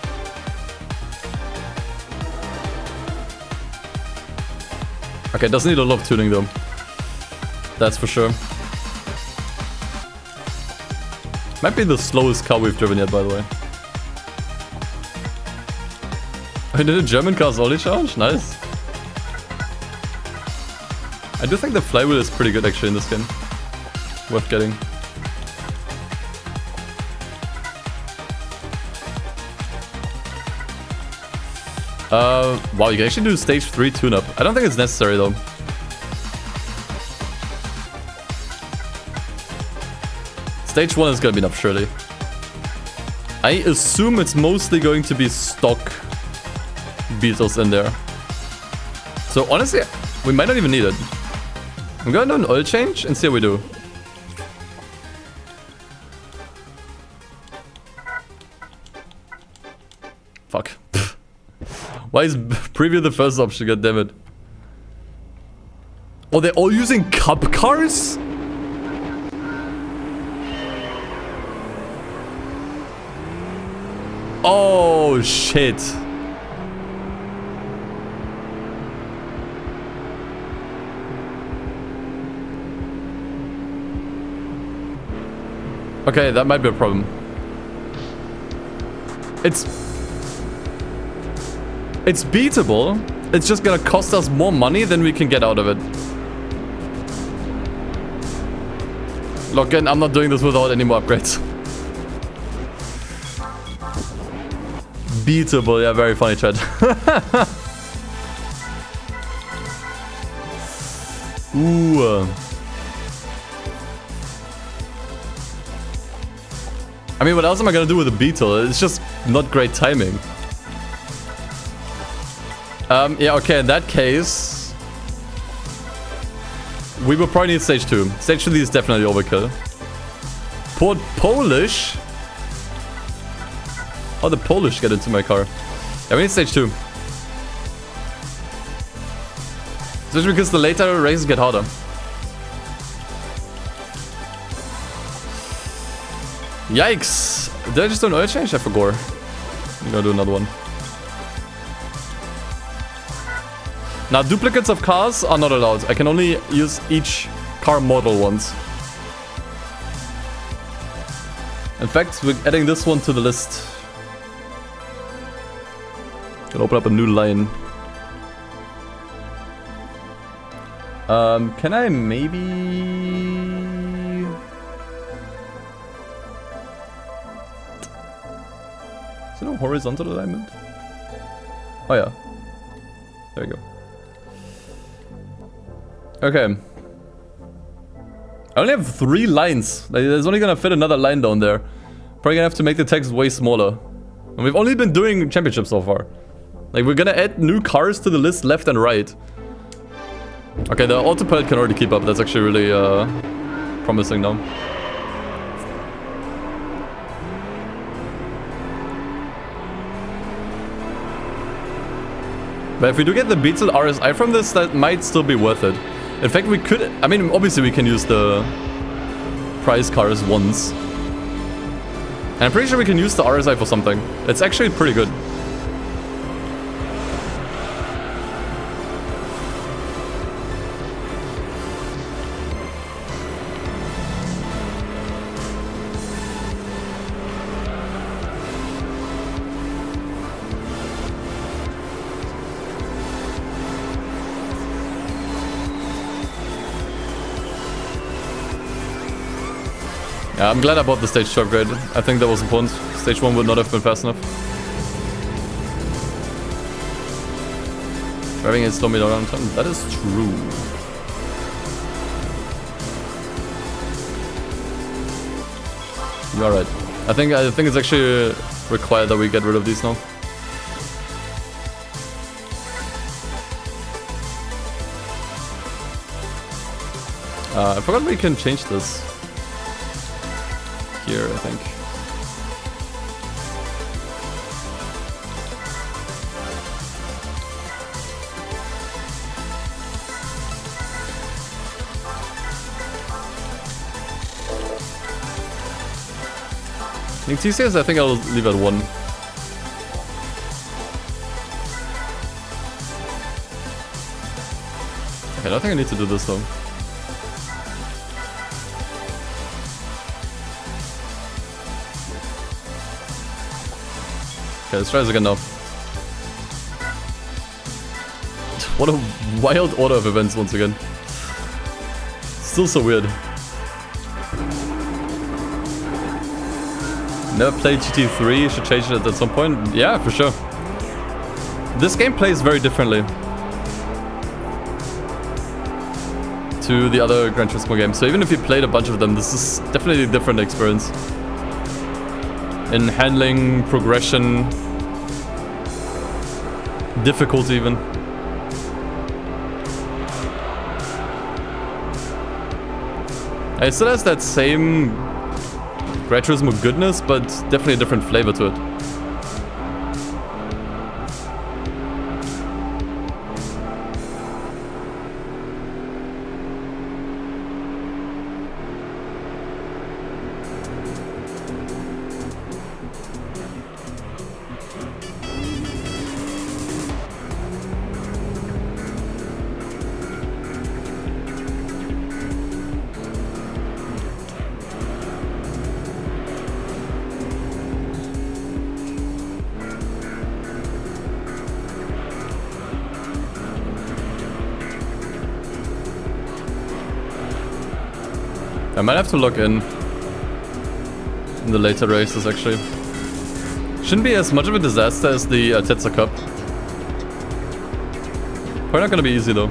Okay, it doesn't need a lot of tuning though. That's for sure. Might be the slowest car we've driven yet, by the way. I did a German car's only charge? Nice. I do think the flywheel is pretty good actually in this skin. Worth getting. Wow, you can actually do stage 3 tune-up. I don't think it's necessary though. Stage 1 is gonna be enough, surely. I assume it's mostly going to be stock Beetles in there. So honestly, we might not even need it. I'm gonna do an oil change and see how we do. Fuck. Why is preview the first option? God damn it. Oh, they're all using cup cars? Oh shit. Okay, that might be a problem. It's beatable. It's just gonna cost us more money than we can get out of it. Look, again, I'm not doing this without any more upgrades. Beatable, yeah, very funny chat. Ooh. I mean, what else am I gonna do with a beetle? It's just not great timing. Yeah, okay, in that case... we will probably need stage 2. Stage 3 is definitely overkill. Port Polish? How the Polish get into my car? Yeah, we need stage 2. Especially because the later races get harder. Yikes! Did I just do an oil change? I forgot. I'm gonna do another one. Now, duplicates of cars are not allowed. I can only use each car model once. In fact, we're adding this one to the list. Can open up a new line. Can I maybe... Is it a horizontal alignment? Oh yeah. There we go. Okay. I only have 3 lines. Like, there's only gonna fit another line down there. Probably gonna have to make the text way smaller. And we've only been doing championships so far. Like, we're gonna add new cars to the list left and right. Okay, the autopilot can already keep up. That's actually really promising now. But if we do get the Beetle RSI from this, that might still be worth it. In fact, we could... I mean, obviously we can use the prize cars once. And I'm pretty sure we can use the RSI for something. It's actually pretty good. Yeah, I'm glad I bought the stage 2 upgrade. I think that was important. Stage 1 would not have been fast enough. Driving is slow me down on time. That is true. You're right. I think it's actually required that we get rid of these now. I forgot we can change this. Here, I think. In TCS, I think I'll leave at 1. Okay, I don't think I need to do this though. Okay, let's try this again now. What a wild order of events once again. Still so weird. Never played GT3, should change it at some point. Yeah, for sure. This game plays very differently to the other Gran Turismo games. So even if you played a bunch of them, this is definitely a different experience. In handling, progression, difficulty even. It still has that same Gran Turismo goodness, but definitely a different flavor to it. I might have to log in the later races, actually. Shouldn't be as much of a disaster as the Tetsa Cup. Probably not gonna be easy, though.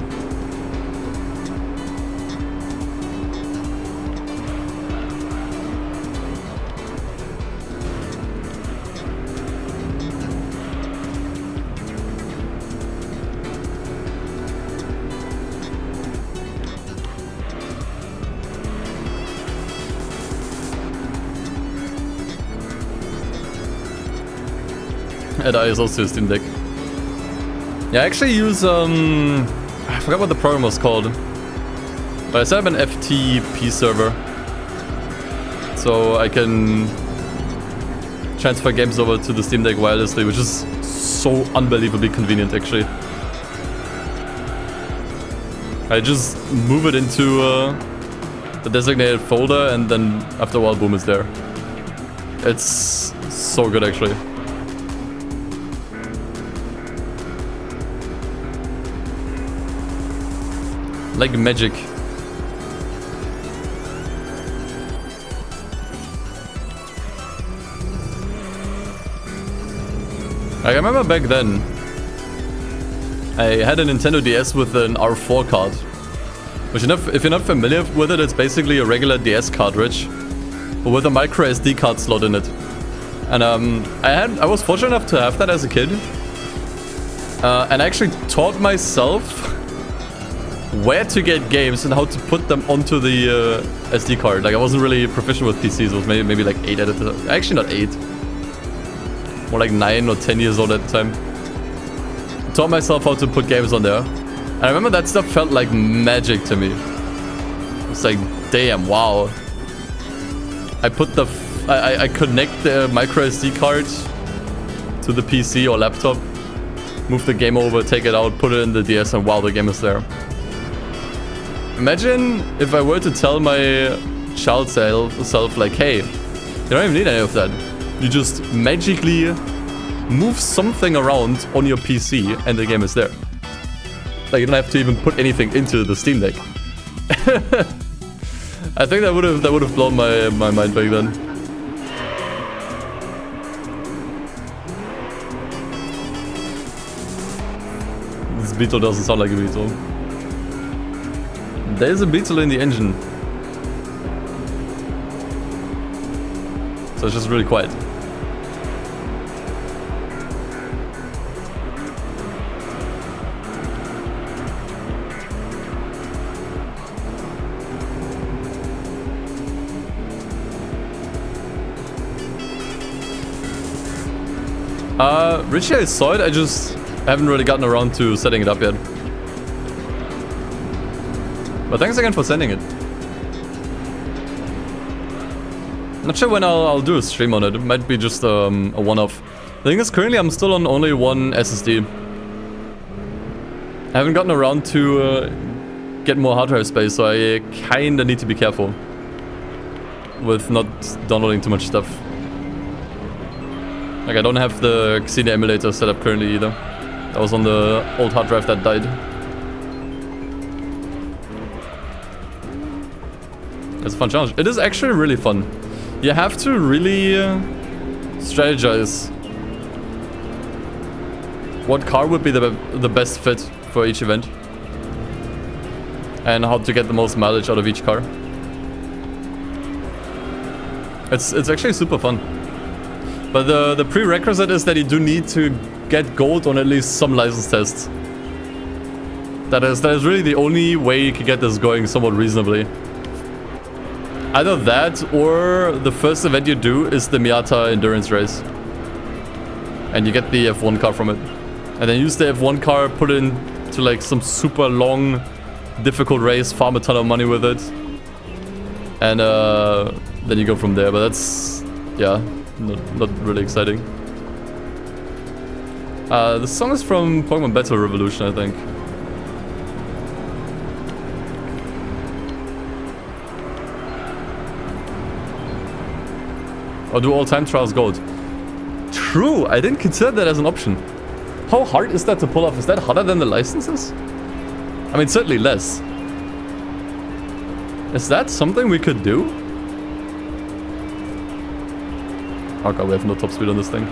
I is also a Steam Deck. Yeah, I actually use I forgot what the program was called, but I set up an FTP server so I can transfer games over to the Steam Deck wirelessly, which is so unbelievably convenient actually. I just move it into the designated folder and then after a while, boom, it's there. It's so good, actually. Like magic. I remember back then, I had a Nintendo DS with an R4 card. Which, if you're not familiar with it, it's basically a regular DS cartridge, but with a micro SD card slot in it. And I was fortunate enough to have that as a kid, and I actually taught myself where to get games and how to put them onto the SD card. Like, I wasn't really proficient with PCs. It was maybe like 8 at the time. Actually, not 8. More like 9 or 10 years old at the time. Taught myself how to put games on there. And I remember that stuff felt like magic to me. It's like, damn, wow. I put the... I connect the micro SD card to the PC or laptop. Move the game over, take it out, put it in the DS, and wow, the game is there. Imagine if I were to tell my child self, like, hey, you don't even need any of that. You just magically move something around on your PC and the game is there. Like, you don't have to even put anything into the Steam Deck. I think that would have blown my mind back then. This beetle doesn't sound like a beetle. There's a beetle in the engine. So it's just really quiet. Richie, I saw it, I just haven't really gotten around to setting it up yet. But thanks again for sending it. Not sure when I'll do a stream on it. It might be just a one-off. The thing is, currently I'm still on only one SSD. I haven't gotten around to get more hard drive space, so I kinda need to be careful with not downloading too much stuff. Like, I don't have the Xenia emulator set up currently either. That was on the old hard drive that died. It's a fun challenge. It is actually really fun. You have to really strategize what car would be the best fit for each event. And how to get the most mileage out of each car. It's actually super fun. But the prerequisite is that you do need to get gold on at least some license tests. That is really the only way you can get this going somewhat reasonably. Either that, or the first event you do is the Miata endurance race. And you get the F1 car from it. And then use the F1 car, put it into like some super long, difficult race, farm a ton of money with it. And then you go from there, but that's, yeah, not really exciting. The song is from Pokemon Battle Revolution, I think. Or do all time trials gold? True, I didn't consider that as an option. How hard is that to pull off? Is that harder than the licenses? I mean, certainly less. Is that something we could do? Oh god, we have no top speed on this thing.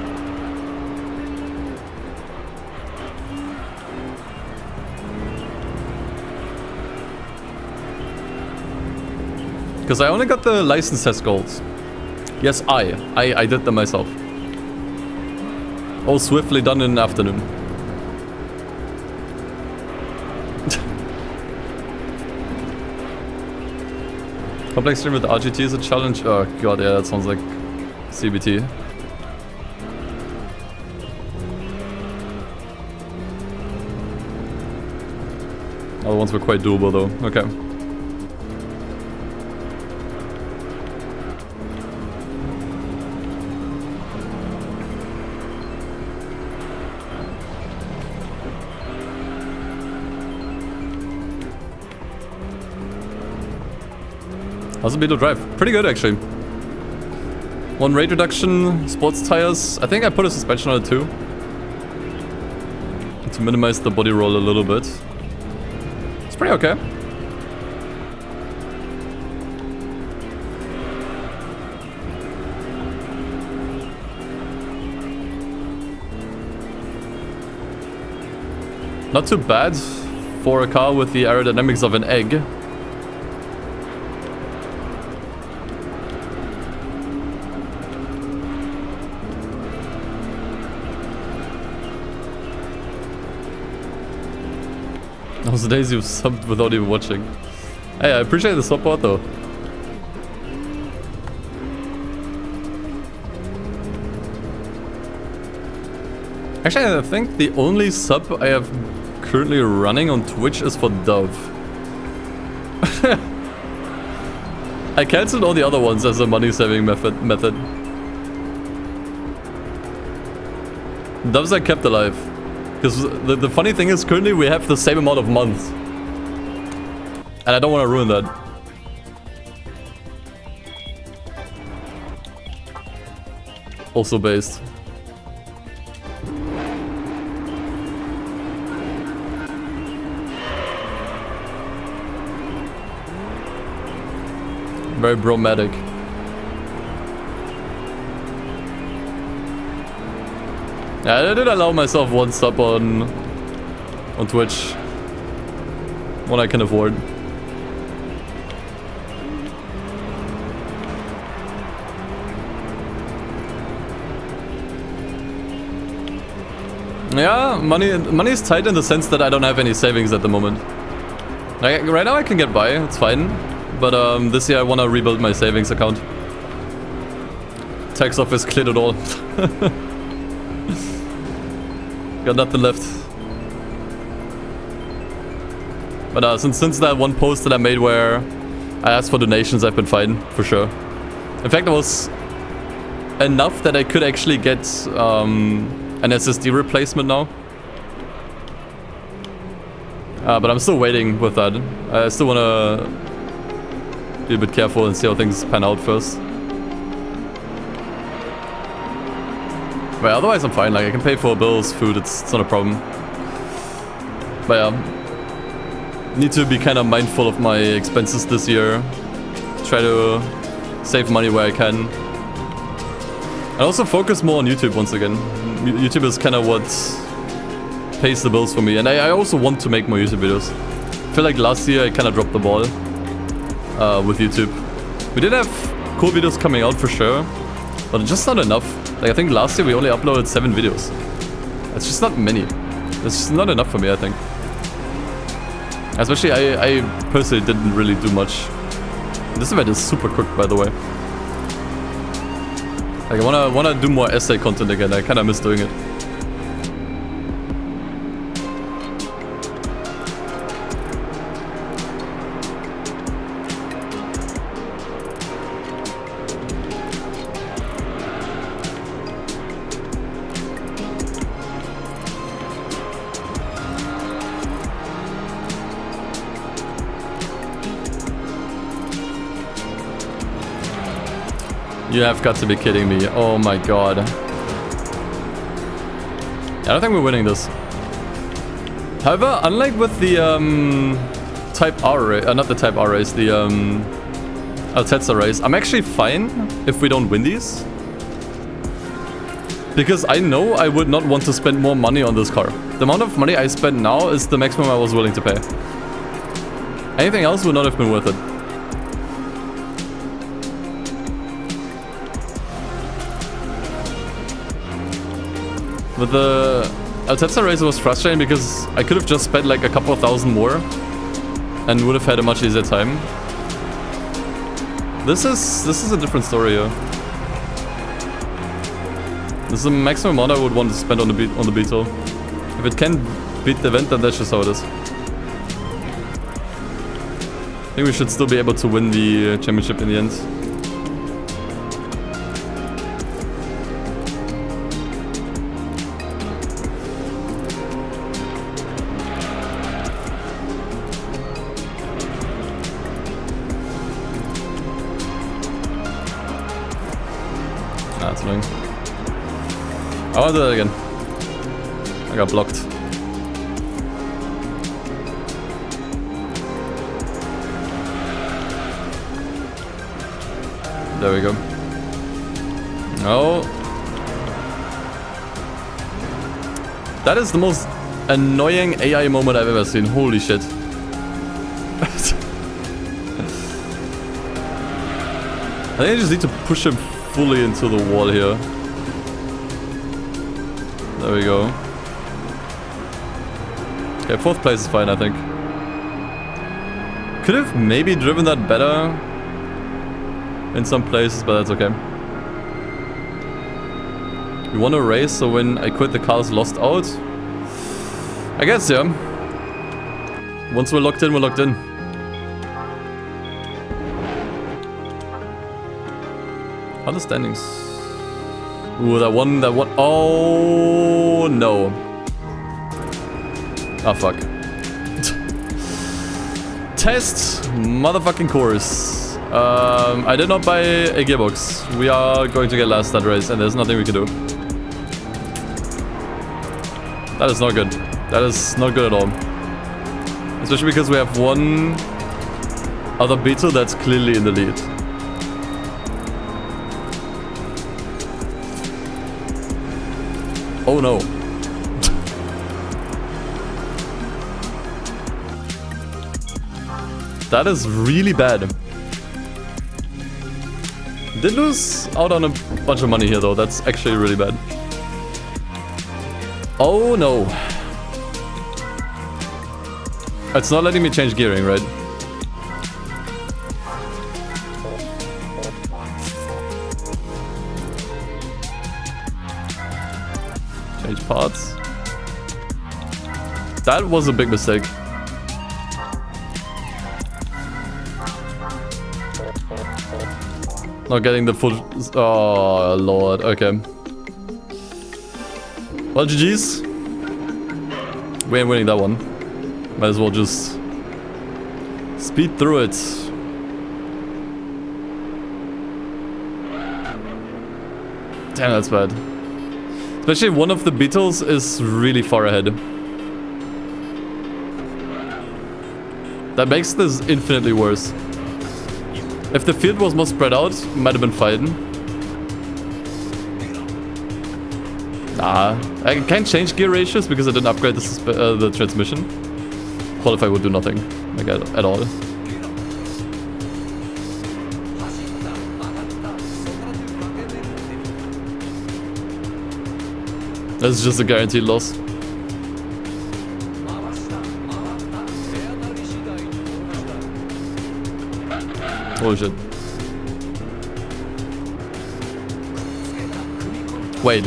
Because I only got the license test golds. Yes, I did them myself. All swiftly done in an afternoon. Complex stream with RGT is a challenge? Oh god, yeah, that sounds like CBT. Other ones were quite doable though. Okay. How's the Beetle drive? Pretty good, actually. 1 rate reduction, sports tires. I think I put a suspension on it too. To minimize the body roll a little bit. It's pretty okay. Not too bad for a car with the aerodynamics of an egg. Those days you've subbed without even watching. Hey, I appreciate the support though. Actually, I think the only sub I have currently running on Twitch is for Dove. I cancelled all the other ones as a money-saving method. Doves I kept alive. Because the funny thing is, currently we have the same amount of months. And I don't want to ruin that. Also based. Very bromatic. Yeah, I did allow myself 1 sub on Twitch. One I can afford. Yeah, money is tight in the sense that I don't have any savings at the moment. Like, right now I can get by, it's fine. But this year I want to rebuild my savings account. Tax office cleared it all. Got nothing left. But since that one post that I made where I asked for donations, I've been fine, for sure. In fact, it was enough that I could actually get an SSD replacement now. But I'm still waiting with that. I still want to be a bit careful and see how things pan out first. But otherwise I'm fine, like I can pay for bills, food, it's not a problem. But yeah, need to be kind of mindful of my expenses this year. Try to save money where I can. And also focus more on YouTube once again. YouTube is kind of what pays the bills for me. And I also want to make more YouTube videos. I feel like last year I kind of dropped the ball with YouTube. We did have cool videos coming out for sure, but just not enough. Like I think last year we only uploaded 7 videos. That's just not many. That's just not enough for me, I think. Especially I personally didn't really do much. This event is super quick, by the way. Like I wanna do more essay content again. I kinda miss doing it. You have got to be kidding me. Oh my god. I don't think we're winning this. However, unlike with the Type R race, not the Type R race, the Altezza race, I'm actually fine if we don't win these. Because I know I would not want to spend more money on this car. The amount of money I spend now is the maximum I was willing to pay. Anything else would not have been worth it. But the Altezza race was frustrating because I could have just spent like a couple of thousand more and would have had a much easier time. This is a different story here. This is the maximum amount I would want to spend on the Beetle. If it can beat the event, then that's just how it is. I think we should still be able to win the championship in the end. I want to do that again. I got blocked. There we go. No. That is the most annoying AI moment I've ever seen. Holy shit. I think I just need to push him fully into the wall here. There we go. Okay, 4th place is fine, I think. Could have maybe driven that better in some places, but that's okay. We want to race, so when I quit, the car's lost out. I guess, yeah. Once we're locked in, we're locked in. How are the standings? Ooh, that one. Oh, no. Ah, fuck. Test motherfucking course. I did not buy a gearbox. We are going to get last that race, and there's nothing we can do. That is not good. That is not good at all. Especially because we have one other beetle that's clearly in the lead. Oh no. That is really bad. Did lose out on a bunch of money here though. That's actually really bad. Oh no. It's not letting me change gearing, right? Change parts. That was a big mistake. Not getting the full... Oh, lord. Okay. Well, GG's. We ain't winning that one. Might as well just speed through it. Damn, that's bad. Especially one of the beetles is really far ahead. That makes this infinitely worse. If the field was more spread out, might have been fine. Nah, I can't change gear ratios because I didn't upgrade the transmission. Qualify would do nothing, like at all. That's just a guaranteed loss. Holy shit. Wait.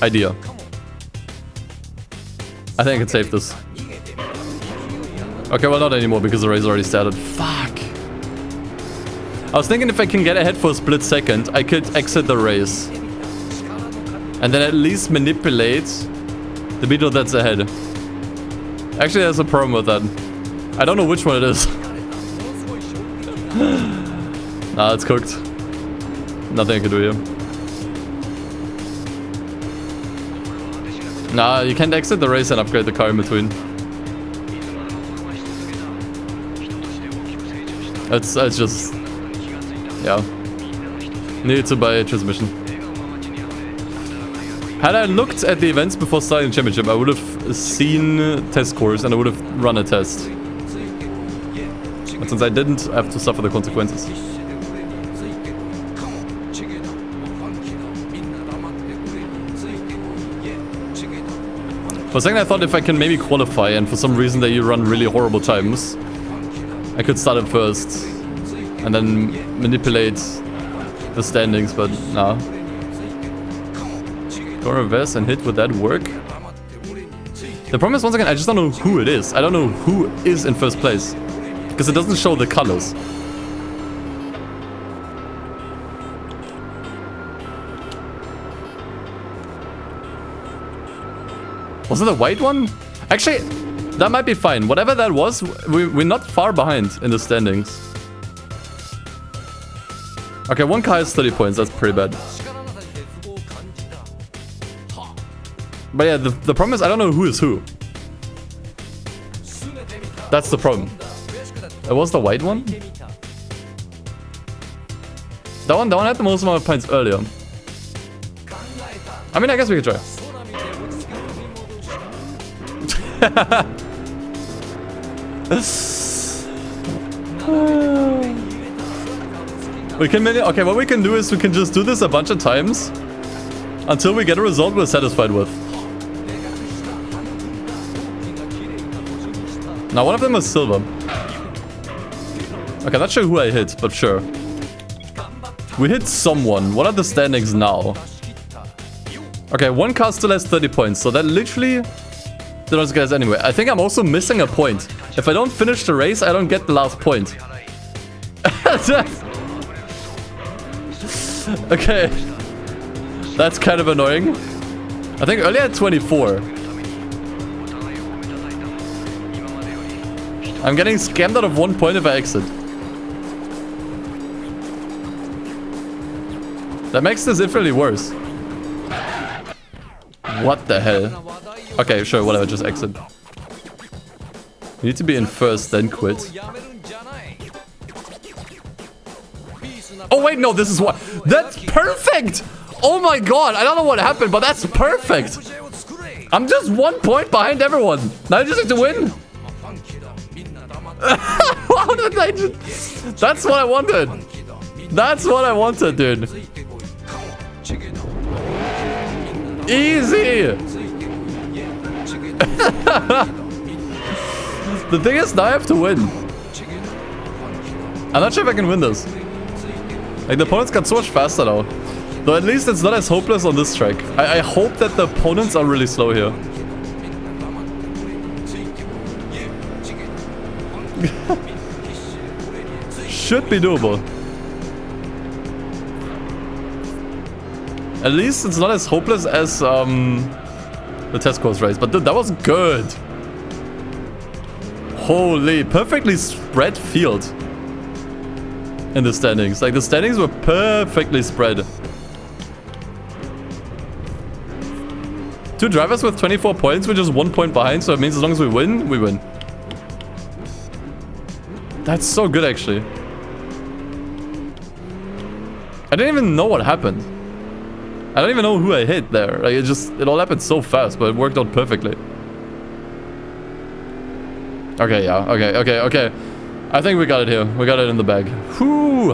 Idea. I think I can save this. Okay, well not anymore because the race already started. Fuck. I was thinking if I can get ahead for a split second, I could exit the race. And then at least manipulate the beetle that's ahead. Actually, there's a problem with that. I don't know which one it is. Nah, it's cooked. Nothing I can do here. Nah, you can't exit the race and upgrade the car in between. It's just... yeah. Need to buy a transmission. Had I looked at the events before starting the championship, I would have seen test course and I would have run a test. But since I didn't, I have to suffer the consequences. For a second I thought if I can maybe qualify and for some reason that you run really horrible times, I could start it first and then manipulate the standings, but nah. Go reverse and hit, would that work? The problem is, once again, I just don't know who it is. I don't know who is in first place because it doesn't show the colors. Was it the white one? Actually, that might be fine. Whatever that was, we're not far behind in the standings. Okay, one car has 30 points. That's pretty bad. But yeah, the problem is I don't know who is who. That's the problem. It was the white one? That one had the most amount of points earlier. I mean, I guess we could try. We can okay, what we can do is we can just do this a bunch of times until we get a result we're satisfied with. Now one of them is silver. Okay, not sure who I hit, but sure. We hit someone. What are the standings now? Okay, one car still has 30 points, so that literally didn't get us anyway. I think I'm also missing a point. If I don't finish the race, I don't get the last point. Okay. That's kind of annoying. I think earlier at 24. I'm getting scammed out of 1 point if I exit. That makes this infinitely worse. What the hell? Okay, sure, whatever, just exit. You need to be in first, then quit. Oh wait, no, this is what... That's perfect! Oh my god, I don't know what happened, but that's perfect! I'm just 1 point behind everyone. Now I just have to win. How did I just... That's what I wanted. That's what I wanted, dude. Easy! The thing is, now I have to win. I'm not sure if I can win this. Like, the opponents got so much faster now. Though at least it's not as hopeless on this track. I hope that the opponents are really slow here. Should be doable. At least it's not as hopeless as the test course race. But dude, that was good. Holy, perfectly spread field in the standings. Like, the standings were perfectly spread. 2 drivers with 24 points, which is 1 point behind. So it means as long as we win, we win. That's so good, actually. I didn't even know what happened. I don't even know who I hit there. Like, it all happened so fast, but it worked out perfectly. Okay, yeah. Okay. I think we got it here. We got it in the bag. Whew.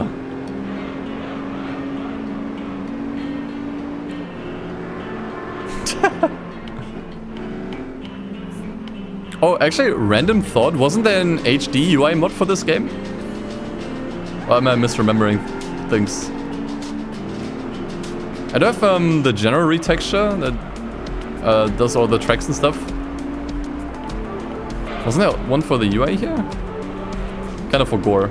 Oh, actually, random thought. Wasn't there an HD UI mod for this game? Or am I misremembering things? I do have the general retexture that does all the tracks and stuff. Wasn't there one for the UI here? Kind of for gore.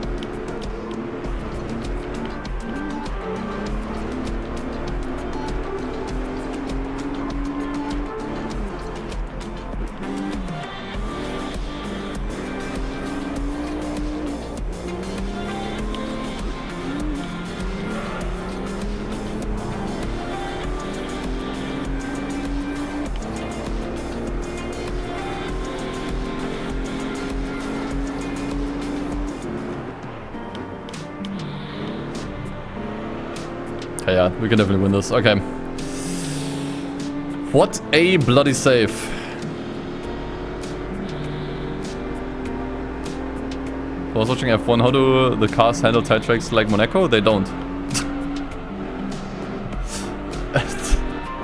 Yeah, we can definitely win this. Okay. What a bloody save. I was watching F1. How do the cars handle tight tracks like Monaco? They don't.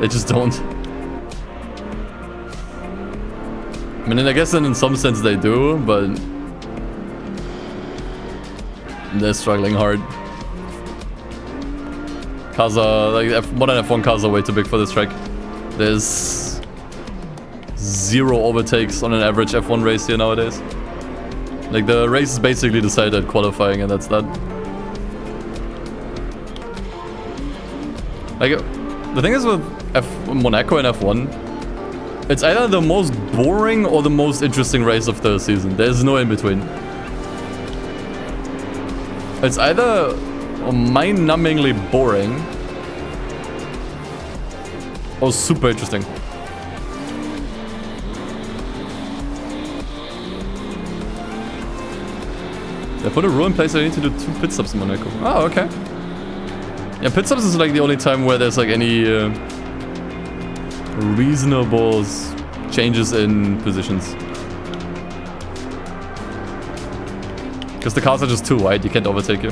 They just don't. I mean, I guess in some sense they do, but they're struggling hard. Cars are, like, modern F1 cars are way too big for this track. There's 0 overtakes on an average F1 race here nowadays. Like, the race is basically decided at qualifying, and that's that. Like, the thing is with Monaco and F1, it's either the most boring or the most interesting race of the season. There's no in between. It's either mind-numbingly boring. Or super interesting. I put a rule in place. I need to do 2 pit stops in Monaco. Oh, okay. Yeah, pit stops is like the only time where there's like any reasonable changes in positions. Because the cars are just too wide, you can't overtake you.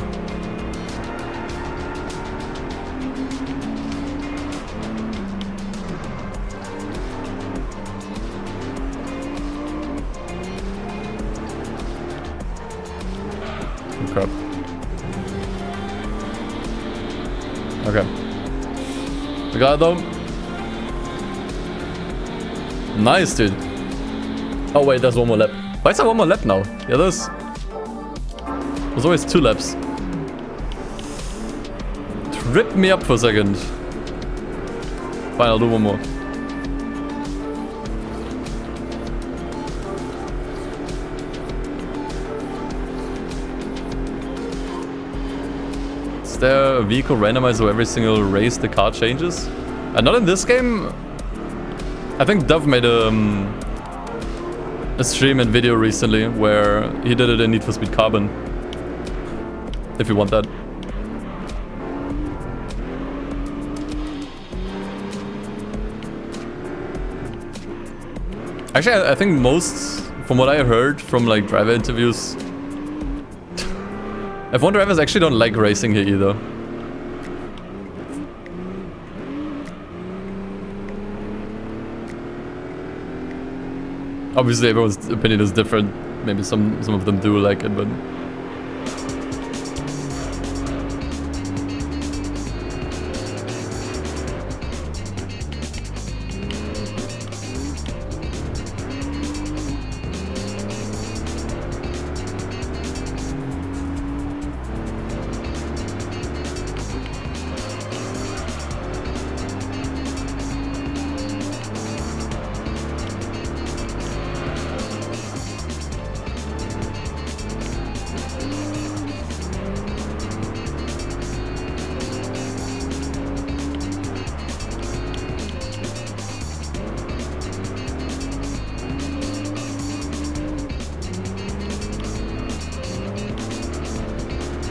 Crap. Okay. We got it though. Nice, dude. Oh wait, there's one more lap. Why is there one more lap now? Yeah, there's always 2 laps. Tripped me up for a second. Fine, I'll do one more. Is there a vehicle randomizer where every single race the car changes? Not in this game. I think Dove made a stream and video recently where he did it in Need for Speed Carbon. If you want that. Actually, I think most, from what I heard from like driver interviews, F1 drivers actually don't like racing here either. Obviously, everyone's opinion is different. Maybe some of them do like it, but...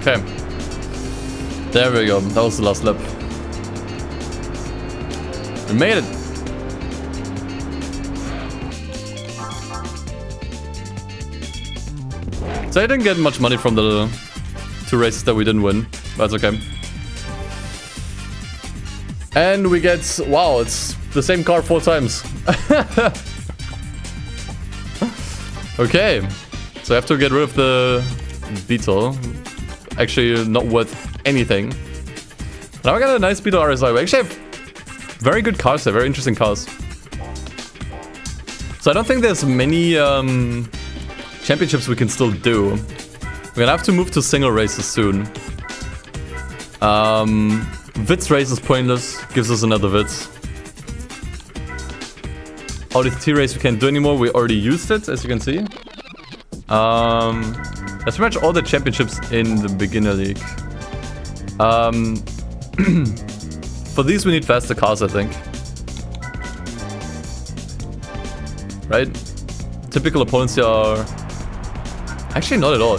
Okay. There we go. That was the last lap. We made it. So I didn't get much money from the 2 races that we didn't win. That's okay. And we get... Wow, it's the same car 4 times. Okay. So I have to get rid of the Beetle. Actually not worth anything. Now I got a nice Beetle RSI. We actually have very good cars there, very interesting cars. So I don't think there's many championships we can still do. We're gonna have to move to single races soon. Wits race is pointless, gives us another Wits. Audi TT race we can't do anymore, we already used it, as you can see. That's pretty much all the championships in the beginner league. For these we need faster cars, I think. Right? Typical opponents here are... Actually not at all.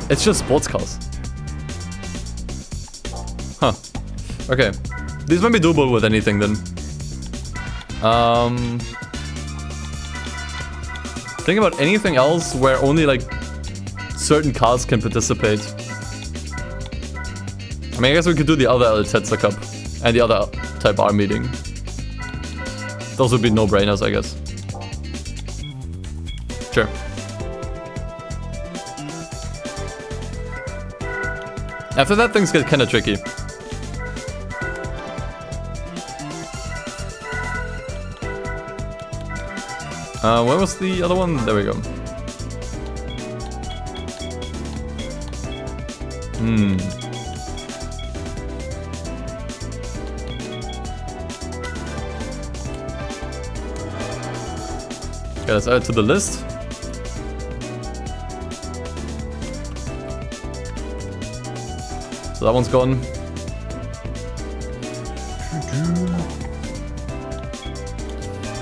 It's just sports cars. Huh. Okay. These might be doable with anything then. Think about anything else where only like certain cars can participate. I mean, I guess we could do the other Tetsa Cup and the other Type R meeting. Those would be no-brainers, I guess. Sure. After that, things get kind of tricky. Where was the other one? There we go. Okay, let's add it to the list. So that one's gone.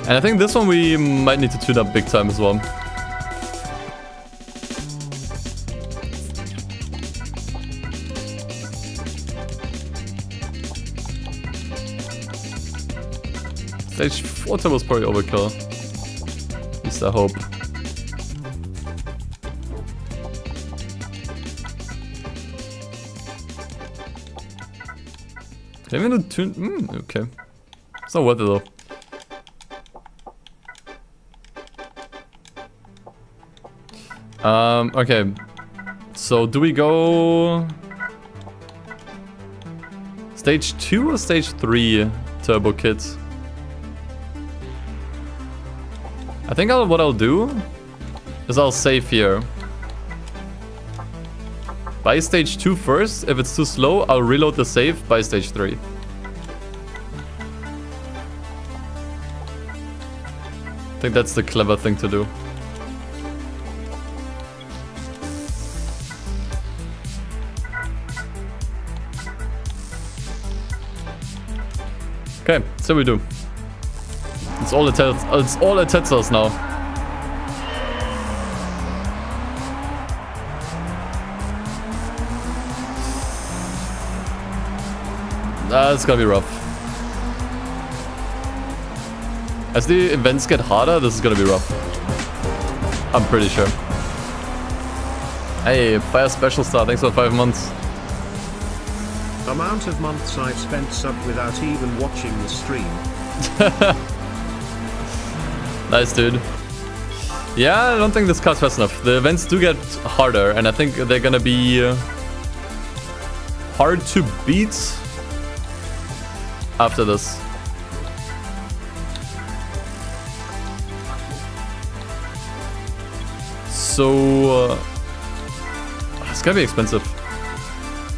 And I think this one we might need to tune up big time as well. Stage 4 turbo was probably overkill. At least I hope. Can I even do tune? Okay. It's not worth it though. Okay. So do we go stage 2 or stage 3 turbo kit? I think what I'll do is I'll save here. Buy stage 2 first. If it's too slow, I'll reload the save by stage 3. I think that's the clever thing to do. Okay, so we do. It's all it tells us now. It's gonna be rough. As the events get harder, this is gonna be rough. I'm pretty sure. Hey, Fire Special Star, thanks for 5 months. Amount of months I've spent sub without even watching the stream. Nice, dude. Yeah, I don't think this card's fast enough. The events do get harder, and I think they're gonna be hard to beat after this. So it's gonna be expensive.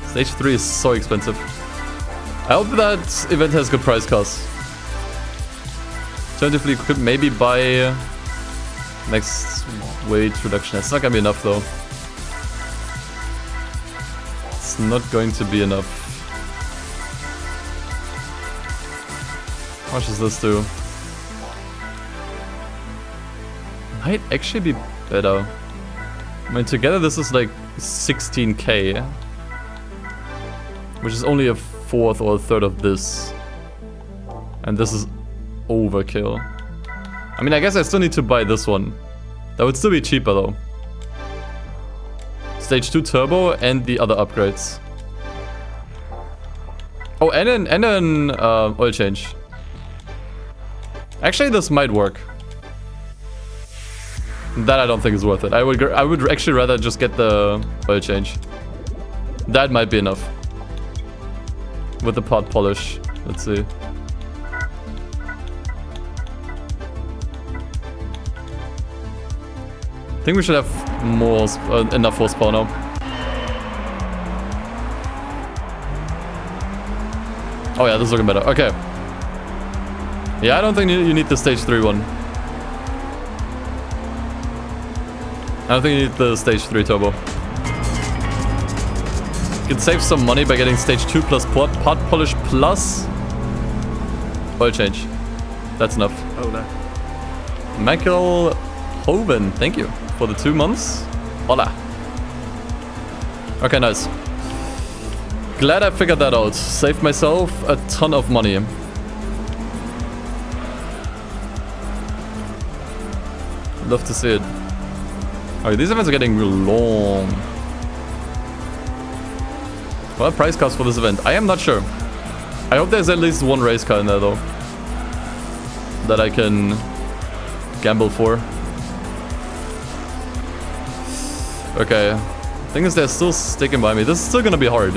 Stage 3 is so expensive. I hope that event has good price costs. Alternatively, you could maybe buy next weight reduction. It's not gonna be enough though. It's not going to be enough. How much does this do? Might actually be better. I mean, together this is like 16k. Which is only a fourth or a third of this. And this is overkill. I mean, I guess I still need to buy this one. That would still be cheaper though. Stage 2 turbo and the other upgrades. Oh, and an oil change. Actually, this might work. That I don't think is worth it. I would actually rather just get the oil change. That might be enough. With the pot polish. Let's see. I think we should have more enough horsepower now. Oh yeah, this is looking better. Okay. Yeah, I don't think you need the stage 3 one. I don't think you need the stage 3 turbo. You can save some money by getting stage 2 plus pot polish plus oil change. That's enough. Oh no. Michael Hoven, thank you for the 2 months. Hola. Okay, nice. Glad I figured that out. Saved myself a ton of money. Love to see it. Okay, these events are getting real long. What price cost for this event? I am not sure. I hope there's at least one race car in there though. That I can gamble for. Okay. Thing is, they're still sticking by me. This is still gonna be hard.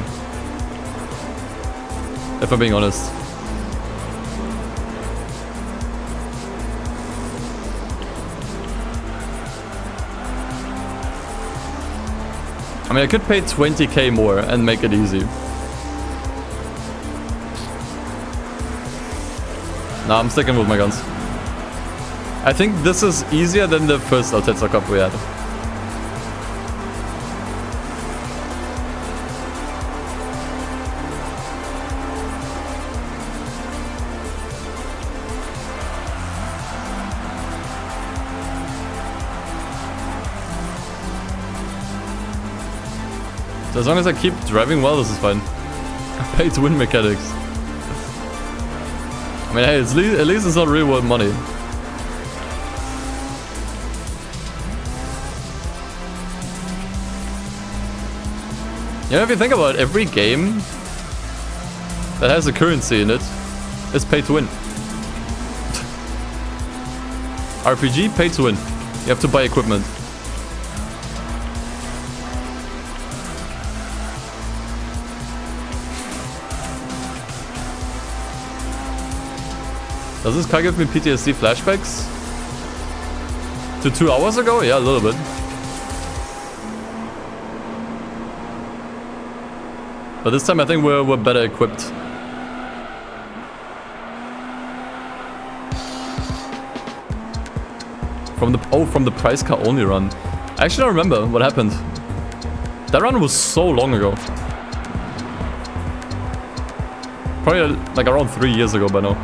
If I'm being honest. I mean, I could pay 20k more and make it easy. Nah, I'm sticking with my guns. I think this is easier than the first Altezza Cup we had. As long as I keep driving well, this is fine. Pay to win mechanics. I mean, hey, at least it's not real world money. You know, if you think about it, every game that has a currency in it is pay to win. RPG, pay to win. You have to buy equipment. Does this car give me PTSD flashbacks? To 2 hours ago? Yeah, a little bit. But this time I think we're better equipped. From the price car only run. I actually don't remember what happened. That run was so long ago. Probably like around 3 years ago by now.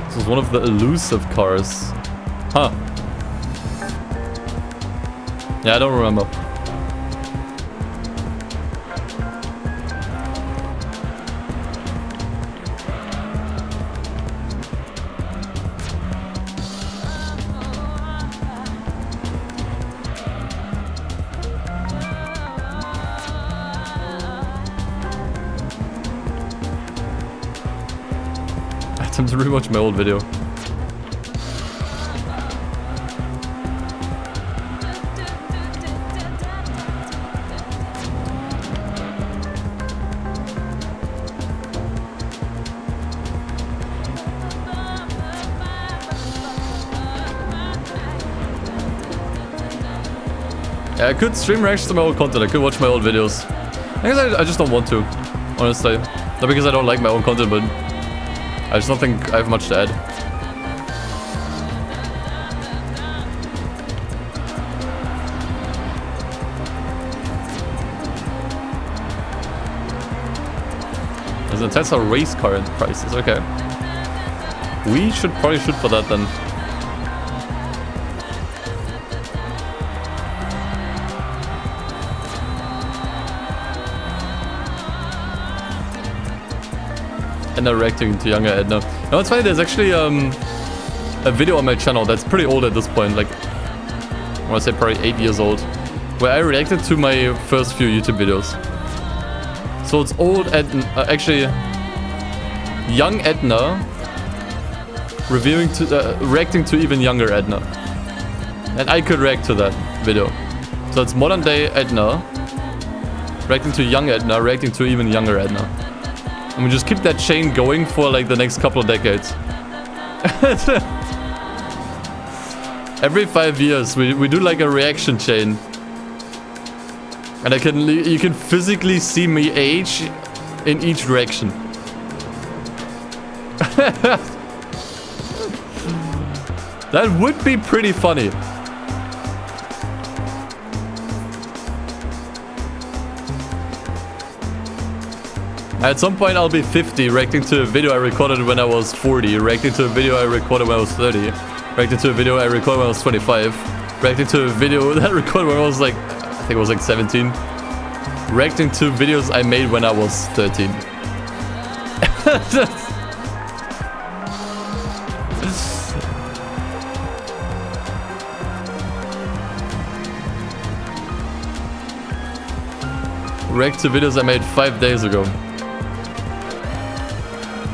This is one of the elusive cars. Huh. Yeah, I don't remember. I attempt to rewatch my old video. Yeah, I could stream reactions to my old content, I could watch my old videos. I guess I just don't want to, honestly. Not because I don't like my own content, but I just don't think I have much to add. There's a Tesla race car in prices, okay. We should probably shoot for that then. Edna reacting to younger Edna. No, it's funny, there's actually a video on my channel that's pretty old at this point, like I want to say probably 8 years old, where I reacted to my first few YouTube videos. So it's old Edna, actually young Edna reacting to even younger Edna. And I could react to that video. So it's modern day Edna reacting to young Edna, reacting to even younger Edna. And we just keep that chain going for like the next couple of decades. Every 5 years we do like a reaction chain. And you can physically see me age in each direction. That would be pretty funny. At some point I'll be 50, reacting to a video I recorded when I was 40, reacting to a video I recorded when I was 30, reacting to a video I recorded when I was 25, reacting to a video that I recorded when I was like, I think it was like 17, reacting to videos I made when I was 13. React to videos I made 5 days ago.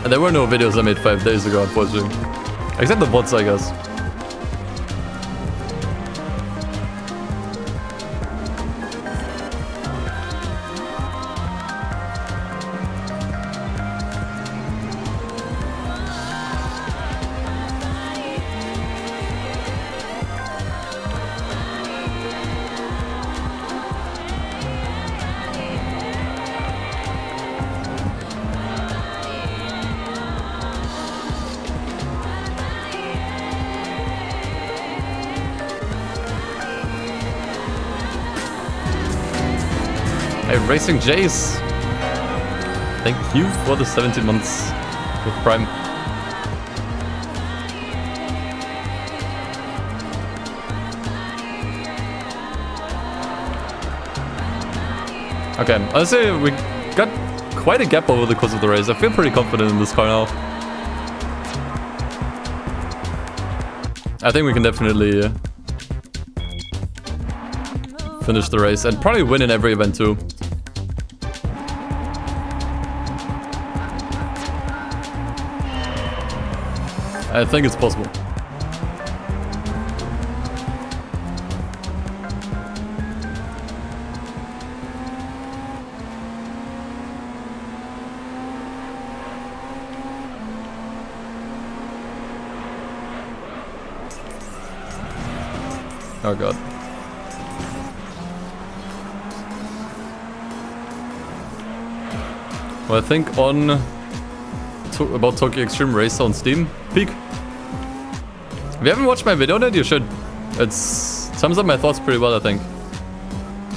And there were no videos I made 5 days ago, unfortunately. Except the bots, I guess. Hey, Racing Jace. Thank you for the 17 months with Prime. Okay, honestly, we got quite a gap over the course of the race. I feel pretty confident in this car now. I think we can definitely finish the race and probably win in every event too. I think it's possible. Oh god. Well, I think on about Tokyo Extreme Racer on Steam, peak. If you haven't watched my video yet, you should. It sums up my thoughts pretty well, I think.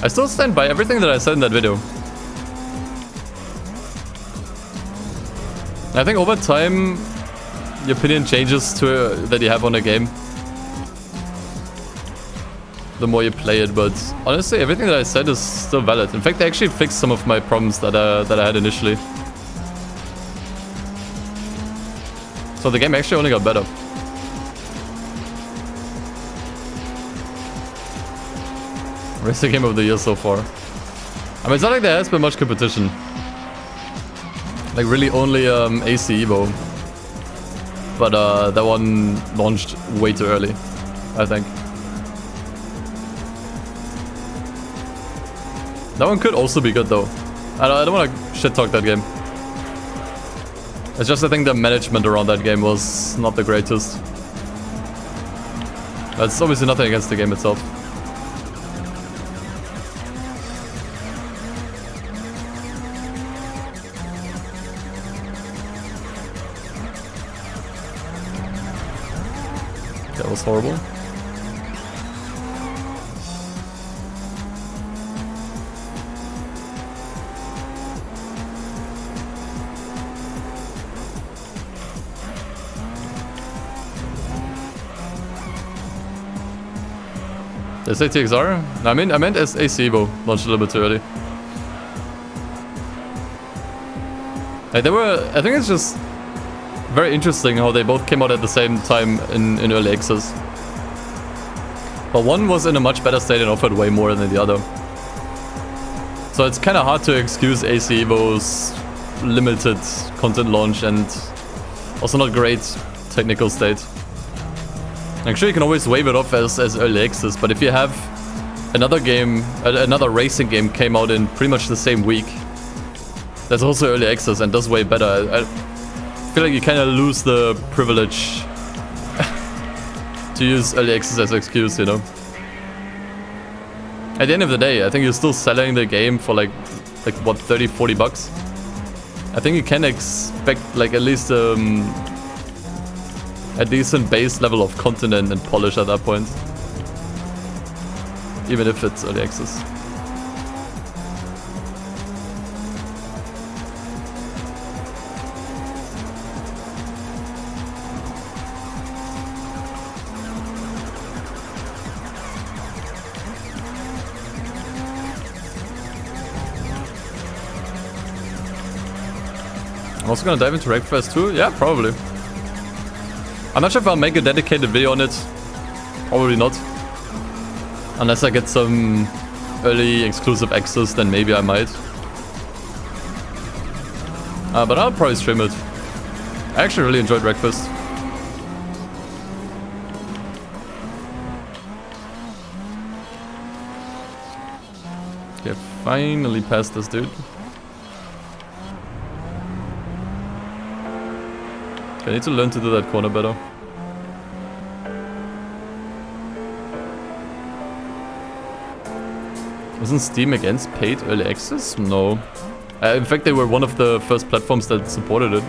I still stand by everything that I said in that video. I think over time, your opinion changes to that you have on a game. The more you play it, but honestly, everything that I said is still valid. In fact, I actually fixed some of my problems that I had initially. So the game actually only got better. Racing game of the year so far. I mean, it's not like there has been much competition. Like really only AC Evo. But that one launched way too early, I think. That one could also be good though. I don't want to shit talk that game. It's just I think the management around that game was not the greatest. That's obviously nothing against the game itself. That was horrible. Did I say TXR? No, I meant as AC Evo, launched a little bit too early. Like I think it's just very interesting how they both came out at the same time in early access. But one was in a much better state and offered way more than the other. So it's kind of hard to excuse AC Evo's limited content launch and also not great technical state. I'm sure you can always wave it off as early access, but if you have another game, another racing game came out in pretty much the same week, that's also early access and does way better. I feel like you kind of lose the privilege to use early access as an excuse, you know? At the end of the day, I think you're still selling the game for like what, 30, 40 bucks? I think you can expect like at least a decent base level of content and polish at that point. Even if it's early access. I'm also gonna dive into Wreckfest too? Yeah, probably. I'm not sure if I'll make a dedicated video on it. Probably not. Unless I get some early exclusive access, then maybe I might. But I'll probably stream it. I actually really enjoyed Wreckfest. Okay, finally passed this dude. I need to learn to do that corner better. Wasn't Steam against paid early access? No. In fact, they were one of the first platforms that supported it.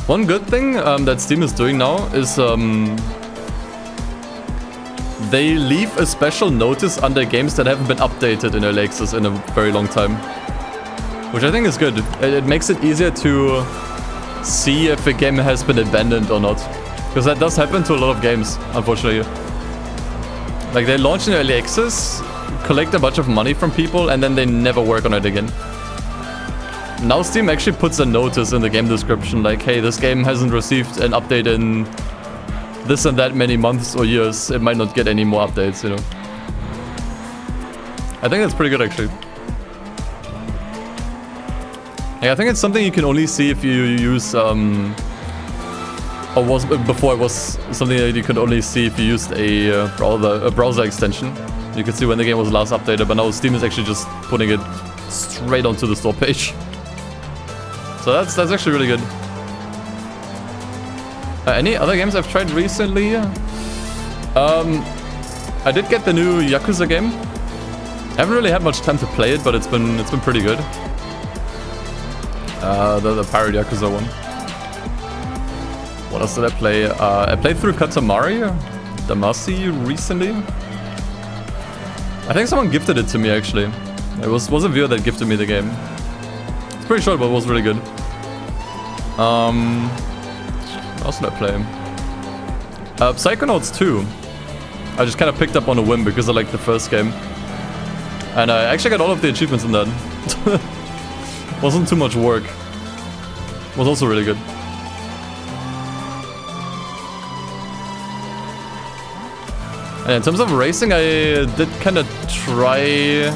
One good thing that Steam is doing now is they leave a special notice under games that haven't been updated in early access in a very long time. Which I think is good. It makes it easier to see if a game has been abandoned or not. Because that does happen to a lot of games, unfortunately. Like, they launch in early access, collect a bunch of money from people, and then they never work on it again. Now Steam actually puts a notice in the game description, like, hey, this game hasn't received an update in this and that many months or years. It might not get any more updates, you know. I think that's pretty good, actually. Yeah, I think it's something you can only see if you use, before it was something that you could only see if you used a browser extension. You could see when the game was last updated, but now Steam is actually just putting it straight onto the store page. So that's actually really good. Any other games I've tried recently? I did get the new Yakuza game. I haven't really had much time to play it, but it's been pretty good. The Pirate Yakuza one. What else did I play? I played through Katamari Damacy recently. I think someone gifted it to me, actually. It was a viewer that gifted me the game. It's pretty short, but it was really good. What else did I play? Psychonauts 2. I just kind of picked up on a whim because I liked the first game. And I actually got all of the achievements in that. Wasn't too much work. Was also really good. And in terms of racing, I did kind of try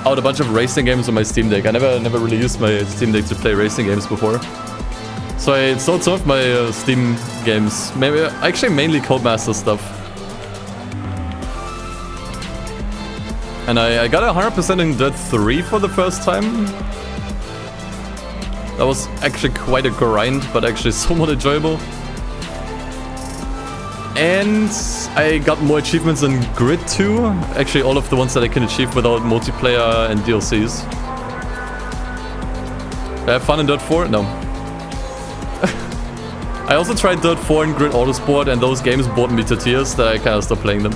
out a bunch of racing games on my Steam Deck. I never really used my Steam Deck to play racing games before. So I installed some of my Steam games. Maybe actually mainly Codemaster stuff. And I got 100% in Dirt 3 for the first time. That was actually quite a grind, but actually somewhat enjoyable. And I got more achievements in Grid 2. Actually, all of the ones that I can achieve without multiplayer and DLCs. Did I have fun in Dirt 4? No. I also tried Dirt 4 and Grid Autosport, and those games bored me to tears that I kind of stopped playing them.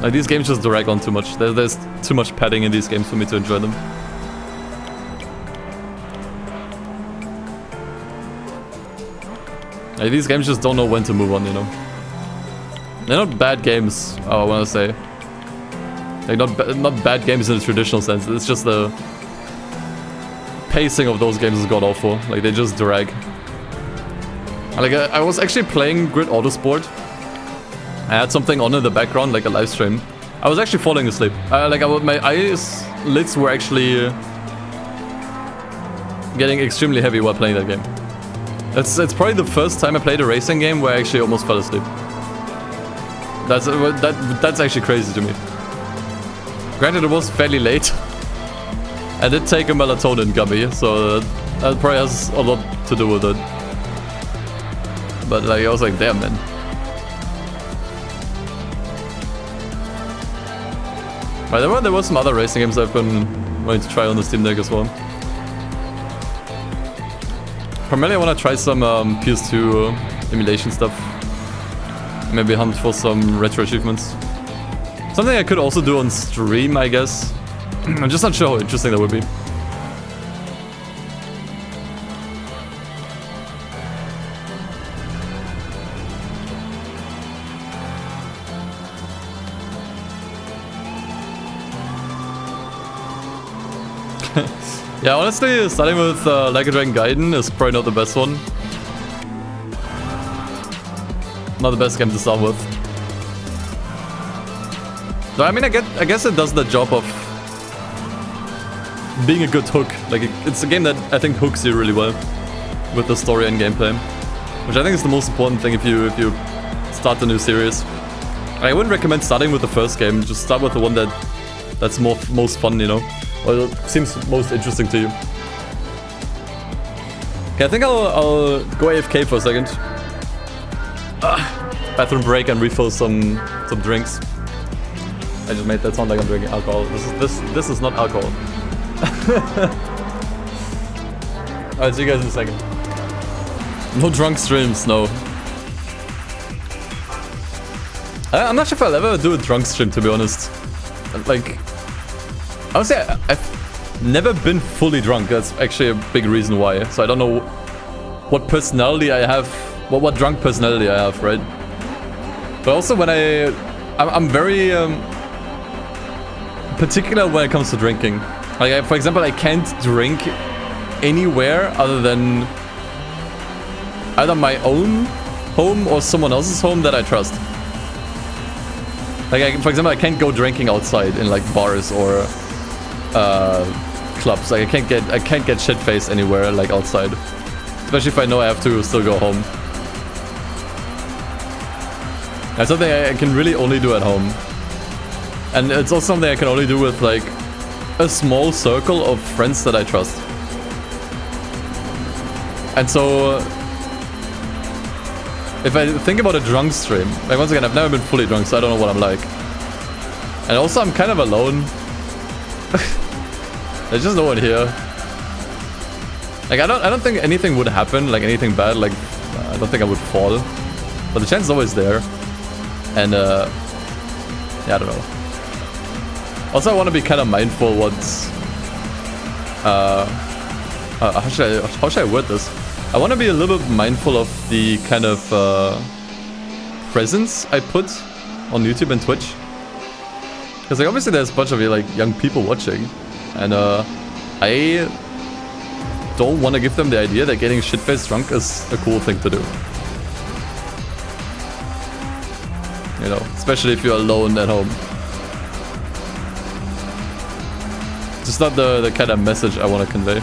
Like, these games just drag on too much. There's too much padding in these games for me to enjoy them. Like, these games just don't know when to move on, you know. They're not bad games, I want to say. Like, not bad games in the traditional sense. It's just the pacing of those games is god-awful. Like, they just drag. Like, I was actually playing Grid Autosport. I had something on in the background, like a live stream. I was actually falling asleep. My eyelids were actually getting extremely heavy while playing that game. It's probably the first time I played a racing game where I actually almost fell asleep. That's actually crazy to me. Granted, it was fairly late. I did take a melatonin gummy, so that probably has a lot to do with it. But like, I was like, damn, man. But there were some other racing games I've been wanting to try on the Steam Deck as well. Primarily, I want to try some PS2 emulation stuff. Maybe hunt for some retro achievements. Something I could also do on stream, I guess. I'm just not sure how interesting that would be. Yeah, honestly, starting with Like a Dragon Gaiden is probably not the best one. Not the best game to start with. So, I mean, I guess it does the job of being a good hook. Like, it's a game that I think hooks you really well with the story and gameplay, which I think is the most important thing if you start the new series. I wouldn't recommend starting with the first game. Just start with the one that's most fun, you know. Or seems most interesting to you. Okay, I think I'll go AFK for a second. Bathroom break and refill some drinks. I just made that sound like I'm drinking alcohol. This is not alcohol. Alright, see you guys in a second. No drunk streams, no. I'm not sure if I'll ever do a drunk stream, to be honest. Like, honestly, I've never been fully drunk. That's actually a big reason why. So I don't know what personality I have, what drunk personality I have, right? But also when I'm very particular when it comes to drinking. Like, for example, I can't drink anywhere other than either my own home or someone else's home that I trust. Like, for example, I can't go drinking outside in like bars or clubs. Like, I can't get shit-faced anywhere like outside, especially if I know I have to still go home. That's something I can really only do at home, and it's also something I can only do with like a small circle of friends that I trust. And so, if I think about a drunk stream, like once again, I've never been fully drunk, so I don't know what I'm like. And also, I'm kind of alone. There's just no one here. Like, I don't think anything would happen, like anything bad. Like, I don't think I would fall, but the chance is always there. And yeah, I don't know. Also, I want to be kind of mindful what's how should I word this? I want to be a little bit mindful of the kind of presence I put on YouTube and Twitch, because like obviously there's a bunch of like young people watching, and I don't want to give them the idea that getting shit-faced drunk is a cool thing to do. You know, especially if you're alone at home. Just not the kind of message I want to convey.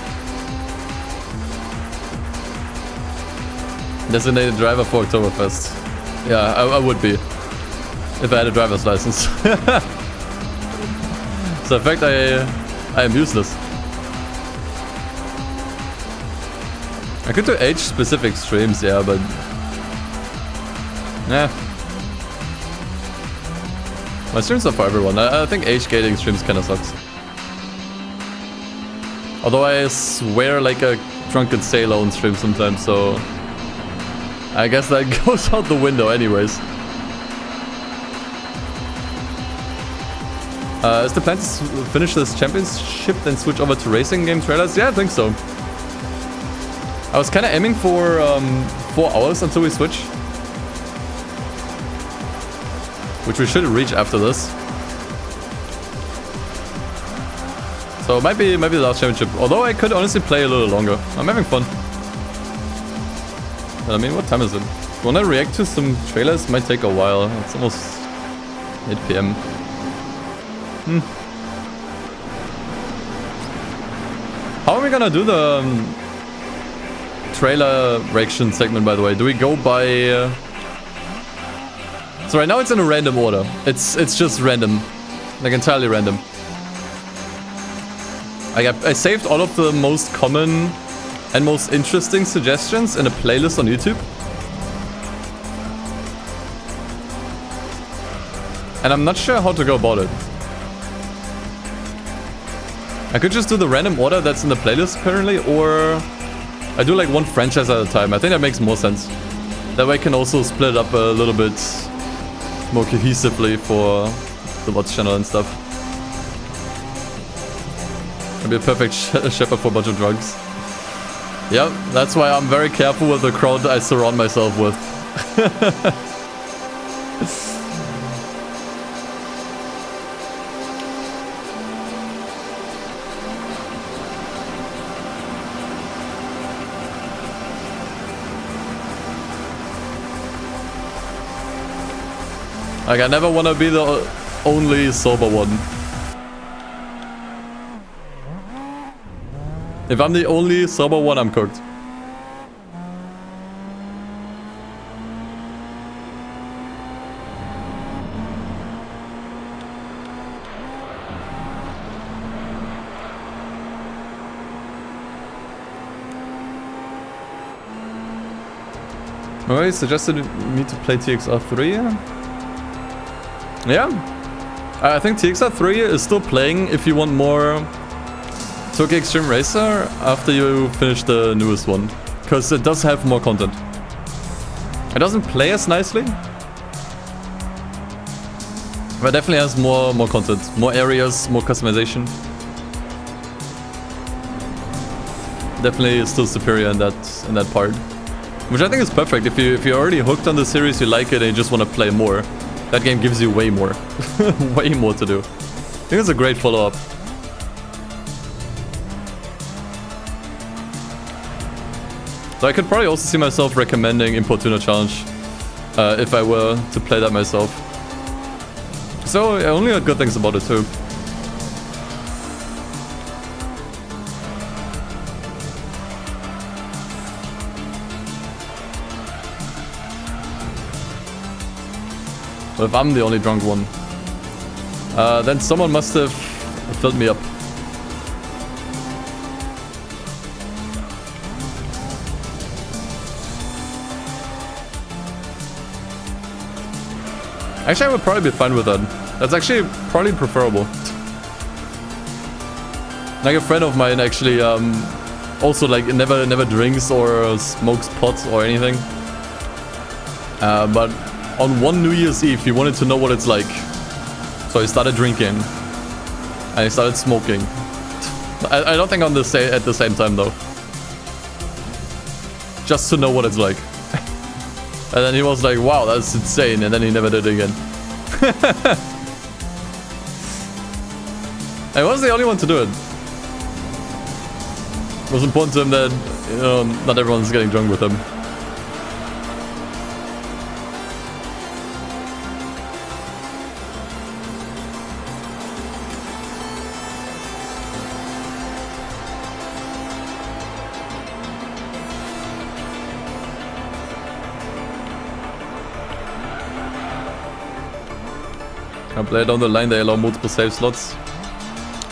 Designated driver for Oktoberfest. Yeah, I would be. If I had a driver's license. So in fact, I am useless. I could do age-specific streams, yeah, but... yeah. My streams are for everyone. I think age-gating streams kinda sucks. Although I swear like a drunken sailor on stream sometimes, so... I guess that goes out the window anyways. Is the plan to finish this championship then switch over to racing game trailers? Yeah, I think so. I was kinda aiming for 4 hours until we switch, which we should reach after this. So it might be the last championship. Although I could honestly play a little longer. I'm having fun. But I mean, what time is it? Wanna react to some trailers? Might take a while. It's almost 8 PM. How are we gonna do the trailer reaction segment, by the way? Do we go by... So right now it's in a random order. It's just random. Like entirely random. I saved all of the most common and most interesting suggestions in a playlist on YouTube. And I'm not sure how to go about it. I could just do the random order that's in the playlist currently, or I do like one franchise at a time. I think that makes more sense. That way I can also split it up a little bit more cohesively for the VOD channel and stuff. I'd be a perfect shepherd for a bunch of drugs. Yep, that's why I'm very careful with the crowd I surround myself with. Like, I never want to be the only sober one. If I'm the only sober one, I'm cooked. Alright, suggested me to play TXR3. Yeah, I think TXR3 is still playing if you want more Tokyo Extreme Racer after you finish the newest one, because it does have more content. It doesn't play as nicely, But definitely has more content, more areas, more customization. Definitely is still superior in that part, which I think is perfect. If you're already hooked on the series, you like it, and you just want to play more, that game gives you way more, way more to do. I think it's a great follow-up. So I could probably also see myself recommending Importuno Challenge if I were to play that myself. So I only heard good things about it too. But if I'm the only drunk one, then someone must have filled me up. Actually, I would probably be fine with that. That's actually probably preferable. Like a friend of mine actually also like never drinks or smokes pot or anything. But on one New Year's Eve, he wanted to know what it's like. So he started drinking. And he started smoking. I don't think at the same time though. Just to know what it's like. And then he was like, wow, that's insane. And then he never did it again. I was the only one to do it. It was important to him that, you know, not everyone's getting drunk with him. I play down the line, they allow multiple save slots.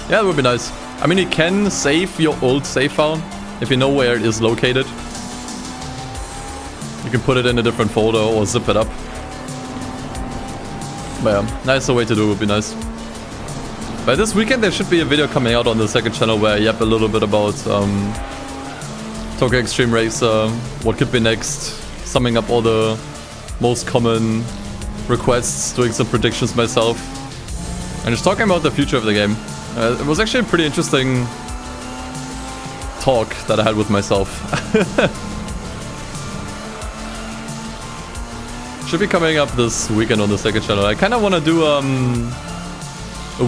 Yeah, that would be nice. I mean, you can save your old save file if you know where it is located. You can put it in a different folder or zip it up. But yeah, nicer way to do it would be nice. But this weekend there should be a video coming out on the second channel where I yap a little bit about Tokyo Extreme Racer, what could be next, summing up all the most common requests, doing some predictions myself, and just talking about the future of the game. It was actually a pretty interesting talk that I had with myself. Should be coming up this weekend on the second channel. I kind of want to do a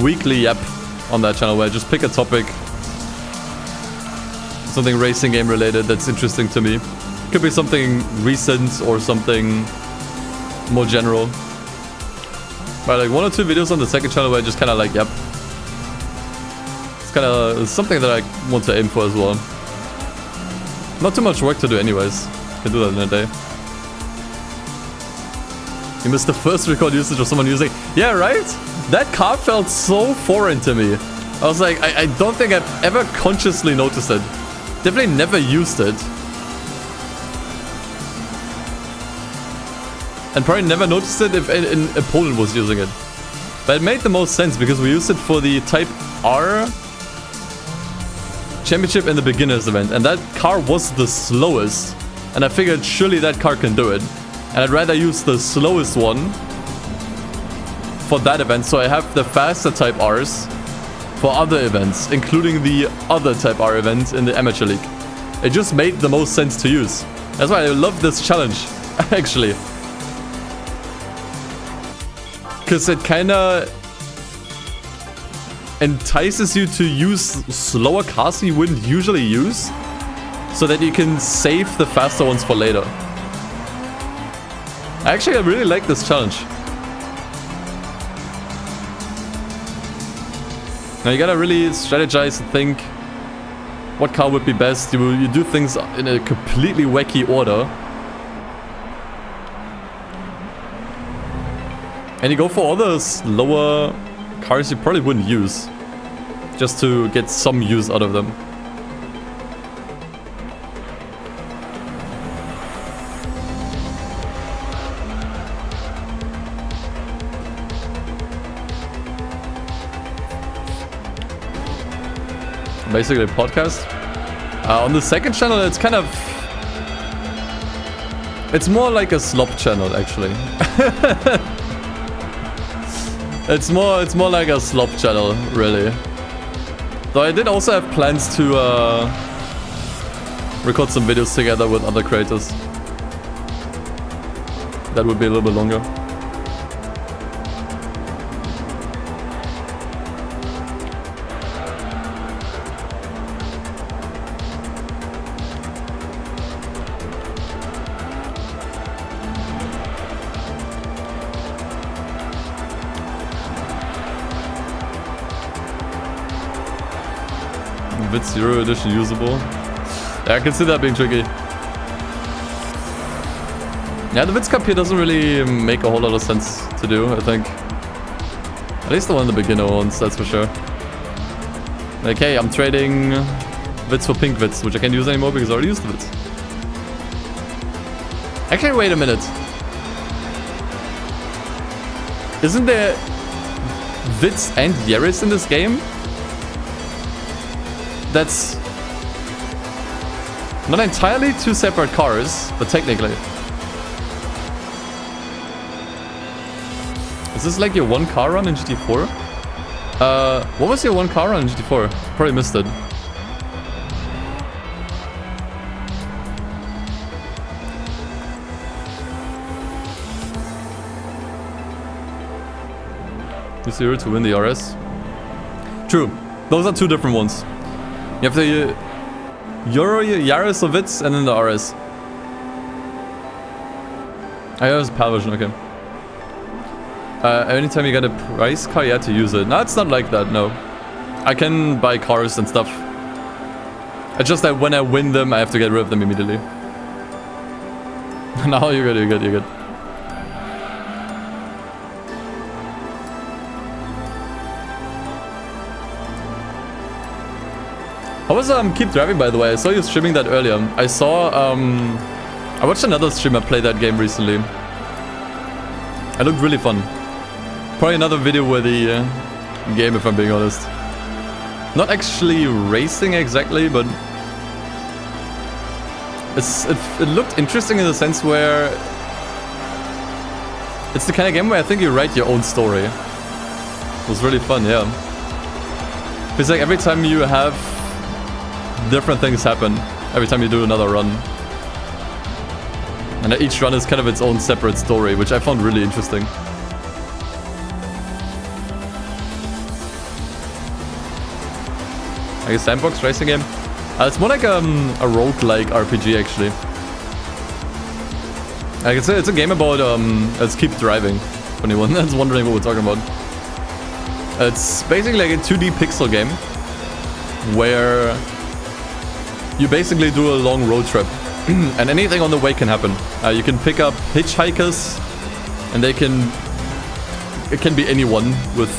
weekly yap on that channel where I just pick a topic, something racing game related that's interesting to me. Could be something recent or something more general. But like 1 or 2 videos on the second channel where I just kind of like, yep. It's kind of something that I want to aim for as well. Not too much work to do anyways. Can do that in a day. You missed the first record usage of someone using... Yeah, right? That car felt so foreign to me. I was like, I don't think I've ever consciously noticed it. Definitely never used it. And probably never noticed it if an opponent was using it. But it made the most sense because we used it for the Type R championship in the beginners event. And that car was the slowest. And I figured surely that car can do it. And I'd rather use the slowest one for that event. So I have the faster Type Rs for other events, including the other Type R event in the Amateur League. It just made the most sense to use. That's why I love this challenge, actually. Because it kind of entices you to use slower cars you wouldn't usually use, so that you can save the faster ones for later. Actually, I really like this challenge. Now you gotta really strategize and think what car would be best. You do things in a completely wacky order. And you go for all those lower cars you probably wouldn't use, just to get some use out of them. Basically a podcast. On the second channel it's kind of... It's more like a slop channel actually. It's more like a slop channel, really. Though I did also have plans to record some videos together with other creators. That would be a little bit longer. VIT 0 edition usable. Yeah, I can see that being tricky. Yeah, the VITS cup here doesn't really make a whole lot of sense to do, I think. At least the one in the beginner ones, that's for sure. Like, hey, I'm trading VITs for pink VITs, which I can't use anymore because I already used the VITs. Actually, wait a minute. Isn't there VITs and Yaris in this game? That's not entirely two separate cars, but technically. Is this like your one car run in GT4? What was your one car run in GT4? Probably missed it. .0 to win the RS. True. Those are two different ones. You have the Euro, Yaris, or VITs, and then the RS. I have a PAL version, okay. Anytime you get a price car, you have to use it. No, it's not like that, no. I can buy cars and stuff. It's just that when I win them, I have to get rid of them immediately. No, you're good, you're good, you're good. How was Keep Driving, by the way? I saw you streaming that earlier. I saw, I watched another streamer play that game recently. It looked really fun. Probably another video with the game, if I'm being honest. Not actually racing exactly, but it looked interesting in the sense where it's the kind of game where I think you write your own story. It was really fun, yeah. It's like every time you have different things happen, every time you do another run. And each run is kind of its own separate story, which I found really interesting. Like a sandbox racing game? It's more like a roguelike RPG, actually. I can say it's a game about, let's keep driving, for anyone that's wondering what we're talking about. It's basically like a 2D pixel game, where you basically do a long road trip, and anything on the way can happen. You can pick up hitchhikers, and it can be anyone with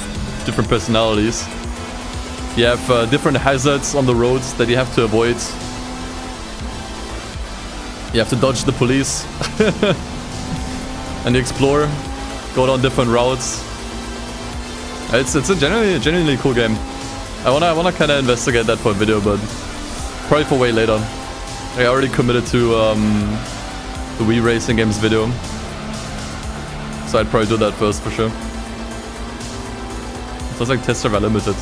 different personalities. You have different hazards on the roads that you have to avoid. You have to dodge the police. And explore, go down different routes. It's a genuinely cool game. I wanna kind of investigate that for a video, but probably for way later. I already committed to the Wii Racing Games video, so I'd probably do that first for sure. Sounds like Test Drive Unlimited.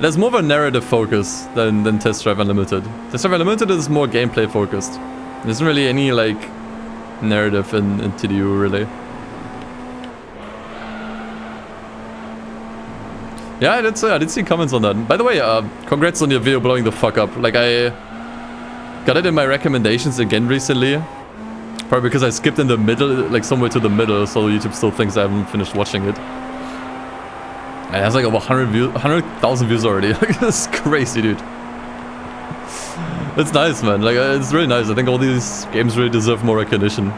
There's more of a narrative focus than Test Drive Unlimited. Test Drive Unlimited is more gameplay focused. There isn't really any like narrative in TDU really. Yeah, I did see comments on that. By the way, congrats on your video blowing the fuck up. Like, I got it in my recommendations again recently. Probably because I skipped in the middle, like somewhere to the middle, so YouTube still thinks I haven't finished watching it. And it has like over 100,000 views already. Like, that's crazy, dude. It's nice, man. Like, it's really nice. I think all these games really deserve more recognition.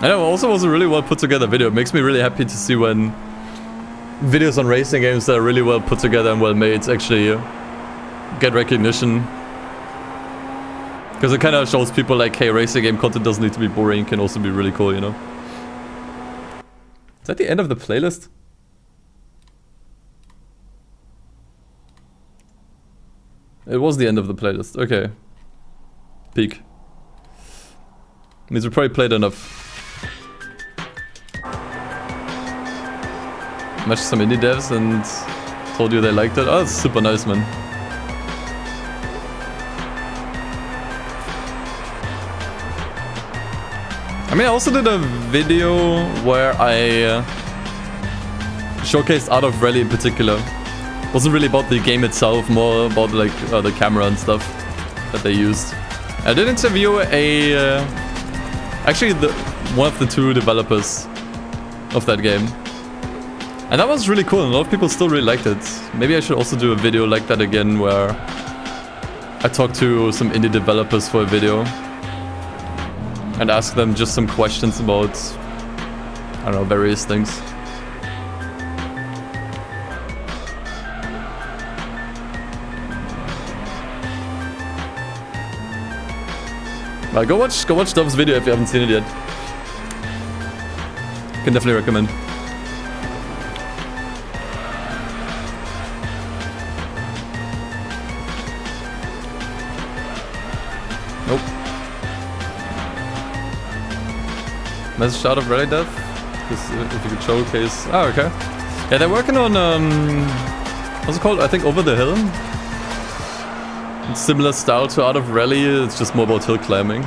I know, also was a really well put together video. It makes me really happy to see when videos on racing games that are really well put together and well made actually get recognition. Because it kind of shows people like, hey, racing game content doesn't need to be boring, it can also be really cool, you know? Is that the end of the playlist? It was the end of the playlist, okay. peak. Means we probably played enough. Matched some indie devs and told you they liked it. Oh, that's super nice, man. I mean, I also did a video where I showcased Art of Rally in particular. It wasn't really about the game itself, more about like the camera and stuff that they used. I did interview actually one of the 2 developers of that game. And that was really cool, and a lot of people still really liked it. Maybe I should also do a video like that again, where I talk to some indie developers for a video and ask them just some questions about, I don't know, various things. Go watch Dov's video if you haven't seen it yet. Can definitely recommend. Nope. Message out of Rally Dev? If you could showcase... Oh, okay. Yeah, they're working on, what's it called? I think Over the Hill? It's similar style to Art of Rally, it's just more about hill climbing.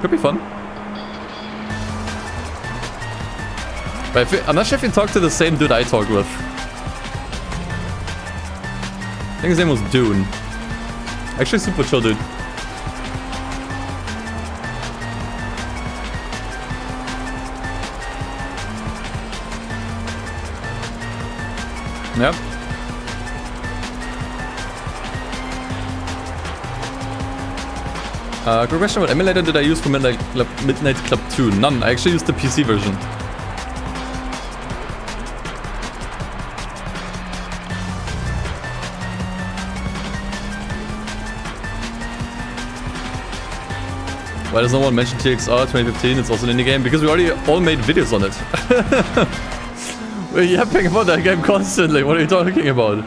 Could be fun. But I'm not sure if you talked to the same dude I talked with. I think his name was Dune. Actually, super chill dude. Yep. Good question, what emulator did I use for Midnight Club 2? None, I actually used the PC version. Why does no one mention TXR 2015? It's also an indie game, because we already all made videos on it. We're yapping about that game constantly, what are you talking about?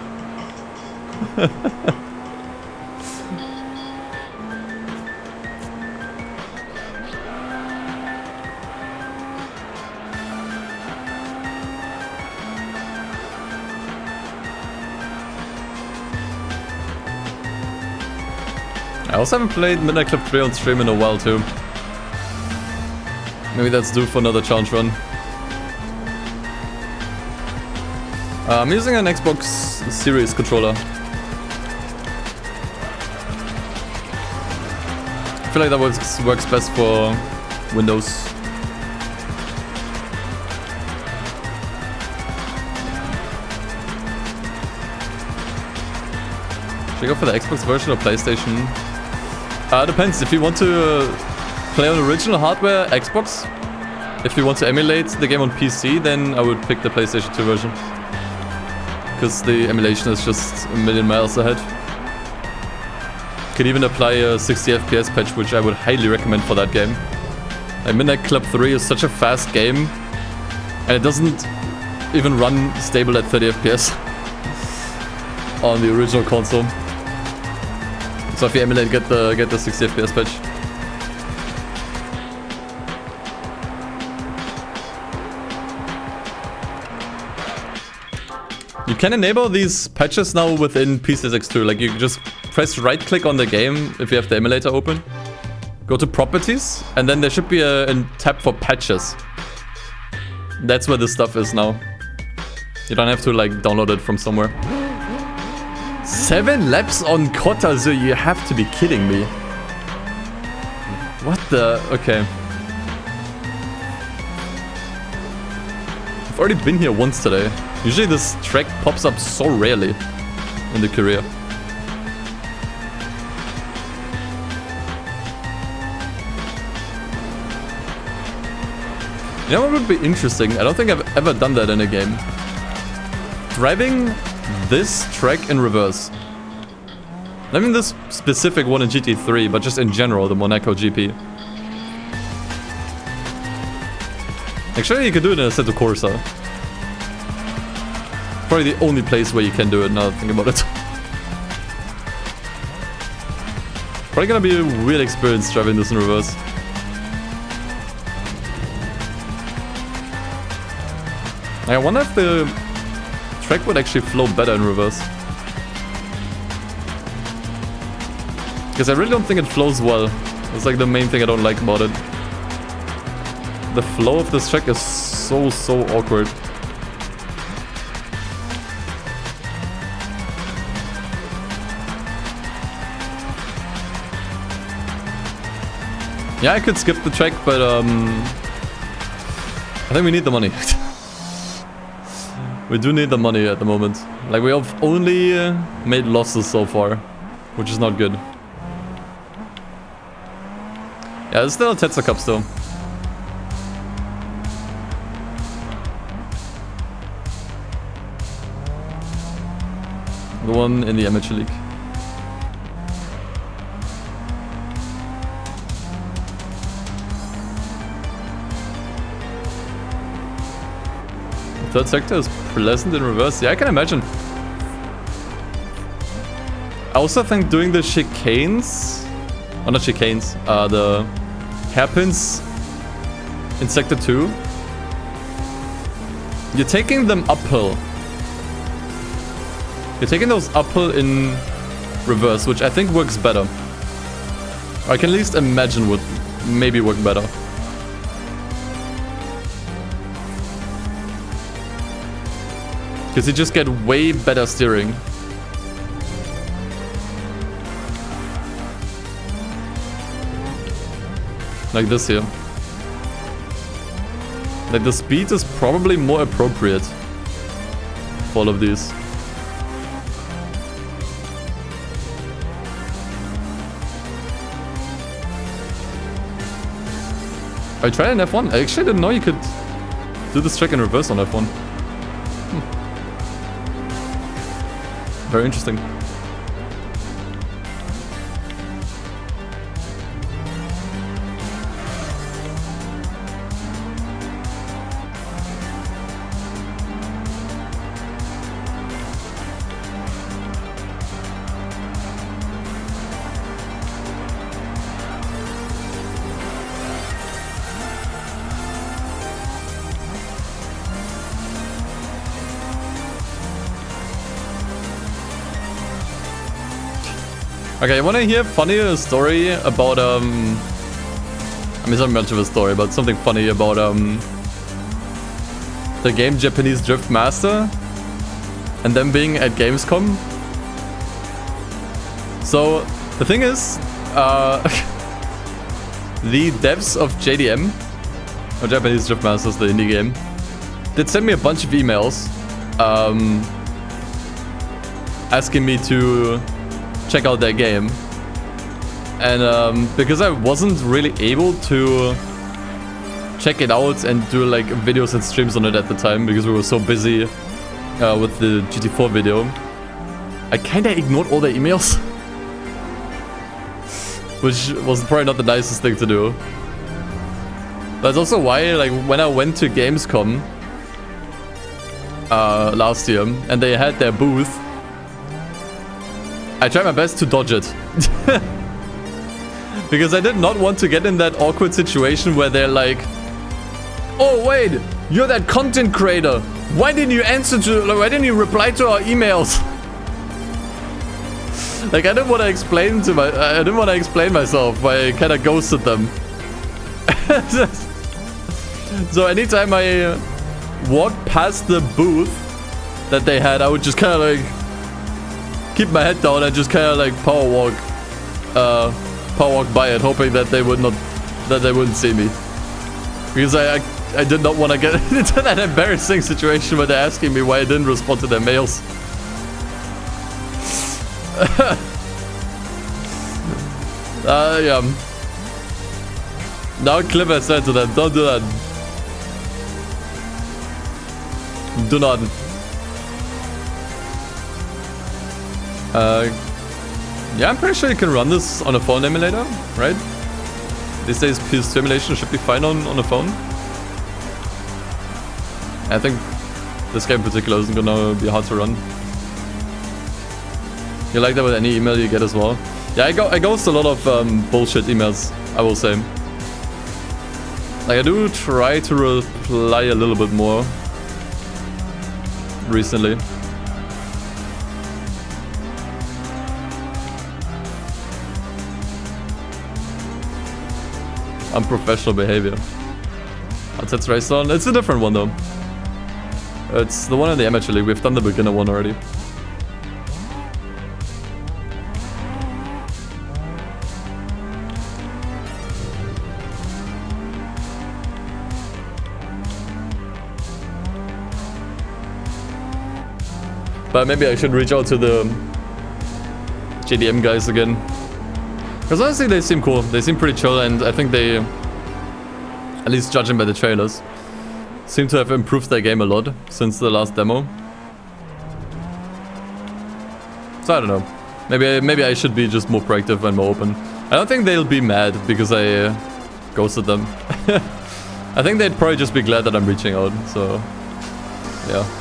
I also haven't played Midnight Club 3 on stream in a while too. Maybe that's due for another challenge run. I'm using an Xbox Series controller. I feel like that works best for Windows. Should I go for the Xbox version or PlayStation? Depends. If you want to play on original hardware, Xbox. If you want to emulate the game on PC, then I would pick the PlayStation 2 version. Because the emulation is just a million miles ahead. Could even apply a 60 FPS patch, which I would highly recommend for that game. Like Midnight Club 3 is such a fast game, and it doesn't even run stable at 30 FPS on the original console. So if you emulate, get the 60 FPS patch. You can enable these patches now within PCSX2. Like you just press right click on the game if you have the emulator open. Go to properties, and then there should be a tab for patches. That's where this stuff is now. You don't have to like download it from somewhere. 7 laps on Kota, so you have to be kidding me. What the? Okay. I've already been here once today. Usually this track pops up so rarely in the career. You know what would be interesting? I don't think I've ever done that in a game. Driving this track in reverse. I mean this specific one in GT3, but just in general, the Monaco GP. Actually, you can do it in Assetto Corsa. Probably the only place where you can do it now that I think about it. Probably gonna be a weird experience driving this in reverse. I wonder if the track would actually flow better in reverse. Because I really don't think it flows well. That's like the main thing I don't like about it. The flow of this track is so awkward. Yeah, I could skip the track, but I think we need the money. We do need the money at the moment. Like, we have only made losses so far, which is not good. Yeah, there's still a Tetsa Cup still. The one in the Amateur League. The third sector is pleasant in reverse. Yeah, I can imagine. I also think doing the chicanes... Oh, not chicanes. The hairpins in Sector 2. You're taking them uphill. You're taking those uphill in reverse, which I think works better. Or I can at least imagine would maybe work better. Because you just get way better steering. Like this here. Like the speed is probably more appropriate for all of these. I tried an F1. I actually didn't know you could do this track in reverse on F1. Very interesting. Okay, you wanna hear a funny story about, I mean, it's not much of a story, but something funny about, the game Japanese Drift Master and them being at Gamescom. So, the thing is, the devs of JDM, or Japanese Drift Masters, the indie game, did send me a bunch of emails, asking me to check out their game. And because I wasn't really able to check it out and do like videos and streams on it at the time because we were so busy with the GT4 video, I kinda ignored all their emails. Which was probably not the nicest thing to do. That's also why, like, when I went to Gamescom last year and they had their booth, I tried my best to dodge it. Because I did not want to get in that awkward situation where they're like, oh wait, you're that content creator. Why didn't you reply to our emails? Like, I didn't want to explain myself. I kind of ghosted them. So anytime I walked past the booth that they had, I would just kind of like keep my head down and just kind of like power walk by it, hoping that they wouldn't see me. Because I did not want to get into that embarrassing situation where they're asking me why I didn't respond to their mails. Yeah. Now Cliff has said to them, don't do that. Do not. Yeah, I'm pretty sure you can run this on a phone emulator, right? These days PS2 emulation should be fine on a phone. I think this game in particular isn't gonna be hard to run. You like that with any email you get as well? Yeah, I ghost a lot of bullshit emails, I will say. Like, I do try to reply a little bit more recently. Unprofessional behavior. That's race on. It's a different one though. It's the one in the amateur league. We've done the beginner one already. But maybe I should reach out to the JDM guys again. Because honestly, they seem cool. They seem pretty chill, and I think they, at least judging by the trailers, seem to have improved their game a lot since the last demo. So I don't know. Maybe I should be just more proactive and more open. I don't think they'll be mad because I ghosted them. I think they'd probably just be glad that I'm reaching out. So yeah.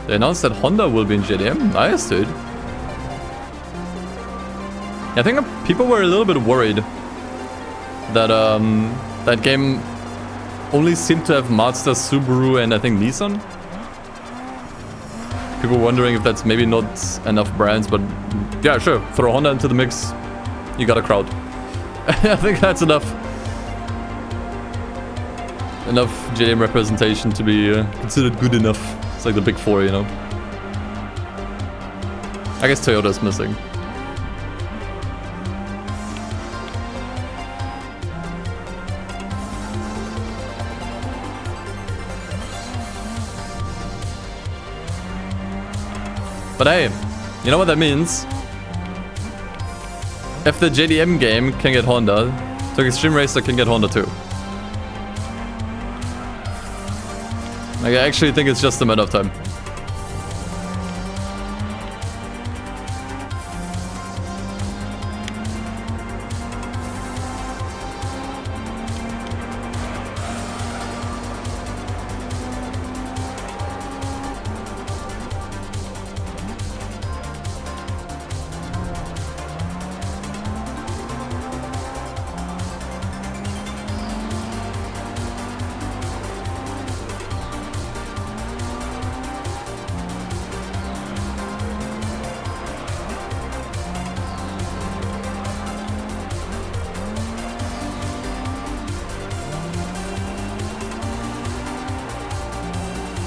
They announced that Honda will be in JDM. Nice, dude. Yeah, I think people were a little bit worried that that game only seemed to have Mazda, Subaru, and I think Nissan. People wondering if that's maybe not enough brands, but yeah, sure. Throw Honda into the mix, you got a crowd. I think that's enough JDM representation to be considered good enough. It's like the big four, you know. I guess Toyota's missing. But hey, you know what that means? If the JDM game can get Honda, so Extreme Racer can get Honda too. Like, I actually think it's just a matter of time.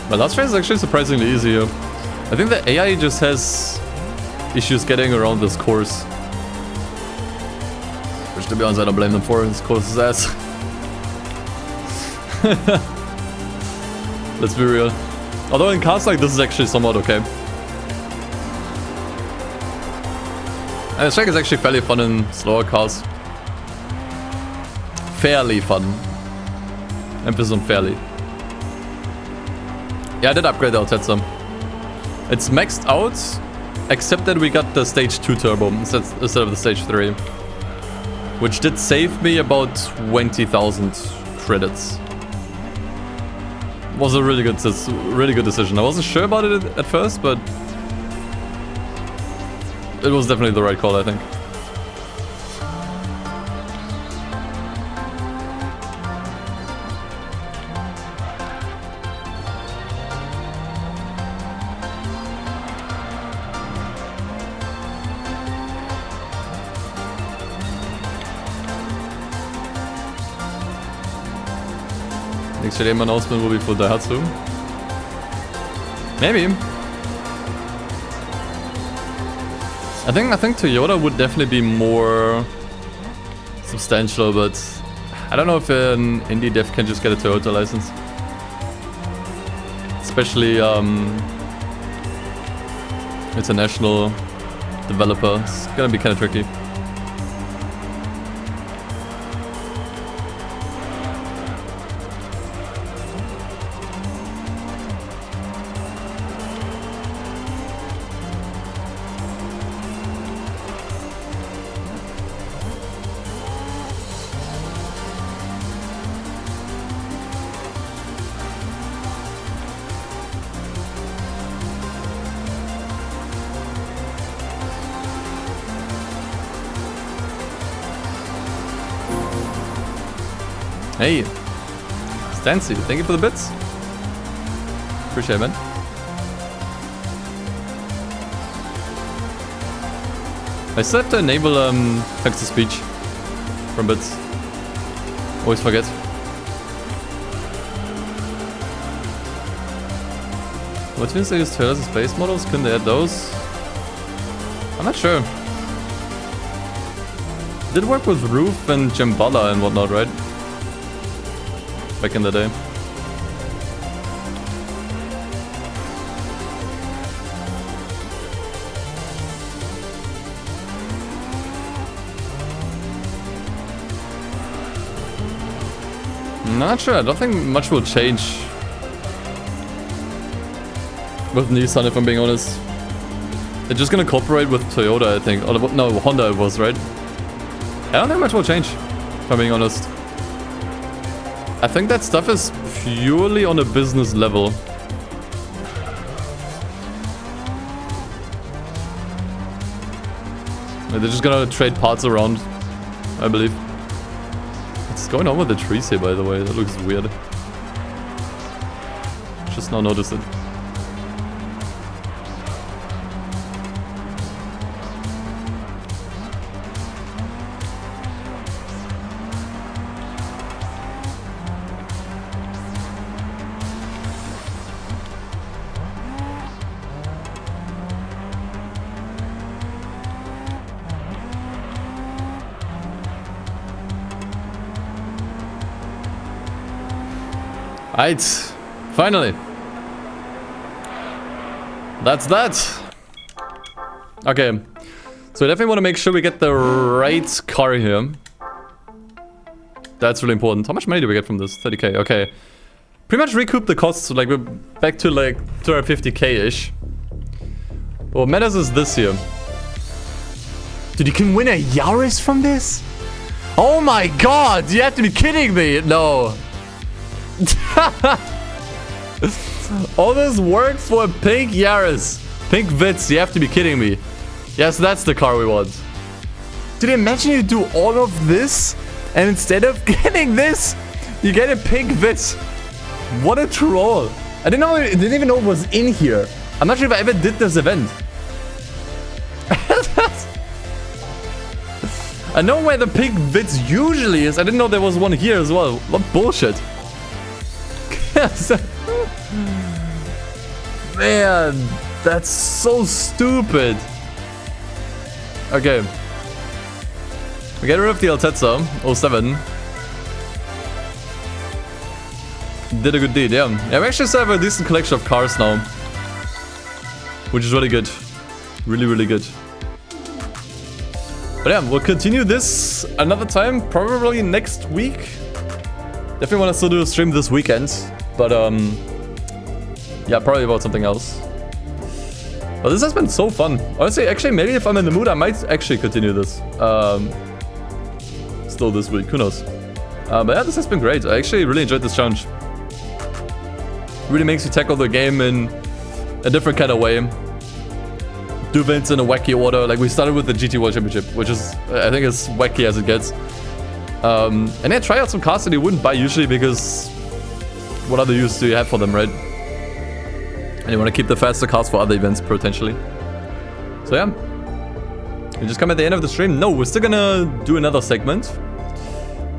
My last race is actually surprisingly easy. I think the AI just has issues getting around this course. Which, to be honest, I don't blame them for. This course is ass. Let's be real. Although in cars like this is actually somewhat okay. And this track is actually fairly fun in slower cars. Fairly fun. Emphasis on fairly. Yeah, I did upgrade the Altezza. It's maxed out, except that we got the stage 2 turbo instead of the stage 3. Which did save me about 20,000 credits. Was a really good decision. I wasn't sure about it at first, but it was definitely the right call, I think. Next JDM announcement will be for Daihatsu. Maybe. I think Toyota would definitely be more substantial, but I don't know if an indie dev can just get a Toyota license. Especially international developer. It's gonna be kind of tricky. Hey, Stancy, thank you for the bits. Appreciate it, man. I still have to enable text-to-speech from bits. Always forget. What means they use trailers as base models? Couldn't they add those? I'm not sure. Did work with Roof and Jambala and whatnot, right? Back in the day. Not sure, I don't think much will change with Nissan, if I'm being honest. They're just gonna cooperate with Toyota, I think. Or, no, Honda it was, right? I don't think much will change, if I'm being honest. I think that stuff is purely on a business level. They're just gonna trade parts around, I believe. What's going on with the trees here, by the way? That looks weird. Just now noticed it. Alright, finally. That's that. Okay, so I definitely want to make sure we get the right car here. That's really important. How much money do we get from this? 30k, okay. Pretty much recoup the costs, like we're back to like 250k-ish. What matters is this here. Dude, you can win a Yaris from this? Oh my god, you have to be kidding me. No. All this work for a pink Yaris. Pink Vitz, you have to be kidding me. Yes, that's the car we want. Dude, imagine you do all of this, and instead of getting this, you get a pink Vitz. What a troll. I didn't even know it was in here. I'm not sure if I ever did this event. I know where the pink Vitz usually is. I didn't know there was one here as well. What bullshit. Man, that's so stupid. Okay. We get rid of the Altezza 07. Did a good deed, yeah. Yeah, we actually have a decent collection of cars now. Which is really good. Really, really good. But yeah, we'll continue this another time, probably next week. Definitely want to still do a stream this weekend. But, yeah, probably about something else. But this has been so fun. Honestly, actually, maybe if I'm in the mood, I might actually continue this. Still this week, who knows. But yeah, this has been great. I actually really enjoyed this challenge. Really makes you tackle the game in a different kind of way. Do events in a wacky order. Like, we started with the GT World Championship, which is, I think, as wacky as it gets. And yeah, try out some cars that you wouldn't buy usually because what other use do you have for them, right? And you want to keep the faster cars for other events, potentially. So yeah. We just come at the end of the stream. No, we're still gonna do another segment.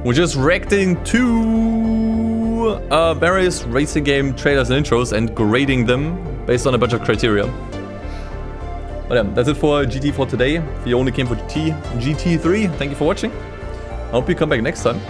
We're just reacting to various racing game trailers and intros and grading them based on a bunch of criteria. But yeah, that's it for GT for today. If you only came for GT3, thank you for watching. I hope you come back next time.